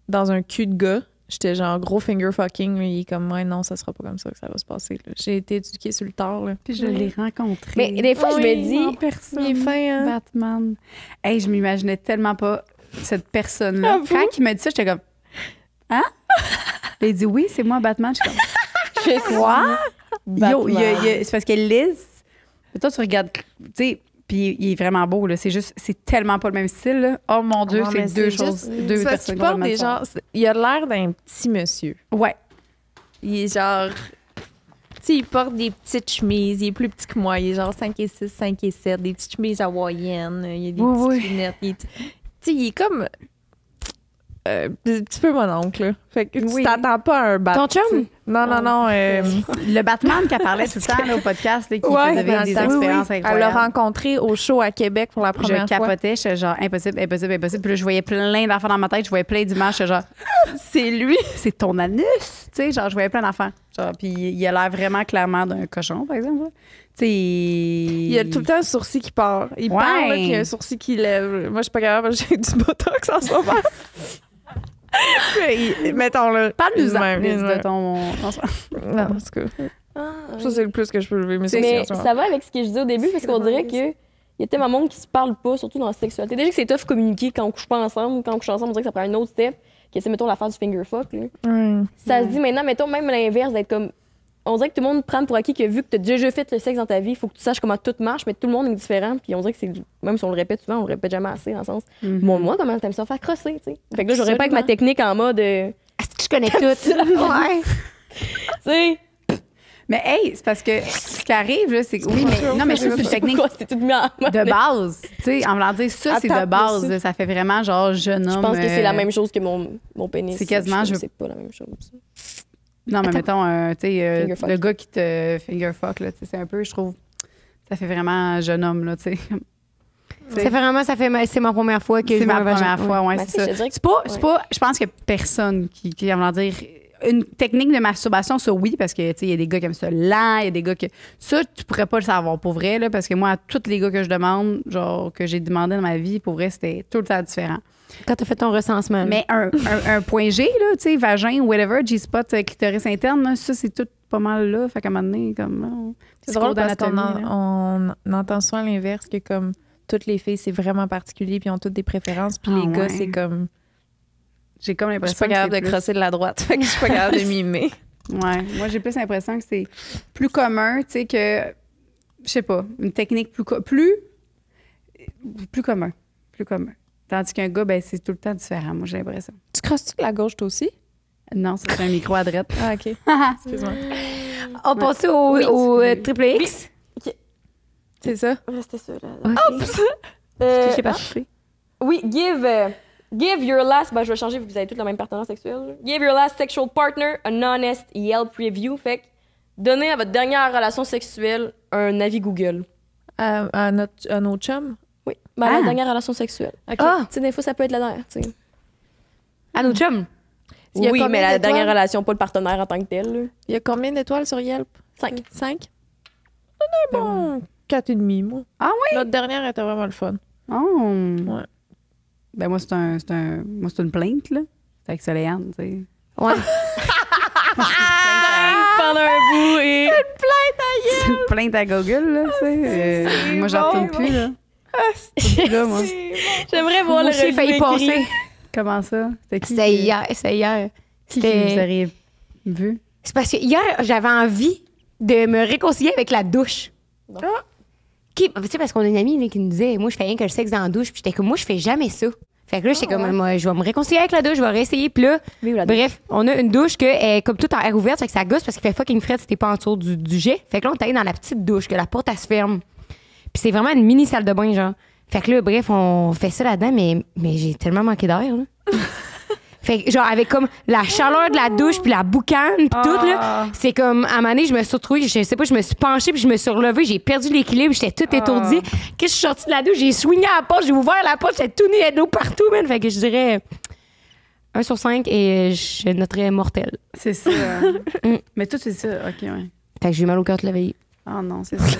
Dans un cul de gars. J'étais genre gros finger fucking. Il est comme, ouais, non, ça sera pas comme ça que ça va se passer. là. J'ai été éduquée sur le tard, là. Puis je l'ai rencontré. Mais des fois, je me Oui, dis. en personne. Il est fin, hein? Batman. Hey, je m'imaginais tellement pas cette personne-là. Avoue. Quand il m'a dit ça, j'étais comme, hein? Il dit, oui, c'est moi, Batman. Je suis comme, quoi? Yo, c'est parce que Liz, toi, tu regardes, tu sais, puis il est vraiment beau, là. C'est juste, c'est tellement pas le même style, là. Oh mon Dieu, Non, c'est mais deux c'est choses, juste- deux c'est parce personnes qu'il porte complètement des différentes. gens. Il a l'air d'un petit monsieur. Ouais. Il est genre. Tu sais, il porte des petites chemises. Il est plus petit que moi. Il est genre 5 et 6, 5 et 7. Des petites chemises hawaïennes. Il a des Oui, petites lunettes. Tu sais, il est comme. Un petit peu mon oncle, là. Fait que Oui. tu t'attends pas à un bat. Ton chum? tu sais. Non. Le Batman qui parlait tout le temps là, au podcast, là, qui Ouais, faisait dans des le temps. expériences Elle l'a incroyables. rencontré au show à Québec pour la première Je fois. capotais, j'étais genre impossible. Puis là, je voyais plein d'enfants dans ma tête, je voyais plein d'images, j'étais genre C'est lui. c'est ton anus, tu sais, genre je voyais plein d'enfants. Genre puis il a l'air vraiment clairement d'un cochon par exemple. là. Tu sais, Il y a tout le temps un sourcil qui part. Il Ouais. parle, là, puis il y a un sourcil qui lève. Moi, je suis pas capable, j'ai du botox en ce moment. Mettons-le. parle-nous-en Même, Liz, ouais. de ton Non, en tout cas. Ah, Ça, c'est le plus que je peux lever. Mais Mais c'est ça va avec ce que je disais au début, parce qu'on dirait que il y a tellement de monde qui se parle pas, surtout dans la sexualité. Déjà que c'est tough communiquer quand on couche pas ensemble. Quand on couche ensemble, on dirait que ça prend un autre step. Que c'est, mettons, l'affaire du finger fuck. Là. Ça se dit maintenant, mettons, même l'inverse, d'être comme on dirait que tout le monde prend pour acquis que vu que tu as déjà fait le sexe dans ta vie, il faut que tu saches comment tout marche, mais tout le monde est différent. Puis on dirait que c'est. Même si on le répète souvent, on le répète jamais assez dans le sens. Bon, moi, comment t'aimes ça faire crosser, tu sais? Fait que là, j'aurais pas avec ma technique en mode. Est-ce que je connais tout? Ouais. Tu sais. Mais hey, c'est parce que ce qui arrive, là, c'est que. Oui, mais non, mais ça, c'est une technique C'était tout mis en mode. de base. Tu sais, en voulant dire ça, c'est de base. Là, ça fait vraiment genre jeune homme. Je pense que c'est la même chose que mon pénis. C'est quasiment. C'est pas la même chose. Non, mais mettons, tu sais, Finger fuck. le gars qui te finger fuck, là, tu sais, c'est un peu, je trouve, ça fait vraiment jeune homme, là, tu sais. C'est ma première fois que je C'est vois ma un vagin. première fois, ouais, Ben, c'est ça. je dirais que- C'est pas, je pense qu'il y a personne qui en dire une technique de masturbation, ça oui, parce que, tu sais, il y a des gars qui aiment ça lent, il y a des gars que. Ça, tu pourrais pas le savoir pour vrai, là, parce que moi, à tous les gars que je demande, genre, que j'ai demandé dans ma vie, pour vrai, c'était tout le temps différent. Quand t'as fait ton recensement. Mais un point G, là, tu sais, vagin, whatever, G-spot, clitoris interne, là, ça, c'est tout pas mal là. Fait qu'à un moment donné, comme. C'est drôle parce qu'on d'anatomie, là. on entend souvent l'inverse, que comme toutes les filles, c'est vraiment particulier, puis ils ont toutes des préférences, puis Ah, les gars, ouais. c'est comme. J'ai comme Je suis l'impression pas que capable de c'est plus- crosser de la droite, fait que je suis pas capable de mimer. Ouais, moi j'ai plus l'impression que c'est plus commun, tu sais, que je sais pas, une technique plus commun. Tandis qu'un gars, ben c'est tout le temps différent, moi j'ai l'impression. Tu crosses-tu de la gauche, toi aussi? Non, c'est un micro à droite. Ah, OK. Excuse-moi. On passe au triple X. C'est ça? C'était ça, là. Je sais pas ce que c'est. Oui, give your last. Ben, je vais changer vu que vous avez tous le même partenaire sexuel. Give your last sexual partner an honest Yelp review. Fait que donnez à votre dernière relation sexuelle un avis Google. À nos chums? Oui. Ben, la dernière relation sexuelle. OK. Ah! Tu sais, des fois, ça peut être la dernière, tu sais. À nos chums. Il y a Oui, combien mais la d'étoiles? dernière relation, pas le partenaire en tant que tel. Là. Il y a combien d'étoiles sur Yelp? 5. 5? Bon, 4,5, moi. Ah oui? Notre dernière était vraiment le fun. Oh. Ouais. Ben moi c'est une plainte là. C'est avec Soléane, tu sais. Ouais. Pendant un bout et. C'est une plainte à Google là, tu sais. Moi j'en retourne plus là. Plus là, moi. J'aimerais voir Moi le aussi, j'ai failli review écrit. passer. Comment ça? C'était qui? C'était hier. C'était hier. Qui vous C'était. auriez vu? C'est parce que hier, j'avais envie de me réconcilier avec la douche. Tu sais, parce qu'on a une amie là, qui nous disait, moi, je fais rien que le sexe dans la douche. Puis j'étais comme, moi, je fais jamais ça. Fait que là, j'étais comme, moi, je vais me réconcilier avec la douche, je vais réessayer. Puis là, Vive la douche. bref, on a une douche qui est comme tout en air ouverte. Fait que ça gosse parce qu'il fait fucking frais si t'es pas en dessous du jet. Fait que là, on est allé dans la petite douche, que la porte, elle se ferme. Puis c'est vraiment une mini salle de bain, genre. Fait que là, bref, on fait ça là-dedans, mais j'ai tellement manqué d'air, là. Fait que, genre, avec comme la chaleur de la douche, puis la boucane, puis tout, là, c'est comme, à un moment donné, je me suis retrouvée, je sais pas, je me suis penchée, puis je me suis relevée, j'ai perdu l'équilibre, j'étais toute étourdie. Qu'est-ce que je suis sortie de la douche, j'ai swingé à la porte, j'ai ouvert la porte, j'étais tout née, il y a de l'eau partout, man. Fait que je dirais 1 sur 5 et je noterais mortel. C'est ça. Mais tout c'est ça. OK, ouais. Fait que j'ai eu mal au cœur toute la veille. Ah non, c'est ça.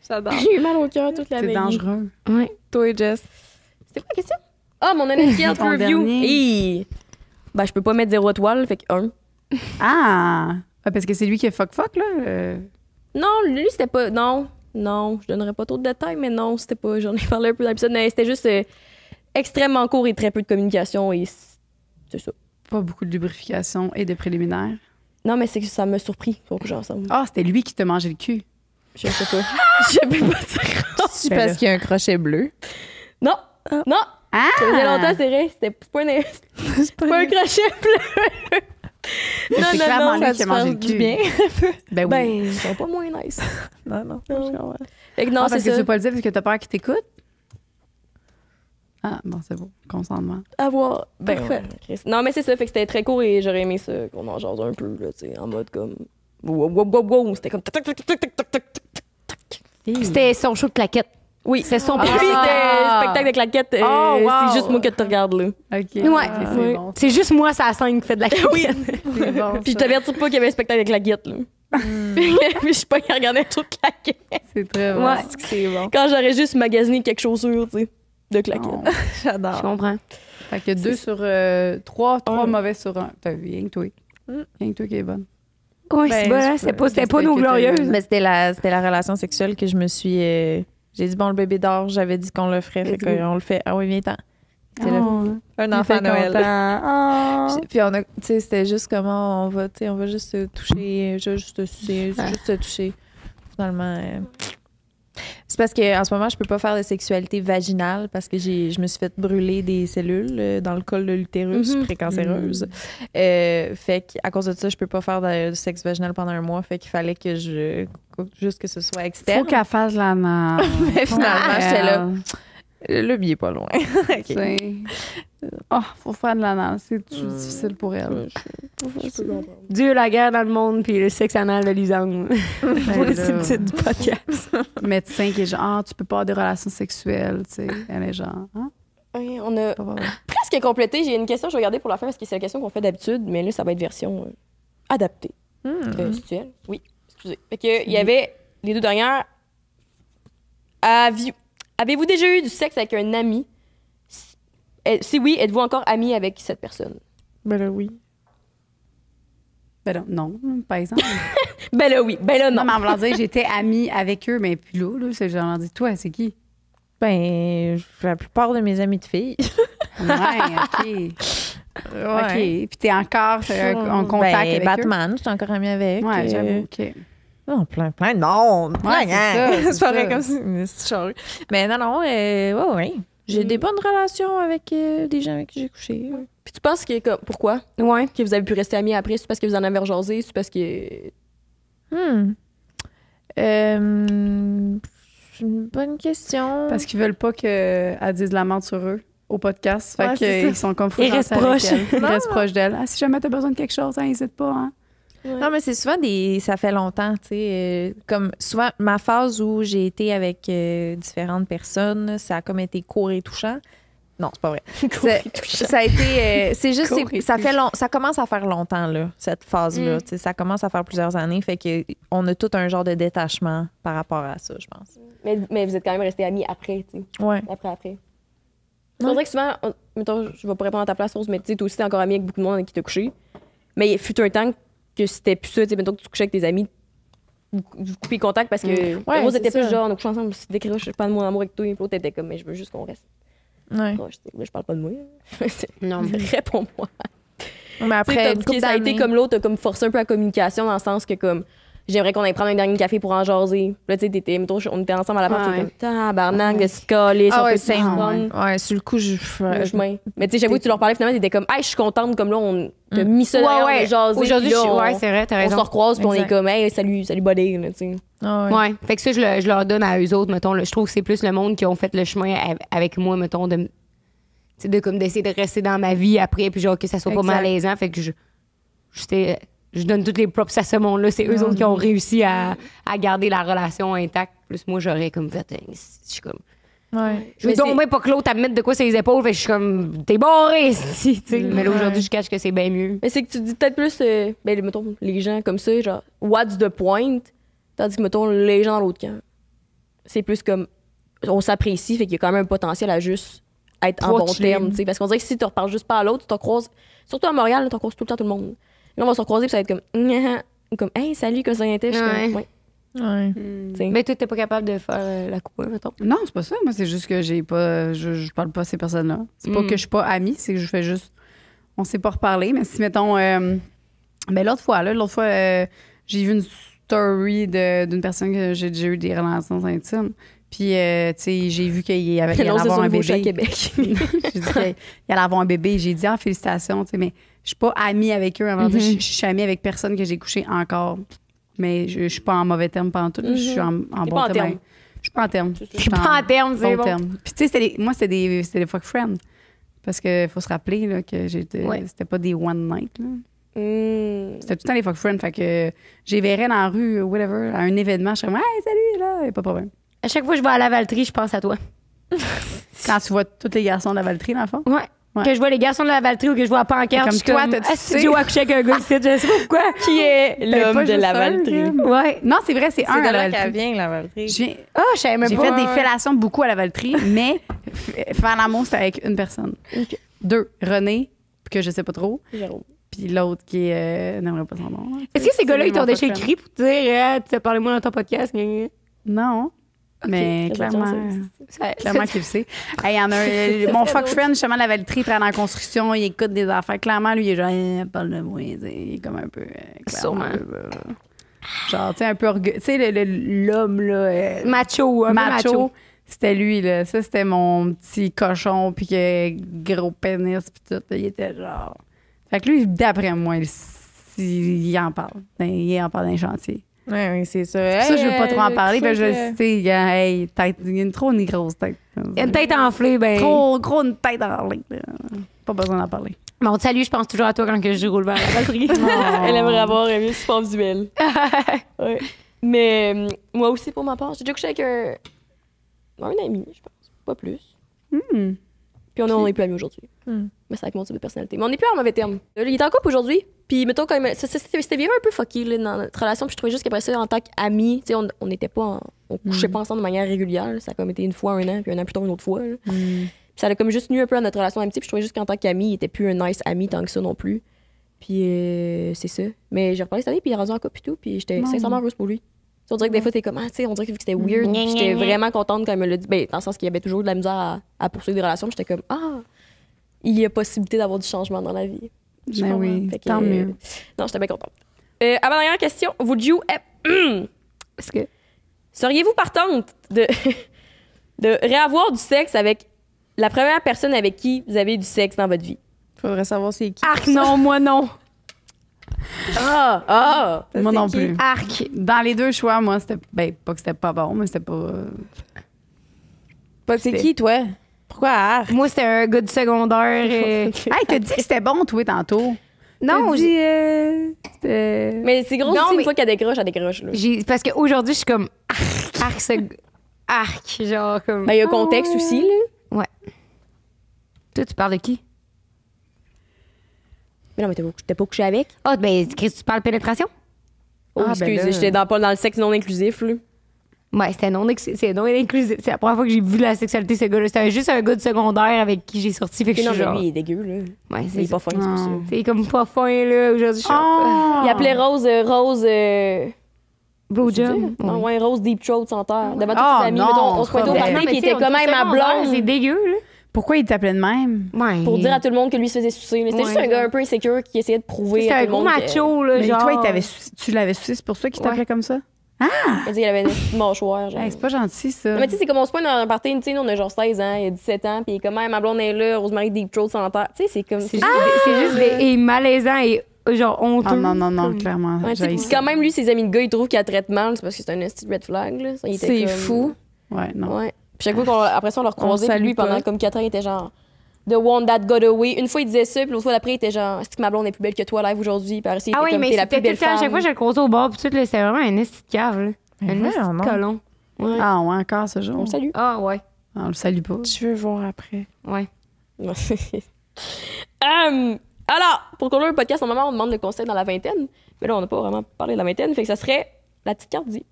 J'adore. J'ai eu mal au cœur toute la C'est veille. dangereux. Ouais. Toi et Jess. C'était quoi la question? Ah, mon honnête Yelp Ton review. dernier. Hi. Ben, je peux pas mettre 0 étoile, fait que 1. Ah! Parce que c'est lui qui est fuck là. Non, lui, c'était pas. Non, je donnerais pas trop de détails, mais non, c'était pas. J'en ai parlé un peu dans l'épisode, mais c'était juste extrêmement court et très peu de communication, et c'est ça. Pas beaucoup de lubrification et de préliminaires. Non, mais c'est que ça m'a surpris. Donc, genre, ça. Ah, c'était lui qui te mangeait le cul. Je sais pas. Je peux pas dire. C'est parce qu'il y a un crochet bleu. Non, non. Ah! Ça faisait longtemps, c'est vrai. C'était pas un crochet bleu. Mais c'est clairement lui qui a mangé le du cul. bien. Ben oui. Ben, ils sont pas moins nice. Non. Fait que non, Ah, c'est parce que tu ça. veux pas le dire parce que t'as peur qu'il t'écoute? Ah, bon, c'est bon. Consentement. Avoir. Ben Parfait. Non, mais c'est ça. Fait que c'était très court et j'aurais aimé ça qu'on en jase un peu, là, tu sais, en mode comme. Wow. C'était comme. Tac, tac, tac, tac, tac, tac, tac, tac, tac. C'était son show de claquettes. Oui, C'est son Puis premier. c'était spectacle de claquettes. Oh, wow. C'est juste moi que tu regardes, là. OK. Ouais. Ok, c'est Ouais. bon. C'est juste moi, ça à 5 qui fait de la Oui. C'est bon. Puis je ça. t'avertis pas qu'il y avait un spectacle de claquettes, là. Puis je suis pas qu'à regarder un truc de claquettes. C'est très bon. Ouais. C'est bon. Quand j'aurais juste magasiné quelques chaussures, tu sais, de claquettes. Oh. Je J'adore. comprends. Fait que 2 sur 3 mauvais sur 1. T'as vu, rien que toi. Rien que toi qui est bonne. Oui, Ben, c'est bon, hein, c'était pas nos que t'as glorieuses. eu. Mais c'était la relation sexuelle que je me suis. J'ai dit, bon, le bébé dort, j'avais dit qu'on le ferait, fait qu'on le fait. Ah oui, viens-t'en. C'était un enfant à Noël. Puis on a, tu sais, c'était juste comment on va, tu sais, on va juste se toucher, juste se sucer, juste se toucher. Finalement, c'est parce qu'en ce moment, je peux pas faire de sexualité vaginale parce que je me suis fait brûler des cellules dans le col de l'utérus précancéreuse. Fait qu'à cause de ça, je peux pas faire de sexe vaginal pendant un mois. Fait qu'il fallait que juste que ce soit externe. Faut qu'elle fasse la main. Mais finalement, j'étais là. Le billet est pas loin. Okay. Faut faire de l'anal. C'est difficile pour elle. Dieu, la guerre dans le monde, puis le sexe anal de Lisanne. Pour le titre du podcast. Médecin qui est genre, tu peux pas avoir des relations sexuelles, tu sais. Elle est genre, Oui, on a presque complété. J'ai une question, je vais regarder pour la fin parce que c'est la question qu'on fait d'habitude, mais là, ça va être version adaptée. C'est elle? Oui, excusez. Fait que, il y avait les 2 dernières. Avez-vous déjà eu du sexe avec un ami? Si oui, êtes-vous encore ami avec cette personne? Ben là, oui. Ben non, par exemple. Ben là, oui. Ben là, non. Non, mais en voulant dire, j'étais amie avec eux, mais puis là, c'est genre, dit, toi, c'est qui? Ben, la plupart de mes amis de filles. OK. OK. Puis t'es encore en contact avec Batman, j'étais encore amie avec. Ouais, j'avoue. OK. Non, plein de monde. Ouais, c'est pas vrai comme ça. C'est charru. Mais non, ouais. J'ai des bonnes relations avec des gens avec qui j'ai couché. Puis tu penses que, pourquoi? Ouais. Que vous avez pu rester amis après? C'est parce que vous en avez rejasé? C'est parce que... C'est une bonne question. Parce qu'ils veulent pas qu'elle dise de la merde sur eux au podcast. Fait qu'ils sont comme fous. Ils restent proches. Ils restent proches d'elle. Si jamais t'as besoin de quelque chose, n'hésite pas, hein. Ouais. Non, mais c'est souvent ça fait longtemps, tu sais. Comme souvent, ma phase où j'ai été avec différentes personnes, ça a comme été court et touchant. Non, c'est pas vrai. Ça a été. C'est juste. Ça commence à faire longtemps, là, cette phase-là. Tu sais, ça commence à faire plusieurs années. Fait qu'on a tout un genre de détachement par rapport à ça, je pense. Mais vous êtes quand même restés amis après, tu sais. Ouais. Après. Je dirais que souvent, mettons, je vais pas répondre à ta place, Rose, mais tu sais, toi aussi, t'es encore ami avec beaucoup de monde avec qui t'as couché. Mais il fut un temps que c'était plus ça, tu sais, mettons que tu couchais avec tes amis, vous coupez contact parce que Rose était plus genre, on couche ensemble, si dès que je parle de mon amour avec toi, et l'autre était comme, mais je veux juste qu'on reste. Ouais. Je parle pas de moi. Non. Réponds-moi. Mais après, ça a été comme l'autre, comme forcé un peu la communication dans le sens que, comme, j'aimerais qu'on aille prendre un dernier café pour en jaser. Là, tu sais, mettons, on était ensemble à la porte, Ouais. comme, tabarnak, de se coller, ouais, sur ouais, sur le coup, le chemin. Mais tu sais, j'avoue que tu leur parlais finalement, t'étais comme, hey, je suis contente, comme là, on t'a mis ça derrière, on a jasé. Aujourd'hui, puis là, ouais, c'est vrai, t'as on raison. se recroise, puis on est Exact. comme, hey, salut buddy, là, tu sais. Ouais. Fait que ça, je leur donne à eux autres, mettons. Là, je trouve que c'est plus le monde qui ont fait le chemin avec moi, mettons, comme d'essayer de rester dans ma vie après, puis genre que ça soit pas Exact. malaisant. Fait que je donne toutes les props à ce monde-là. C'est eux autres qui ont réussi à garder la relation intacte. Plus moi, j'aurais comme fait. Je suis comme. Ouais. Je veux donc même pas que l'autre à me mettre de quoi sur les épaules. Fait que je suis comme. T'es barré, tu sais. Mais là, aujourd'hui, je cache que c'est bien mieux. Mais c'est que tu dis peut-être plus, mettons, les gens comme ça, genre, what's the point? Tandis que, mettons, les gens dans l'autre camp, c'est plus comme, on s'apprécie, fait qu'il y a quand même un potentiel à juste être en bon terme, tu sais. Parce qu'on dirait que si tu reparles juste pas à l'autre, tu te croises, surtout à Montréal, tu croises tout le temps tout le monde. Là, on va se recroiser, puis ça va être comme, hey, salut, que ça était? Je suis comme, ouais. Ouais. T'sais. Mais toi, t'es pas capable de faire la coupe, mettons. Non, c'est pas ça. Moi, c'est juste que j'ai pas. Je parle pas à ces personnes-là. C'est pas que je suis pas amie, c'est que je fais juste. On s'est pas reparlé. Mais si, mettons. Mais l'autre fois, j'ai vu une story d'une personne que j'ai déjà eu des relations intimes. Puis, tu sais, j'ai vu qu'il allait avoir un bébé. À Québec. J'ai dit qu'il allait avoir un bébé. J'ai dit, félicitations, tu sais, mais je suis pas amie avec eux. Avant de dire, je suis amie avec personne que j'ai couché encore. Mais je suis pas en mauvais terme pendant tout. Je suis en bon terme. Je suis pas en terme. Je suis pas en terme, c'est bon. Terme. Puis, tu sais, moi, c'était des fuck friends. Parce qu'il faut se rappeler là, que c'était pas des one night. Là. C'était tout le temps des fuck friends. Fait que j'ai verrais dans la rue, whatever, à un événement, je serais comme, hey, salut, là, y a pas de problème. À chaque fois que je vais à la Valtrie, je pense à toi. Quand tu vois tous les garçons de la Valtrie, dans le fond. Ouais. Ouais. Que je vois les garçons de la Valtrie ou que je vois à Pancarte, Comme je suis toi, comme, t'as-tu si Joe a couché avec un gars ici, je sais pas pourquoi. Qui est l'homme de la Valtrie? Ouais. Non, c'est vrai, c'est un à C'est de la là qu'elle Valtrie. vient, la Valtrie. J'ai Je savais même pas. fait des fellations beaucoup à la Valtrie, mais faire l'amour, c'était avec une personne. Ok. 2, René, que je sais pas trop, Jérôme. puis l'autre qui n'aimerait pas son nom. Est-ce que ces gars-là, ils t'ont C'est déjà mon fuck écrit pour te dire, tu as parlé moi dans ton podcast? friend. Non. Mais très clairement, bonne chance, clairement qu'il le sait. Hey, il y en a un, mon fuck friend, justement, la Valtrie, travaille en construction, il écoute des affaires. Clairement, lui, il est genre, parle de moi. Il est comme un peu. Sûrement. Genre, tu sais, un peu tu sais, l'homme, là. Macho, un peu macho. C'était lui, là. Ça, c'était mon petit cochon, puis que gros pénis, puis tout. Il était genre. Fait que lui, d'après moi, il en parle. Il en parle dans les chantiers. Oui, c'est ça. Pour ça, je veux pas trop en parler. Ben, je sais sais, il y a une grosse tête. Une tête enflée, ben. Trop gros, une tête enflée. Pas besoin d'en parler. Bon, salut, je pense toujours à toi quand que je roule vers la batterie. Elle aimerait avoir un mieux support visuel. Ouais. Mais moi aussi, pour ma part, j'ai déjà couché avec un ami, je pense. Pas plus. Puis on est plus amis aujourd'hui. Mais c'est avec mon type de personnalité. Mais on n'est plus en mauvais terme. Il est en couple aujourd'hui. Puis mettons, quand même, c'était viré un peu fucké là, dans notre relation. Puis je trouvais juste qu'après ça, en tant qu'amis, tu sais, on n'était pas. On couchait pas ensemble de manière régulière. Là. Ça a comme été une fois, un an, puis un an plus tard, une autre fois. Là. Puis ça a comme juste nuit un peu à notre relation d'amitié. Puis je trouvais juste qu'en tant qu'ami, il était plus un nice ami tant que ça non plus. Puis c'est ça. Mais j'ai reparlé cette année, puis il est rendu en couple et tout. Puis j'étais sincèrement heureuse pour lui. On dirait que des fois, t'es comme, tu sais, on dirait que c'était weird. Puis j'étais vraiment contente quand elle me l'a dit. Ben, dans le sens qu'il y avait toujours de la misère à poursuivre des relations. J'étais comme, il y a possibilité d'avoir du changement dans la vie. Ben oui, tant mieux. Non, j'étais bien contente. Avant-dernière question. Would you... Est-ce que... Seriez-vous partante de réavoir du sexe avec la première personne avec qui vous avez eu du sexe dans votre vie? Faudrait savoir c'est qui. Arc, non, moi non. Moi non plus. Arc. Dans les deux choix, moi, c'était. Ben, pas que c'était pas bon, mais c'était pas. C'est qui, toi? Pourquoi Arc? Moi, c'était un gars de secondaire. Hey, t'as dit que c'était bon, toi, tantôt. Non, T'as dit, c'était. Mais c'est gros Non, aussi, mais- une fois qu'elle décroche, elle décroche. Là. parce qu'aujourd'hui, je suis comme arc, genre comme. Ben, il y a un contexte aussi, là. Ouais. Toi, tu parles de qui? Mais non, mais t'es pas couché avec? Ah, ben, Chris, tu parles pénétration? Oh, ben excusez, là. j'étais pas dans le sexe non inclusif, là. Ouais, c'est non inclusif. C'est la première fois que j'ai vu la sexualité de ce gars-là. C'était juste un gars de secondaire avec qui j'ai sorti. Fait que Mais je non, suis mais genre. lui, il est dégueu, là. Ouais, Il c'est est pas fin, c'est pour ça. C'est comme pas fin, là. Aujourd'hui, je suis Oh! Il appelait Rose... blowjob. Ah ouais, Rose Deep Throat sans terre. Devant tous Ah, ses amis. non, Mettons, on se pointait au pas party, vrai. puis il était quand même ma blonde. C'est dégueu, là. Pourquoi il t'appelait de même? Ouais. Pour dire à tout le monde que lui se faisait sucer. Mais c'était Ouais. juste un gars un peu insécure qui essayait de prouver C'est à un tout le gros monde. macho, là. Mais genre. toi, tu l'avais sucé, c'est pour ça qu'il t'appelait comme ça? Il dit qu'il avait une petite mâchoire. Genre. Hey, c'est pas gentil, ça. Non, mais tu sais, c'est comme on se pointe dans un party, tu sais, nous on a genre 16 ans, il y a 17 ans, puis comme ma blonde est là, Rosemary Deep Throat sans terre. Tu sais, c'est comme. C'est juste et malaisant et genre honteux. Ah non, clairement. Ouais, tu sais, J'ai puis ça. quand même, lui, ses amis de gars, ils trouvent qu'il la traite mal, c'est parce que c'est un esti de red flag, là. Ça, il était C'est comme- fou. Ouais, non. Ouais. Puis chaque fois après ça, on l'a recroisé, puis salue lui, pendant pas. comme 4 ans, il était genre. The one that got away. Une fois, il disait ça, puis l'autre fois d'après, il était genre, est-ce que ma blonde est plus belle que toi live aujourd'hui? Puis il Ah était oui, comme, mais t'es la c'était plus tout le belle temps. À chaque femme. fois, je le croisais au bar, puis tout, là, c'était vraiment un esti de cave, là. Ben Un esti voyons de donc. colon. Ouais. Ah ouais, encore ce jour. On le salue. Ah ouais. On le salue pas. Je veux voir après. Ouais. Alors, pour conclure le podcast, normalement, on demande le conseil dans la vingtaine. Mais là, on n'a pas vraiment parlé de la vingtaine. Fait que ça serait la petite carte dit.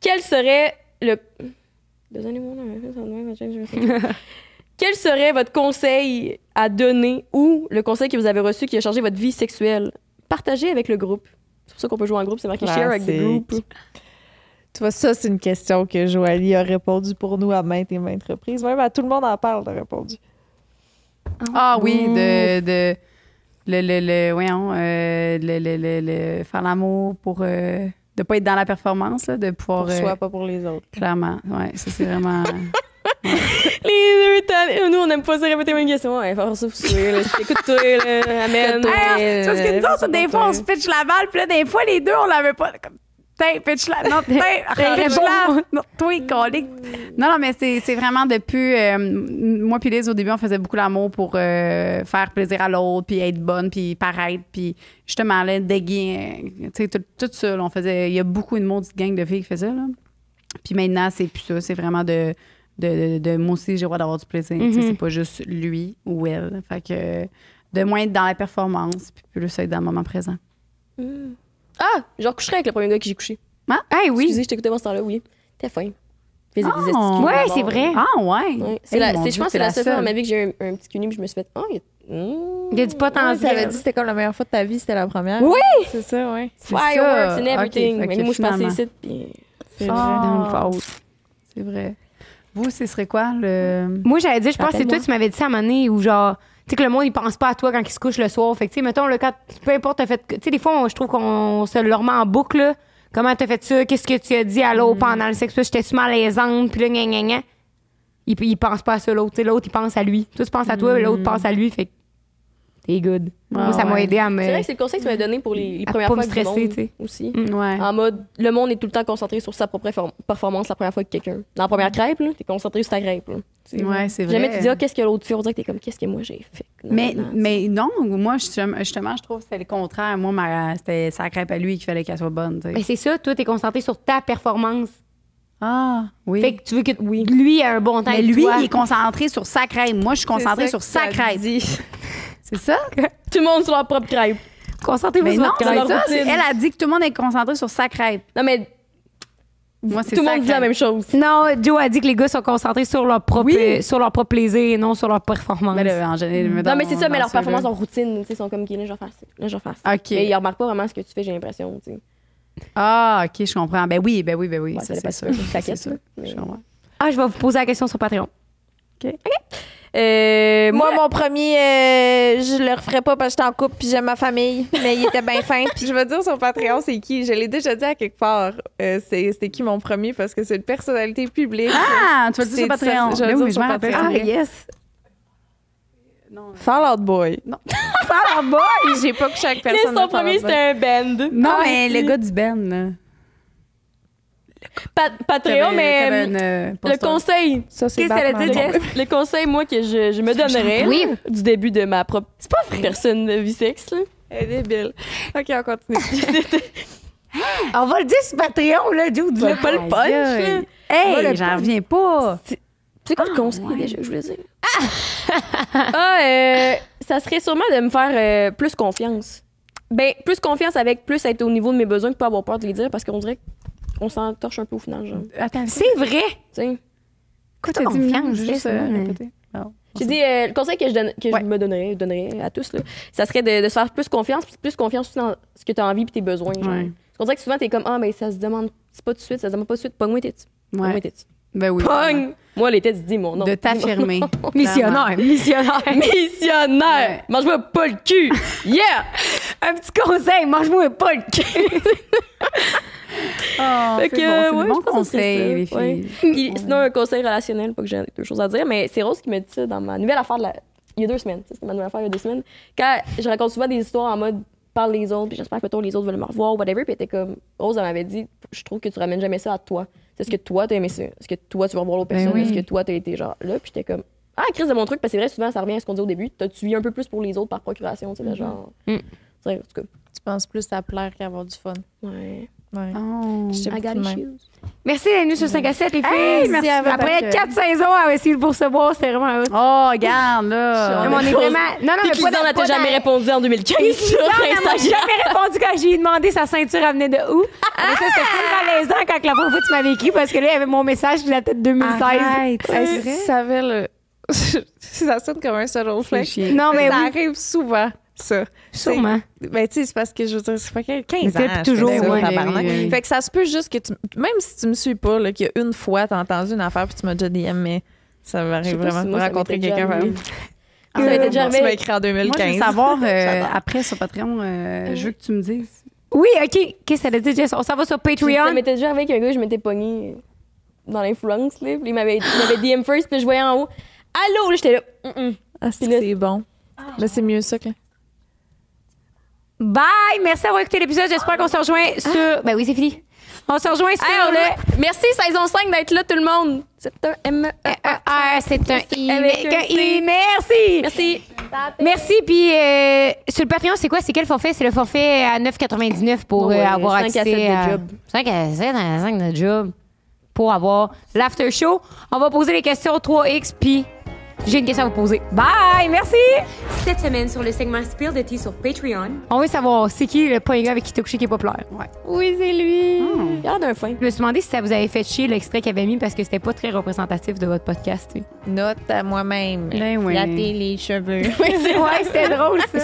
Quel serait le. Quel serait votre conseil à donner ou le conseil que vous avez reçu qui a changé votre vie sexuelle? Partagez avec le groupe. C'est pour ça qu'on peut jouer en groupe. C'est marqué share avec le groupe. Tu vois, ça, c'est une question que Joalie a répondu pour nous à maintes et maintes reprises. Même à tout le monde en parle, de répondu. Ah oui, voyons, le faire l'amour pour de pas être dans la performance, là, de pouvoir Pour soi, pas pour les autres. clairement. Ouais, ça c'est vraiment. Les deux temps. Nous, on n'aime pas se répéter la même question. Ouais, faire ça, vous là. Écoute-toi, là. Amen. Hey, parce que nous autres, des fois, on se pitch la balle, puis là, des fois, les deux, on l'avait pas. Comme, tiens, pitch la. Non, tiens, pitch la. Non, toi, colique. Non, mais c'est vraiment depuis. Moi, puis Liz, au début, on faisait beaucoup l'amour pour faire plaisir à l'autre, puis être bonne, puis paraître, puis justement, là, déguer. Tu sais, tout ça, là, on faisait. Il y a beaucoup de maudite gang de filles qui faisaient, là. Puis maintenant, c'est plus ça. C'est vraiment de moi aussi, j'ai le droit d'avoir du plaisir. Tu sais, c'est pas juste lui ou elle. Fait que de moins être dans la performance, puis plus être dans le moment présent. Ah, genre coucherais avec le premier gars que j'ai couché. Hey, oui. Excusez, je t'écoutais moi ce temps-là, oui. T'es fin. Faisais des Oh. estis cunis Ouais, d'abord, c'est vrai. Ah, ouais. Ouais. Hey, Je mon pense Dieu, que c'est t'es la seule fois dans ma vie que j'ai eu un petit cuni, puis je me suis fait, Il y a du Tu potentiel. avais dit que c'était comme la meilleure fois de ta vie, c'était la première. Oui! C'est ça, oui. C'est Fireworks ça. and everything. Ok, Mais moi, je passais finalement. ici, puis. C'est Ah. vrai. c'est vrai. Vous, ce serait quoi le. Moi, j'allais dire, je pense que c'est toi, Rappelle-moi. tu m'avais dit ça à un moment donné où genre, tu sais, que le monde, il pense pas à toi quand il se couche le soir. Fait que, tu sais, mettons, là, quand, peu importe, t'as fait. Tu sais, des fois, je trouve qu'on se le remet en boucle, là. Comment t'as fait ça? Qu'est-ce que tu as dit à l'autre pendant le sexe? J'étais-tu malaisante? Puis là, gna, gna, gna. Il pense pas à ça, l'autre. Tu sais, l'autre, il pense à lui. Toi, tu penses à toi, l'autre pense à lui. Fait que t'es good. Moi, ça m'a aidé à me. C'est vrai que c'est le conseil que tu m'as donné pour les à premières pas fois me avec du stresser, monde tu sais. aussi. Ouais. En mode, le monde est tout le temps concentré sur sa propre performance la première fois que quelqu'un. Dans la première crêpe, là, t'es concentré sur ta crêpe. Là. Ouais, c'est vrai. Jamais tu dis, qu'est-ce que l'autre fait? On dirait que t'es comme, qu'est-ce que moi j'ai fait? Non, Mais non, moi, justement, je trouve que c'était le contraire. Moi, c'était sa crêpe à lui qu'il fallait qu'elle soit bonne. tu sais. Mais c'est ça, toi, t'es concentré sur ta performance. Ah, oui. Fait que tu veux que lui ait un bon temps Mais avec lui, toi. il est concentré sur sa crêpe. Moi, je suis concentrée sur sa crêpe. C'est ça? Tout le monde sur leur propre crêpe. Concentrez-vous Mais sur non, votre c'est crêpe. ça. routine. Elle a dit que tout le monde est concentré sur sa crêpe. Non, mais Moi, c'est tout le sa monde dit la crêpe. même chose. Non, Joe a dit que les gars sont concentrés sur leur propre, sur leur propre plaisir et non sur leur performance. Mais là, en général, Non, mais c'est ça, mais leurs performances sont. en routine, tu sais, sont comme, OK, là, je vais faire ça. Là, je vais faire ça. OK. Mais ils remarquent pas vraiment ce que tu fais, j'ai l'impression, tu sais. Ah, OK, je comprends. Ben oui. Ouais, Ça, ça c'est sûr. dépend, t'inquiète, C'est sûr. mais- Je comprends. Ah, je vais vous poser la question sur Patreon. Moi, mon premier, je le referais pas parce que j'étais en couple puis j'aime ma famille, mais il était bien fin. Puis je vais dire sur Patreon, c'est qui? Je l'ai déjà dit à quelque part. C'était qui mon premier parce que c'est une personnalité publique. Ah, tu vas le dire sur C'est Patreon. ça, je vais Ben le oui, dire je m'en sur rappelle. Patreon. Ah, yes. Fall Out Boy. Non. Fall Out Boy! J'ai pas couché avec personne. Son de Fall premier, Out Boy. c'était un band. Non, Ah, mais si. le gars du Ben, là. Patreon, mais le le conseil. Ça, c'est Qu'est-ce qu'elle a Batman. dit, Jess? Le conseil, moi, que je me donnerais Oui. là, du début de ma propre personne de vie sexe. Là. Elle est débile. OK, on continue. On va le dire sur Patreon, là, Joe. Dis-le pas le punch. là. Hey, j'en reviens pas. C'est quoi le conseil déjà que je voulais dire? Ça serait sûrement de me faire plus confiance. Ben, plus confiance avec plus être au niveau de mes besoins que pas avoir peur de les dire parce qu'on dirait qu'on s'en torche un peu au final, genre. Attends, C'est vrai. Tu sais. quoi t'as t'as dit? confiance, Juste Jess, moi, répéter. Non. J'ai dit, le conseil que Ouais. je me donnerais à tous, là, ça serait de se faire plus confiance aussi dans ce que tu as envie et tes besoins. Genre. Ouais. Parce qu'on dirait que souvent, t'es comme, mais ça se demande pas tout de suite, ça se demande pas tout de suite. Pogne-moi tes têtes. Pogne-moi Ouais. tes têtes. Ben oui. Pogne! Moi, les têtes, dis mon nom. De t'affirmer. Missionnaire. Missionnaire! Ouais. Mange-moi pas le cul! Yeah! Un petit conseil, mange-moi pas le cul. Oh, Fait c'est que, bon, c'est ouais, des bons je pense que c'est conseils, ça, les filles. ouais. Puis sinon, un conseil relationnel, pas que j'ai deux choses à dire, mais c'est Rose qui m'a dit ça dans ma nouvelle affaire il y a 2 semaines. C'était ma nouvelle affaire il y a 2 semaines. Quand je raconte souvent des histoires en mode parle les autres, puis j'espère que mettons, les autres veulent me revoir, whatever. Puis elle était comme, Rose, elle m'avait dit, je trouve que tu ramènes jamais ça à toi. C'est ce que toi, t'as aimé ça. Est-ce que toi, tu vas revoir l'autre Ben personne? oui. Est-ce que toi, t'as été genre là? Puis j'étais comme, crise de mon truc, parce que c'est vrai, souvent, ça revient à ce qu'on dit au début. Tu vis un peu plus pour les autres par procuration, tu sais, genre. Mm. C'est vrai, en tout cas. Tu penses plus à plaire qu'à avoir du fun. Ouais. Ouais. Oh. Je t'aime I got beaucoup de même. issues. Merci d'être venue sur 5 à 7, les filles. Hey, merci à votre Après accueil. 4 saisons à essayer de vous recevoir, c'était vraiment hot. Oh, regarde, là. Mais on est vraiment. Non, non, Puis mais pas Cuisine, on dans- t'a jamais répondu en 2015 sur Non, mais moi, j'ai Instagram. jamais répondu quand j'ai demandé sa ceinture elle venait de où. Mais ça, c'était full malaisant quand la première fois tu m'avais écrit parce que là, il y avait mon message qui datait de 2016. Arrête, c'est Hey, vrai? tu savais, là, ça sonne comme un subtle C'est flex. chiant. Non, mais ça oui, arrive souvent, ça. sûrement. Ben, tu sais, c'est parce que je veux dire, c'est pas 15 Mais ans. depuis toujours, je fais ça, ouais. tabarnak. Oui, oui. Fait que ça se peut juste que tu. Même si tu me suis pas, là, qu'il y a une fois, t'as entendu une affaire puis tu m'as déjà DM, mais ça Je sais m'arrive pas vraiment si de moi, ça rencontrer m'était déjà quelqu'un. arrivé. Ah, Ça m'était déjà Tu m'as arrivé. écrit en Moi, 2015. je veux savoir, J'adore. après, sur Patreon, je veux que tu me dises. Oui, OK. Qu'est-ce que ça veut dire, Jess? On s'en va sur Ça Patreon. m'était déjà arrivé qu'un gars, je m'étais pogné dans l'influence, là. Puis il m'avait DM first, puis je voyais en haut. Allô, là, j'étais là. Ah, Puis là- c'est bon. Mais c'est mieux ça que. Bye! Merci d'avoir écouté l'épisode. J'espère qu'on se rejoint sur. Ben oui, c'est fini. On se rejoint sur Hey, le. Merci, saison 5, d'être là, tout le monde. C'est un Ah, c'est un I. Avec un avec un C. I. Merci! Merci. Merci. Puis sur le Patreon, c'est quoi? C'est quel forfait? C'est le forfait à 9,99 pour Ouais, avoir 5 à accès 7 de à... job. 5 à 7 à 5 de job. Pour avoir l'after show. On va poser les questions 3X, puis j'ai une question à vous poser. Bye! Merci! Cette semaine, sur le segment Spill the Tea sur Patreon, On veut savoir, c'est qui le point gars avec qui t'as couché qui est populaire? Oui, c'est lui. Regarde un fin. Je me suis demandé si ça vous avait fait chier l'extrait qu'il avait mis parce que c'était pas très représentatif de votre podcast. tu sais. Note à moi-même. Ben oui. Flatter les cheveux. Ouais, c'était drôle, ça.